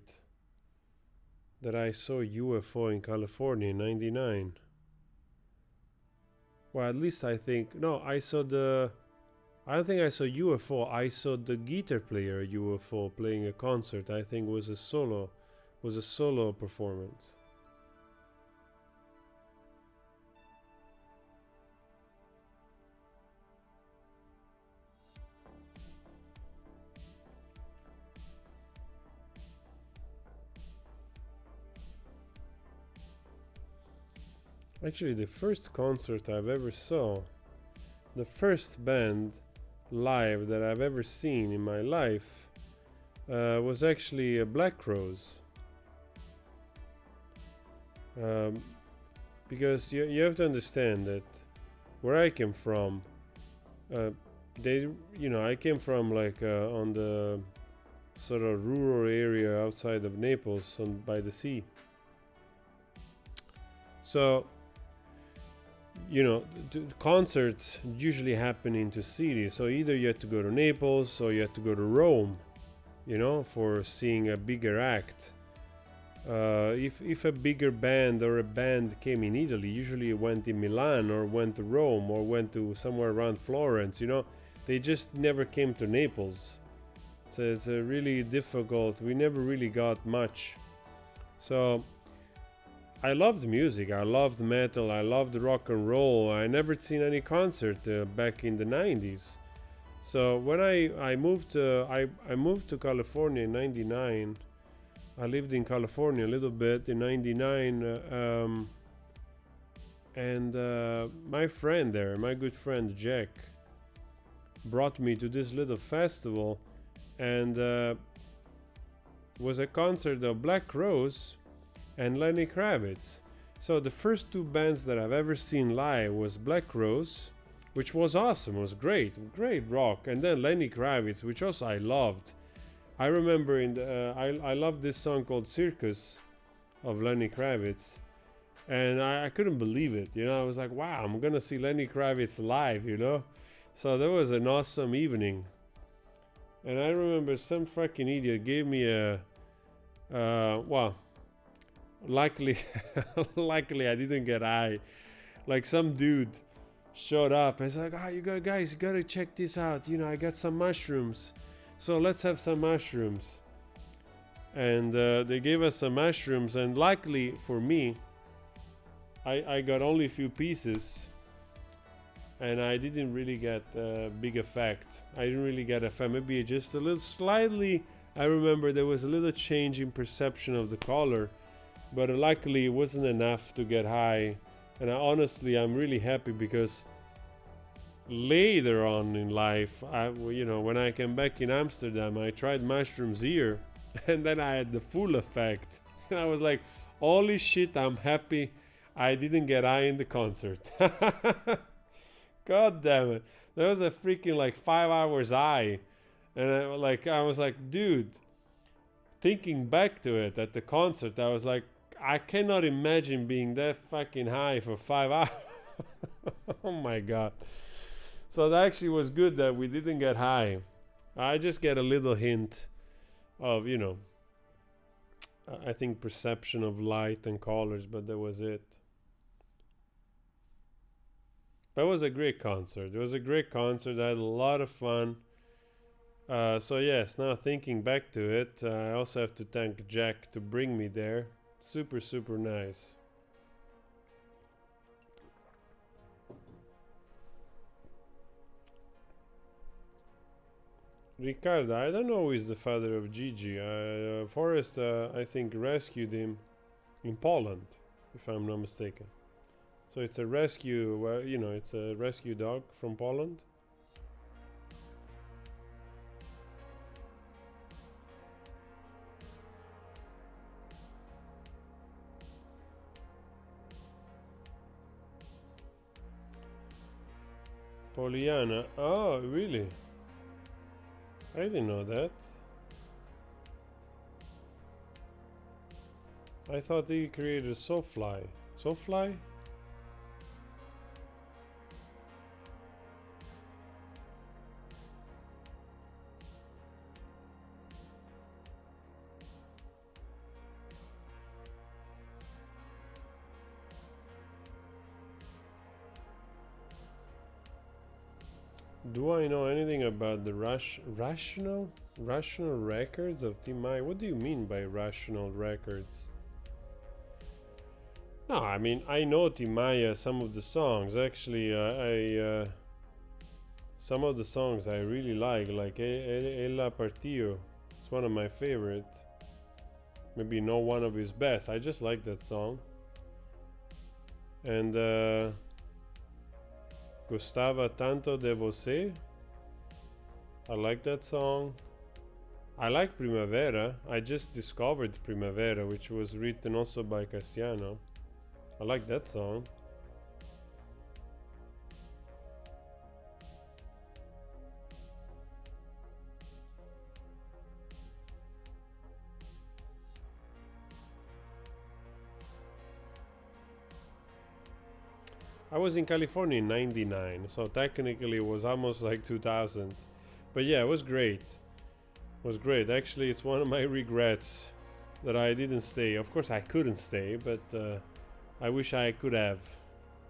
that I saw UFO in California in '99. Well, at least I think. No, I don't think I saw UFO. I saw the guitar player UFO playing a concert. I think was a solo performance. Actually, the first concert I've ever saw, the first band live that I've ever seen in my life, was actually Black Crowes. Because you have to understand that where I came from, I came from like on the sort of rural area outside of Naples, by the sea. So concerts usually happen into cities. So either you had to go to Naples or you had to go to Rome, for seeing a bigger act. If a bigger band or a band came in Italy, usually it went in Milan or went to Rome or went to somewhere around Florence. They just never came to Naples. So it's a really difficult. We never really got much. So I loved music. I loved metal. I loved rock and roll. I never seen any concert back in the 90s. So when I moved to California in '99. I lived in California a little bit in '99, and my friend there, my good friend Jack, brought me to this little festival, and was a concert of Black Crowes and Lenny Kravitz. So the first 2 bands that I've ever seen live was Black Crowes, which was awesome, was great rock, and then Lenny Kravitz, which also I loved. I remember I loved this song called Circus of Lenny Kravitz, and I couldn't believe it. I was like, wow, I'm gonna see Lenny Kravitz live. So that was an awesome evening. And I remember some fucking idiot gave me luckily I didn't get high. Like some dude showed up and said, you guys gotta check this out. I got some mushrooms. So let's have some mushrooms. And they gave us some mushrooms, and luckily for me, I got only a few pieces, and I didn't really get a big effect. I didn't really get a effect. Maybe just a little slightly. I remember there was a little change in perception of the color, but luckily it wasn't enough to get high. And I'm really happy because later on in life, when I came back in Amsterdam, I tried mushrooms here, and then I had the full effect. And I was like, holy shit, I'm happy I didn't get high in the concert. God damn it. That was a freaking like 5 hours high. And I was like, dude, thinking back to it at the concert, I was like, I cannot imagine being that fucking high for 5 hours. Oh my God. So that actually was good that we didn't get high. I just get a little hint of, I think perception of light and colors, but that was it. That was a great concert. It was a great concert. I had a lot of fun. So yes, now thinking back to it, I also have to thank Jack to bring me there. Super, super nice. Ricardo, I don't know who is the father of Gigi. Forrest, I think, rescued him in Poland, if I'm not mistaken. So it's a rescue, it's a rescue dog from Poland. Poliana. Oh, really? I didn't know that. I thought he created Soulfly. Soulfly? Do I know anything about the rational records of Timaya? What do you mean by rational records? No, I mean I know Timaya, some of the songs. Actually, some of the songs I really like Ella Partio. It's one of my favorite. Maybe not one of his best. I just like that song. And Gostava tanto de você. I like that song. I like Primavera. I just discovered Primavera, which was written also by Cassiano. I like that song. I was in California in 99, so technically it was almost like 2000. But yeah, it was great. It was great. Actually, it's one of my regrets that I didn't stay. Of course, I couldn't stay, but I wish I could have.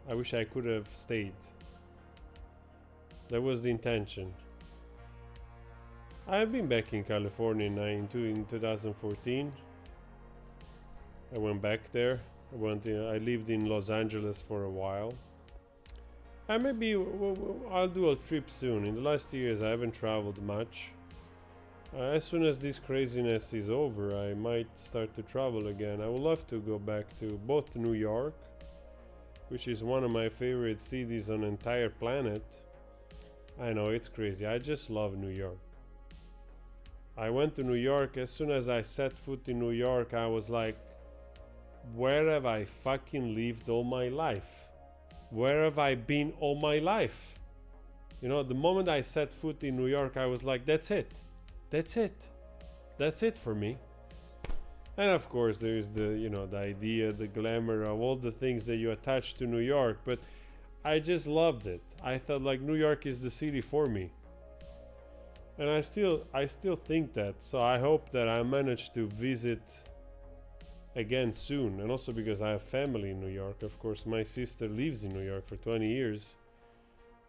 I wish I could have stayed. That was the intention. I've been back in California in 2014. I went back there. I lived in Los Angeles for a while. And maybe I'll do a trip soon. In the last years, I haven't traveled much. As soon as this craziness is over, I might start to travel again. I would love to go back to both New York, which is one of my favorite cities on the entire planet. I know, it's crazy. I just love New York. I went to New York. As soon as I set foot in New York, I was like, where have I fucking lived all my life? Where have I been all my life? You know, the moment I set foot in New York, I was like, that's it. That's it. That's it for me. And of course, there is the idea, the glamour of all the things that you attach to New York. But I just loved it. I thought like New York is the city for me. And I still think that. So I hope that I manage to visit again soon, and also because I have family in New York. Of course, my sister lives in New York for 20 years,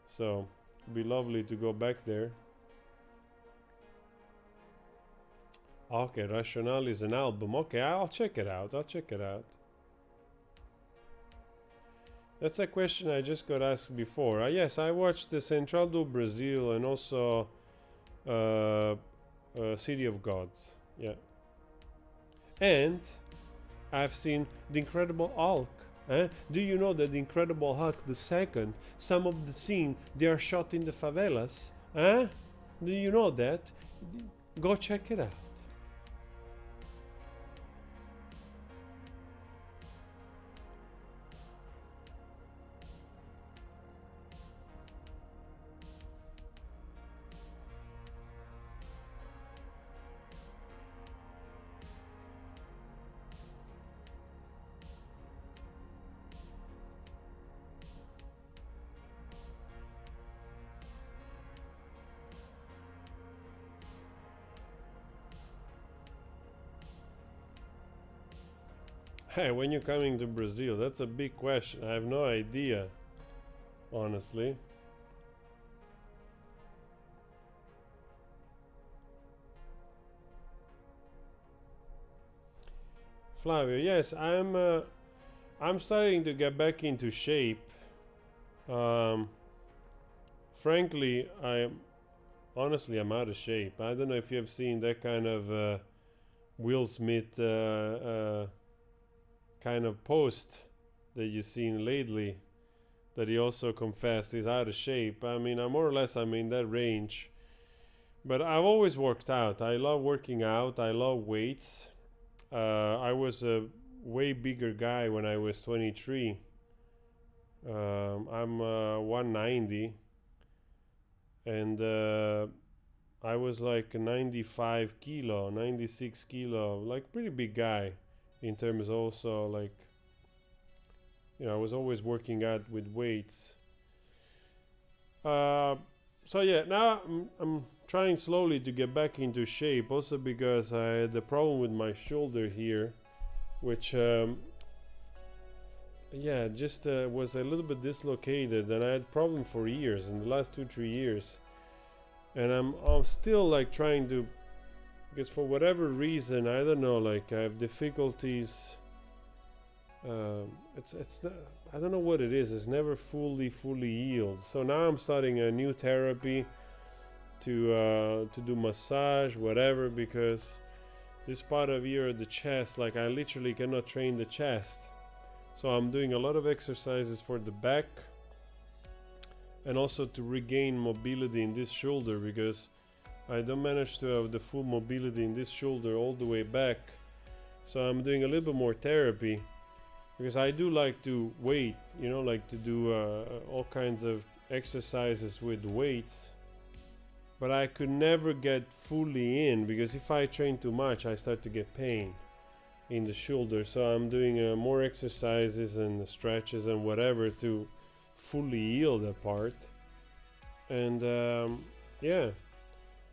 so it'd be lovely to go back there. Okay, Rationale is an album. Okay, I'll check it out. That's a question I just got asked before. Yes, I watched the Central do Brazil and also City of Gods. Yeah. And I've seen The Incredible Hulk. Do you know that The Incredible Hulk, the second, some of the scene they are shot in the favelas? Do you know that? Go check it out. Hey, when you're coming to Brazil, that's a big question. I have no idea, honestly. Flavio, yes, I'm starting to get back into shape. Um, Frankly, I'm out of shape. I don't know if you have seen that kind of Will Smith kind of post that you've seen lately, that he also confessed he's out of shape. I mean, I'm in that range. But I've always worked out. I love working out. I love weights. I was a way bigger guy when I was 23. I'm 190, and I was like 95 kilo, 96 kilo, like pretty big guy in terms also like, I was always working out with weights. So yeah, now I'm trying slowly to get back into shape, also because I had a problem with my shoulder here, which just was a little bit dislocated, and I had problem for years, in the last 2-3 years, and I'm still like trying to, because for whatever reason, I don't know, like I have difficulties. It's not, I don't know what it is. It's never fully healed. So now I'm starting a new therapy to do massage, whatever, because this part of here, the chest, like I literally cannot train the chest. So I'm doing a lot of exercises for the back, and also to regain mobility in this shoulder, because I don't manage to have the full mobility in this shoulder all the way back. So I'm doing a little bit more therapy, because I do like to weight, like to do all kinds of exercises with weights, but I could never get fully in, because if I train too much, I start to get pain in the shoulder. So I'm doing more exercises and stretches and whatever to fully heal that part. And yeah,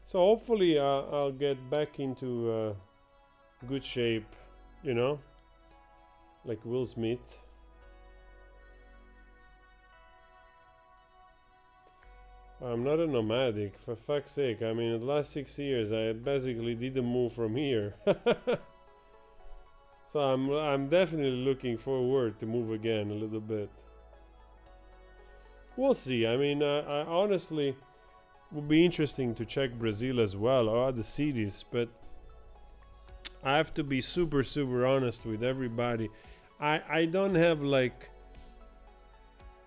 so hopefully I'll get back into good shape, like Will Smith. I'm not a nomadic, for fuck's sake. I mean, in the last 6 years, I basically didn't move from here. So I'm definitely looking forward to move again a little bit. We'll see. I mean, I honestly would be interesting to check Brazil as well, or other cities, but I have to be super honest with everybody. I don't have like,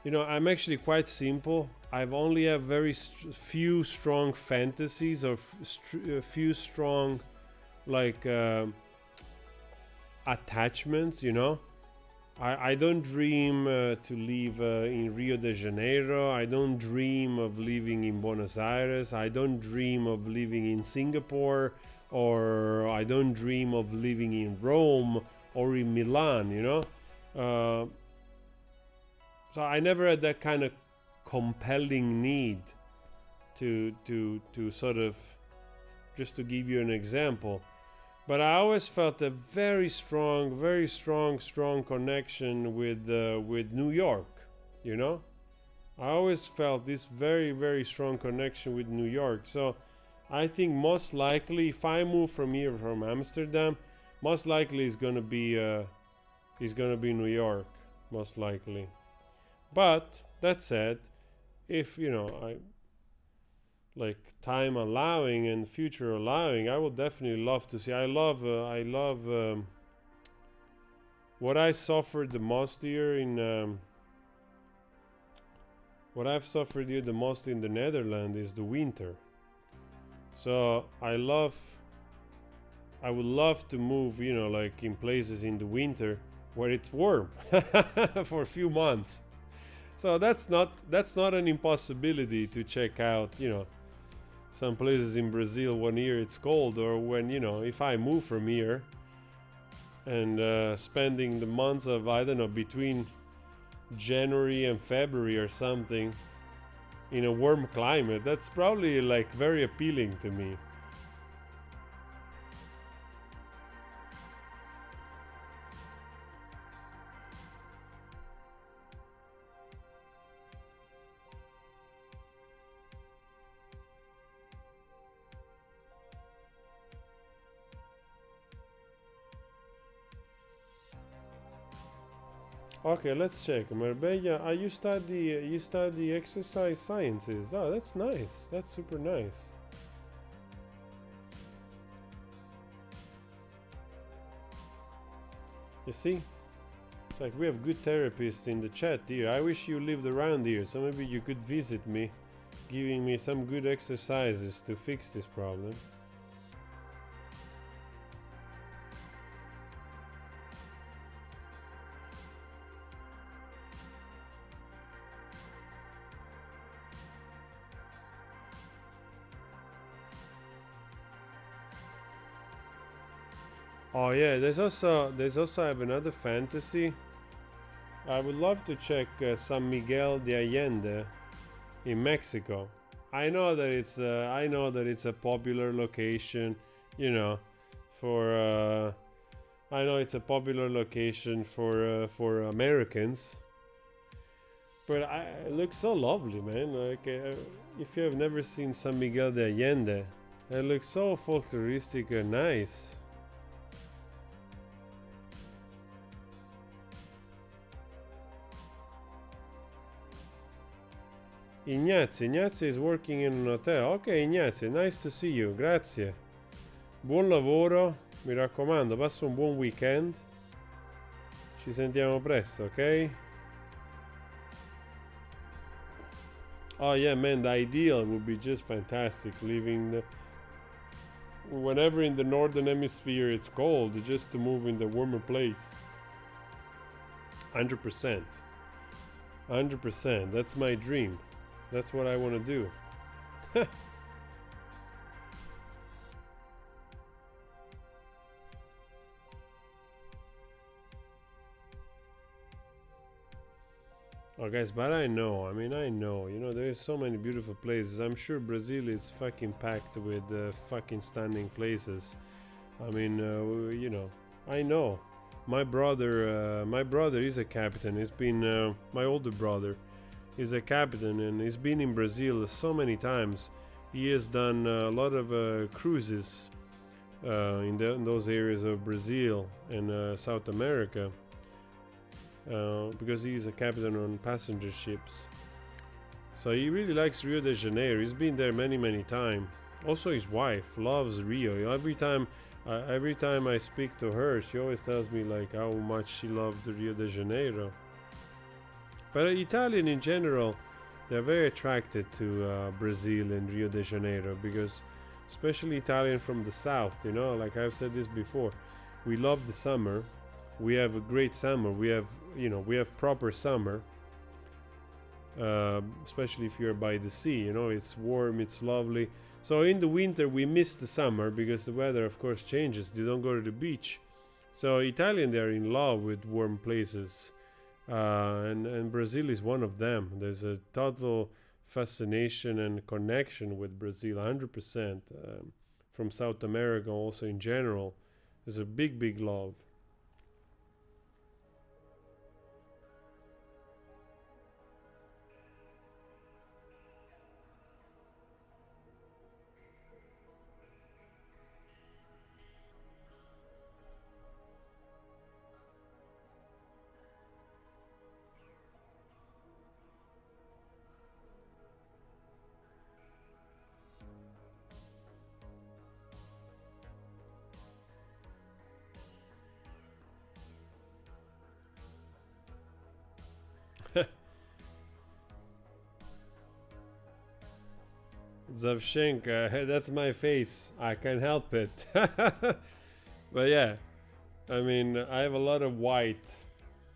I'm actually quite simple. I've only have very few strong fantasies, or a few strong like attachments. I don't dream to live in Rio de Janeiro. I don't dream of living in Buenos Aires. I don't dream of living in Singapore, or I don't dream of living in Rome or in Milan, so I never had that kind of compelling need to sort of, just to give you an example. But I always felt a very strong connection with New York, I always felt this very strong connection with New York. So I think most likely, if I move from here, from Amsterdam, most likely it's gonna be New York, most likely. But that said, if I like time allowing and future allowing, I would definitely love to see. I love what I suffered the most here in what I've suffered here the most in the Netherlands is the winter. So I would love to move, you know, like in places in the winter where it's warm for a few months. So that's not an impossibility to check out, you know, some places in Brazil when here it's cold, or when, you know, if I move from here and spending the months of, I don't know, between January and February or something in a warm climate, that's probably like very appealing to me. Okay, let's check. Marbella, you study exercise sciences. Oh, that's nice. That's super nice. You see? It's like we have good therapists in the chat here. I wish you lived around here, so maybe you could visit me, giving me some good exercises to fix this problem. Oh yeah, there's also I have another fantasy. I would love to check San Miguel de Allende in Mexico. I know that it's a popular location, you know, for I know it's a popular location for Americans. But it looks so lovely, man. Like if you have never seen San Miguel de Allende, it looks so folkloristic and nice. Ignazio is working in an hotel. Ok, Ignazio, nice to see you. Grazie. Buon lavoro. Mi raccomando, passa un buon weekend. Ci sentiamo presto, ok? Oh yeah, man, the ideal would be just fantastic. Living whenever in the northern hemisphere it's cold, just to move in the warmer place. 100%. 100%. That's my dream. That's what I want to do. Oh, guys, but I know. I mean, I know. You know, there's so many beautiful places. I'm sure Brazil is fucking packed with fucking stunning places. I mean, you know, I know. My brother is a captain. He's been my older brother. He's a captain and he's been in Brazil so many times. He has done a lot of cruises in those areas of Brazil and South America because he's a captain on passenger ships. So he really likes Rio de Janeiro. He's been there many times. Also, his wife loves Rio. Every time I speak to her, she always tells me like how much she loved Rio de Janeiro. But Italian in general, they're very attracted to Brazil and Rio de Janeiro because, especially Italian from the south, you know, like I've said this before, we love the summer. We have a great summer. We have proper summer. Especially if you're by the sea, you know, it's warm, it's lovely. So in the winter we miss the summer because the weather, of course, changes. You don't go to the beach. So Italian, they're in love with warm places. And Brazil is one of them. There's a total fascination and connection with Brazil, 100%. From South America, also in general, there's a big love. Zavchenka, that's my face. I can't help it. But yeah, I mean, I have a lot of white.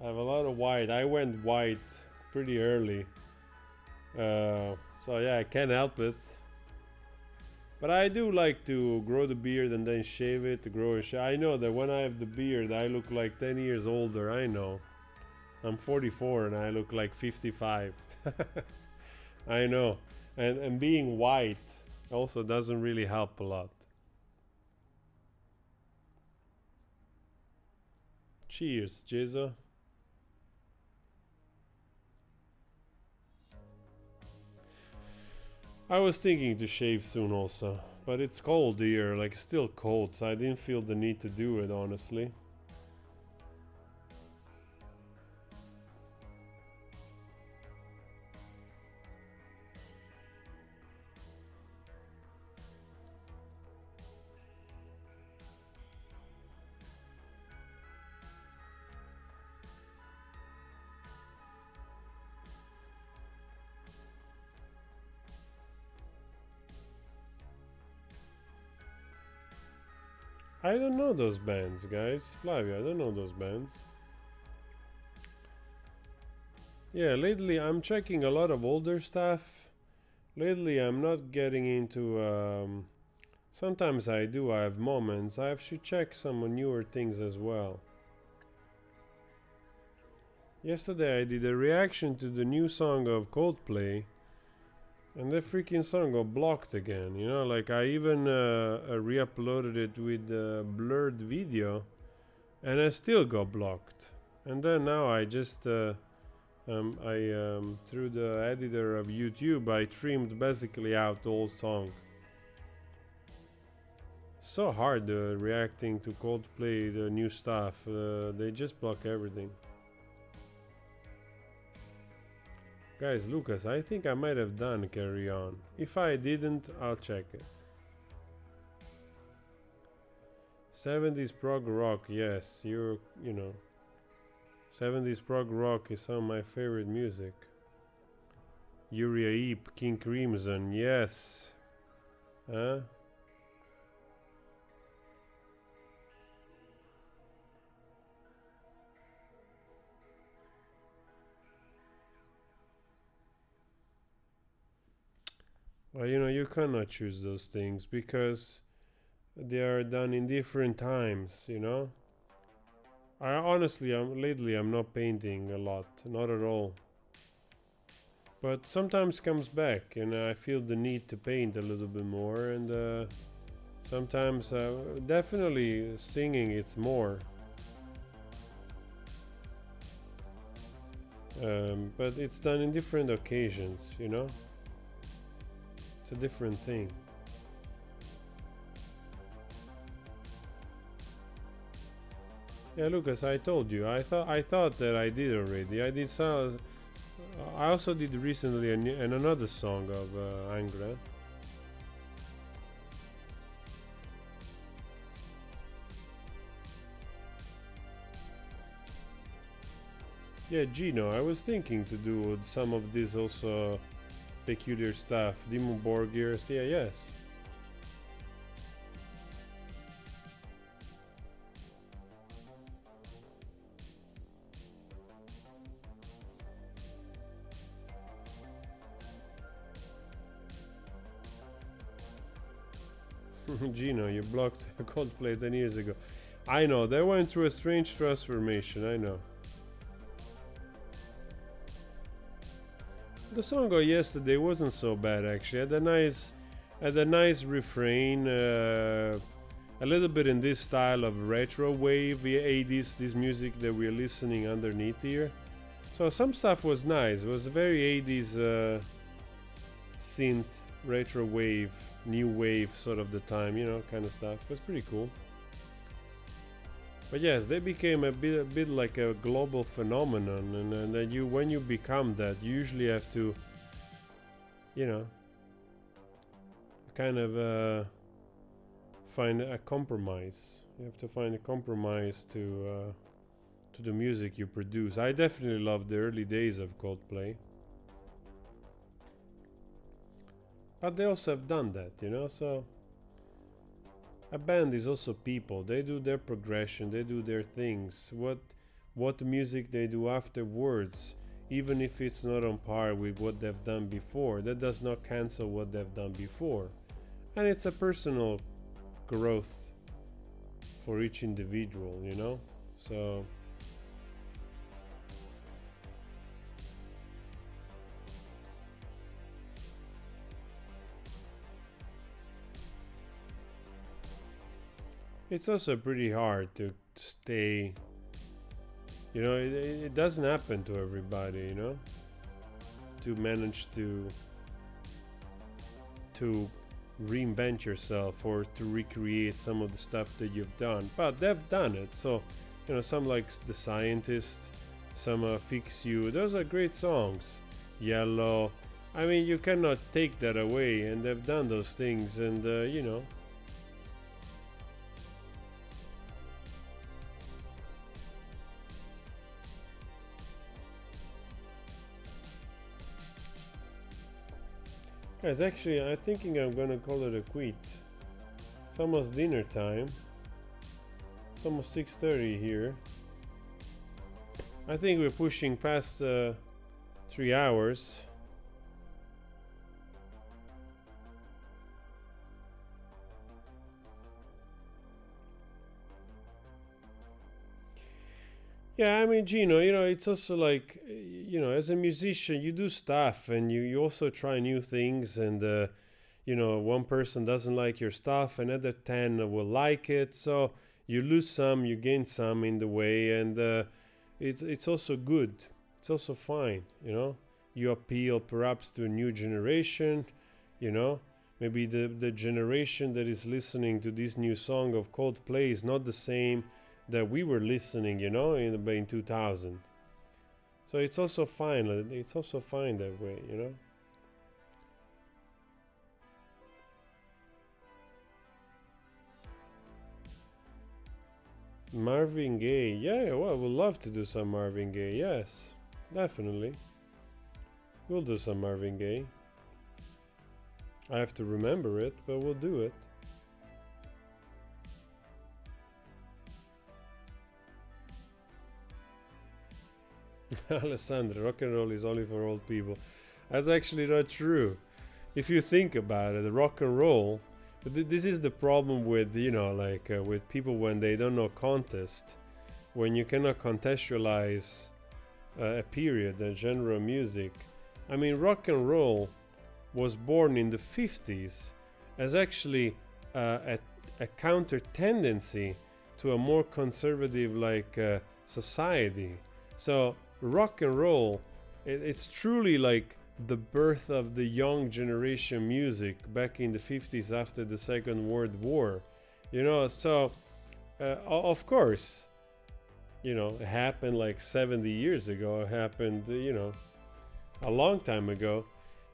I went white pretty early. So yeah, I can't help it. But I do like to grow the beard and then shave it to grow a I know that when I have the beard, I look like 10 years older. I know. I'm 44 and I look like 55. I know. And being white also doesn't really help a lot. Cheers, Jizza. I was thinking to shave soon also, but it's cold here, like still cold, so I didn't feel the need to do it, honestly. I don't know those bands, guys. Flavio, I don't know those bands. Yeah, lately I'm checking a lot of older stuff. Lately I'm not getting into sometimes I do, I have moments. I should check some newer things as well. Yesterday I did a reaction to the new song of Coldplay, and the freaking song got blocked again. You know, like I even re-uploaded it with a blurred video, and I still got blocked. And then now I just through the editor of YouTube, I trimmed basically out the whole song. So hard reacting to Coldplay, the new stuff. They just block everything. Guys, Lucas, I think I might have done Carry On. If I didn't, I'll check it. 70s prog rock, yes, you know. 70s prog rock is some of my favorite music. Uriah Heep, King Crimson, yes. Huh? Well, you know, you cannot choose those things because they are done in different times, you know. I honestly, lately I'm not painting a lot, not at all. But sometimes comes back, and I feel the need to paint a little bit more. And sometimes, definitely singing, it's more. But it's done in different occasions, you know. It's a different thing. Yeah, Lucas, I told you. I thought that I did already. I did some. I also did recently another song of Angra. Yeah, Gino, I was thinking to do some of this also peculiar stuff. Dimmu Borgir, yeah, yes. Gino, you blocked Coldplay 10 years ago. I know, they went through a strange transformation, I know. The song of yesterday wasn't so bad actually. Had a nice refrain, a little bit in this style of retro wave, 80s, this music that we're listening underneath here. So some stuff was nice. It was very 80s synth, retro wave, new wave sort of the time, you know, kind of stuff. It was pretty cool. But yes, they became a bit like a global phenomenon, and then when you become that, you usually have to, you know, kind of find a compromise. You have to find a compromise to the music you produce. I definitely love the early days of Coldplay. But they also have done that, you know. So a band is also people. They do their progression, they do their things. What music they do afterwards, even if it's not on par with what they've done before, that does not cancel what they've done before. And it's a personal growth for each individual, you know. So it's also pretty hard to stay, you know, it doesn't happen to everybody, you know, to manage to reinvent yourself or to recreate some of the stuff that you've done. But they've done it. So, you know, some like The Scientist, some Fix You, those are great songs. Yellow, I mean, you cannot take that away, and they've done those things, and you know. Guys, actually, I'm thinking I'm gonna call it a quit. It's almost dinner time. It's almost 6:30 here. I think we're pushing past 3 hours. Yeah, I mean, Gino, you know, it's also like, you know, as a musician, you do stuff and you also try new things. And, you know, one person doesn't like your stuff, another 10 will like it. So you lose some, you gain some in the way. And it's also good. It's also fine, you know. You appeal perhaps to a new generation, you know. Maybe the generation that is listening to this new song of Coldplay is not the same that we were listening, you know, in 2000. So it's also fine. It's also fine that way, you know. Marvin Gaye, yeah. Well, we'd love to do some Marvin Gaye. Yes, definitely. We'll do some Marvin Gaye. I have to remember it, but we'll do it. Alessandro, rock and roll is only for old people. That's actually not true. If you think about it, the rock and roll, this is the problem with, you know, like with people when they don't know context, when you cannot contextualize a period, a genre of music. I mean, rock and roll was born in the 50s as actually a counter tendency to a more conservative like society. So rock and roll, it's truly like the birth of the young generation music back in the 50s after the Second World War, you know. So of course, you know, it happened like 70 years ago. It happened, you know, a long time ago.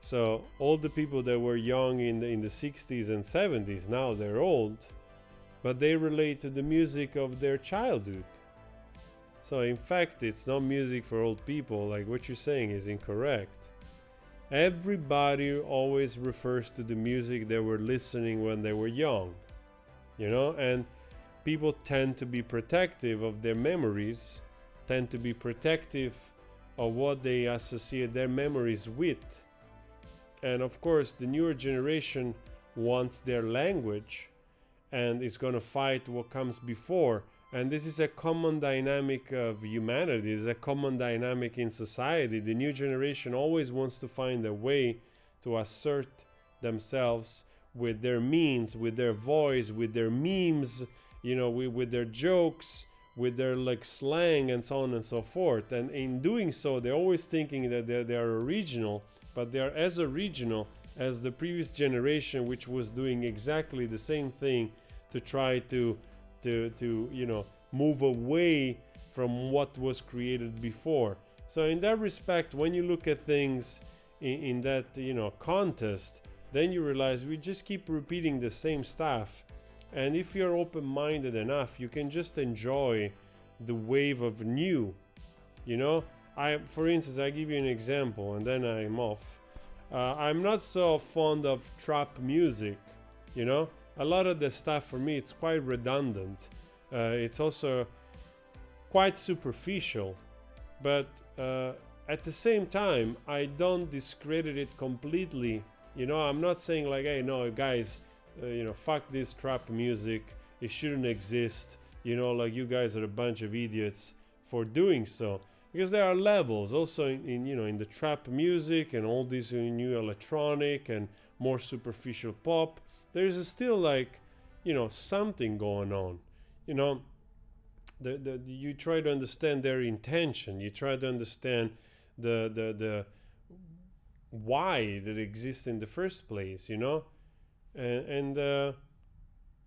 So all the people that were young in the 60s and 70s, now they're old, but they relate to the music of their childhood. So in fact, it's not music for old people. Like what you're saying is incorrect. Everybody always refers to the music they were listening when they were young, you know, and people tend to be protective of their memories, tend to be protective of what they associate their memories with. And of course, the newer generation wants their language and is going to fight what comes before. And this is a common dynamic of humanity. It's a common dynamic in society. The new generation always wants to find a way to assert themselves with their means, with their voice, with their memes, you know, with their jokes, with their like slang and so on and so forth. And in doing so, they're always thinking that they are original, but they are as original as the previous generation, which was doing exactly the same thing to try to you know, move away from what was created before. So in that respect, when you look at things in that, you know, contest, then you realize we just keep repeating the same stuff. And if you're open-minded enough, you can just enjoy the wave of new, you know. For instance, I give you an example and then I'm off. I'm not so fond of trap music, you know. A lot of the stuff for me it's quite redundant. It's also quite superficial, but at the same time, I don't discredit it completely. You know, I'm not saying like, hey, no, guys, you know, fuck this trap music. It shouldn't exist. You know, like you guys are a bunch of idiots for doing so. Because there are levels also in you know in the trap music and all this new electronic and more superficial pop. There's still like, you know, something going on. You know, you try to understand their intention. You try to understand the why that exists in the first place, you know, and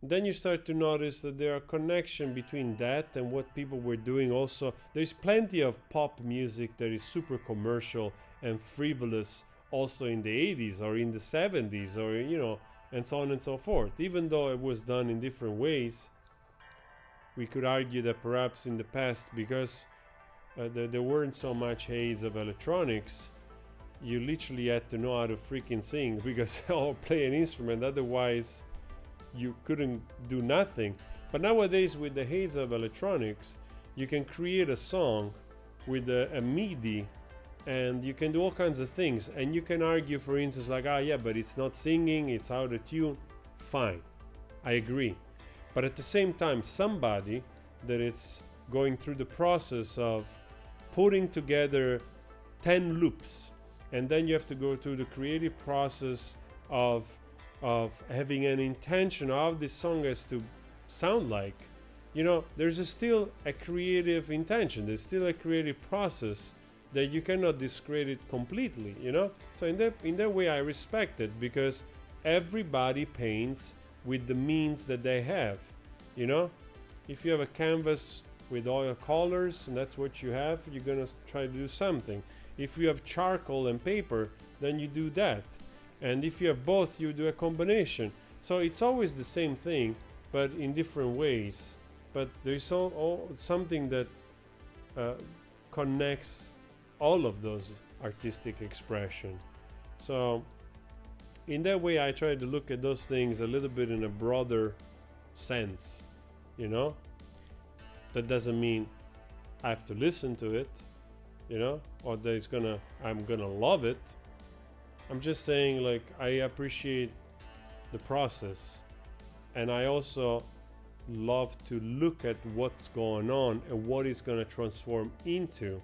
then you start to notice that there are connection between that and what people were doing. Also, there's plenty of pop music that is super commercial and frivolous, also in the 80s or in the 70s, or you know, and so on and so forth. Even though it was done in different ways, we could argue that perhaps in the past, because there weren't so much haze of electronics, you literally had to know how to freaking sing because or play an instrument, otherwise you couldn't do nothing. But nowadays, with the haze of electronics, you can create a song with a MIDI and you can do all kinds of things. And you can argue, for instance, like, ah, yeah, but it's not singing, it's out of tune. Fine, I agree. But at the same time, somebody that it's going through the process of putting together 10 loops, and then you have to go through the creative process of having an intention of this song has to sound like, you know, there's still a creative intention, there's still a creative process that you cannot discredit completely, you know. So in that way I respect it, because everybody paints with the means that they have, you know. If you have a canvas with all your colors and that's what you have, you're gonna try to do something. If you have charcoal and paper, then you do that. And if you have both, you do a combination. So it's always the same thing, but in different ways. But there's something that connects all of those artistic expression. So in that way, I try to look at those things a little bit in a broader sense, you know. That doesn't mean I have to listen to it, you know, or that I'm gonna love it. I'm just saying, like, I appreciate the process, and I also love to look at what's going on and what it's gonna transform into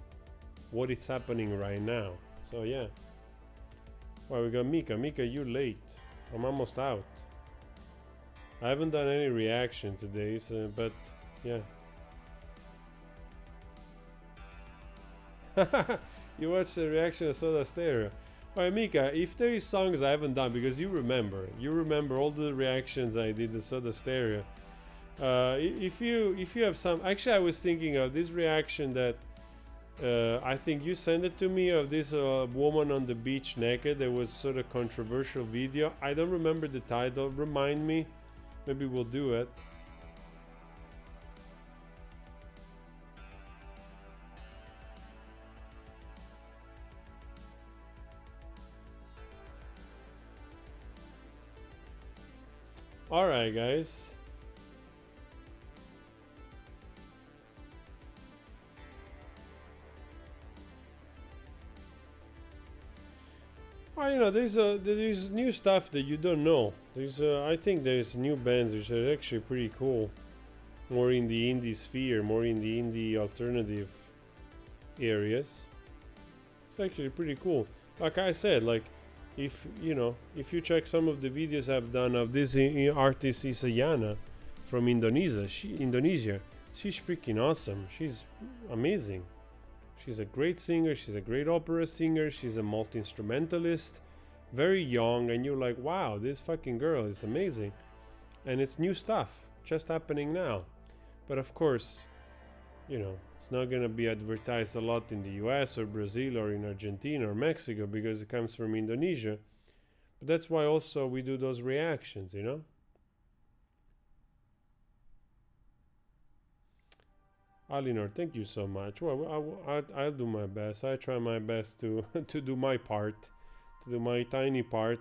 what is happening right now. So yeah. Well, we got Mika. Mika, you're late. I'm almost out. I haven't done any reaction today, so, but yeah. You watched the reaction of Soda Stereo. Alright, Mika, if there is songs I haven't done, because you remember all the reactions I did to Soda Stereo. If you have some, actually I was thinking of this reaction that I think you sent it to me, of this woman on the beach naked. There was sort of controversial video. I don't remember the title. Remind me. Maybe we'll do it. Alright, guys. Well, you know, there's new stuff that you don't know. I think there's new bands which are actually pretty cool. More in the indie sphere, more in the indie alternative areas. It's actually pretty cool. Like I said, like, if you check some of the videos I've done of this artist Isayana from Indonesia, she's freaking awesome. She's amazing. She's a great singer. She's a great opera singer. She's a multi-instrumentalist, very young, and you're like, wow, this fucking girl is amazing. And it's new stuff just happening now. But of course, you know, it's not going to be advertised a lot in the US or Brazil or in Argentina or Mexico because it comes from Indonesia. But that's why also we do those reactions, you know? Alinor, thank you so much. Well, I'll do my best. I try my best to to do my part, do my tiny part.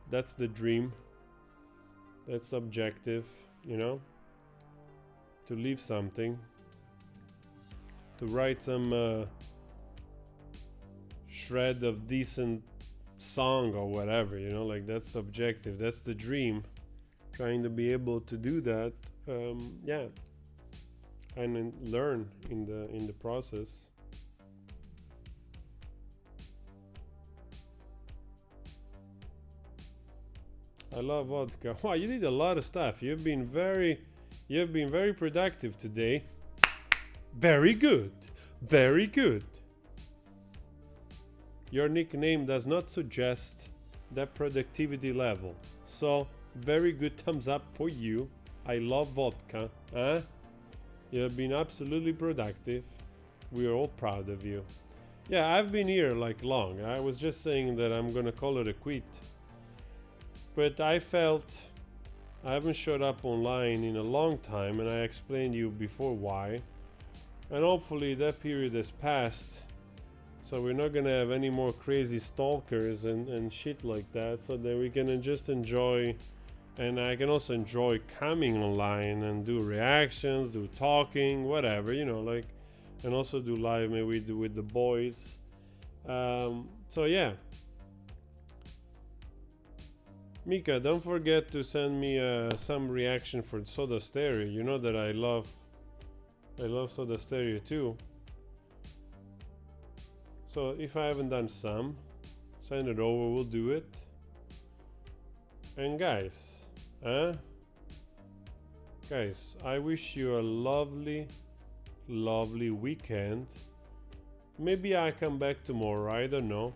That's the dream. That's the objective, you know? To leave something. To write some shred of decent song or whatever, you know, like that's the objective, that's the dream. Trying to be able to do that, yeah, and then learn in the process. I love vodka. Wow, you did a lot of stuff. You've been very productive today. Very good. Very good. Your nickname does not suggest that productivity level. So, very good thumbs up for you. I love vodka. Huh? You have been absolutely productive. We are all proud of you. Yeah, I've been here like long. I was just saying that I'm gonna call it a quit. But I felt I haven't showed up online in a long time, and I explained you before why. And hopefully that period has passed, so we're not gonna have any more crazy stalkers and shit like that, so that we can just enjoy, and I can also enjoy coming online and do reactions, do talking, whatever, you know, like, and also do live maybe with the boys. So yeah. Mika, don't forget to send me some reaction for Soda Stereo. You know that I love Soda Stereo too. So if I haven't done some, send it over, we'll do it. And guys, guys, I wish you a lovely, lovely weekend. Maybe I come back tomorrow, I don't know.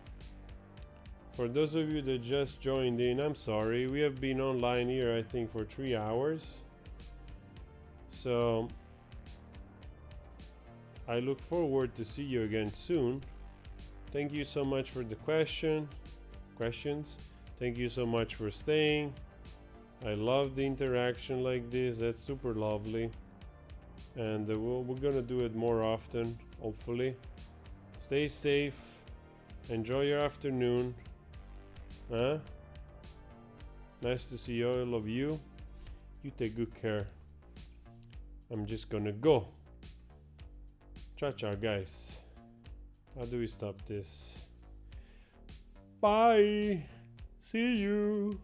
For those of you that just joined in, I'm sorry. We have been online here, I think, for 3 hours. So I look forward to see you again soon. Thank you so much for the questions. Thank you so much for staying. I love the interaction like this. That's super lovely. And we're gonna do it more often, hopefully. Stay safe. Enjoy your afternoon. Nice to see all of you. You take good care. I'm just gonna go. Ciao, ciao, guys. How do we stop this? Bye. See you.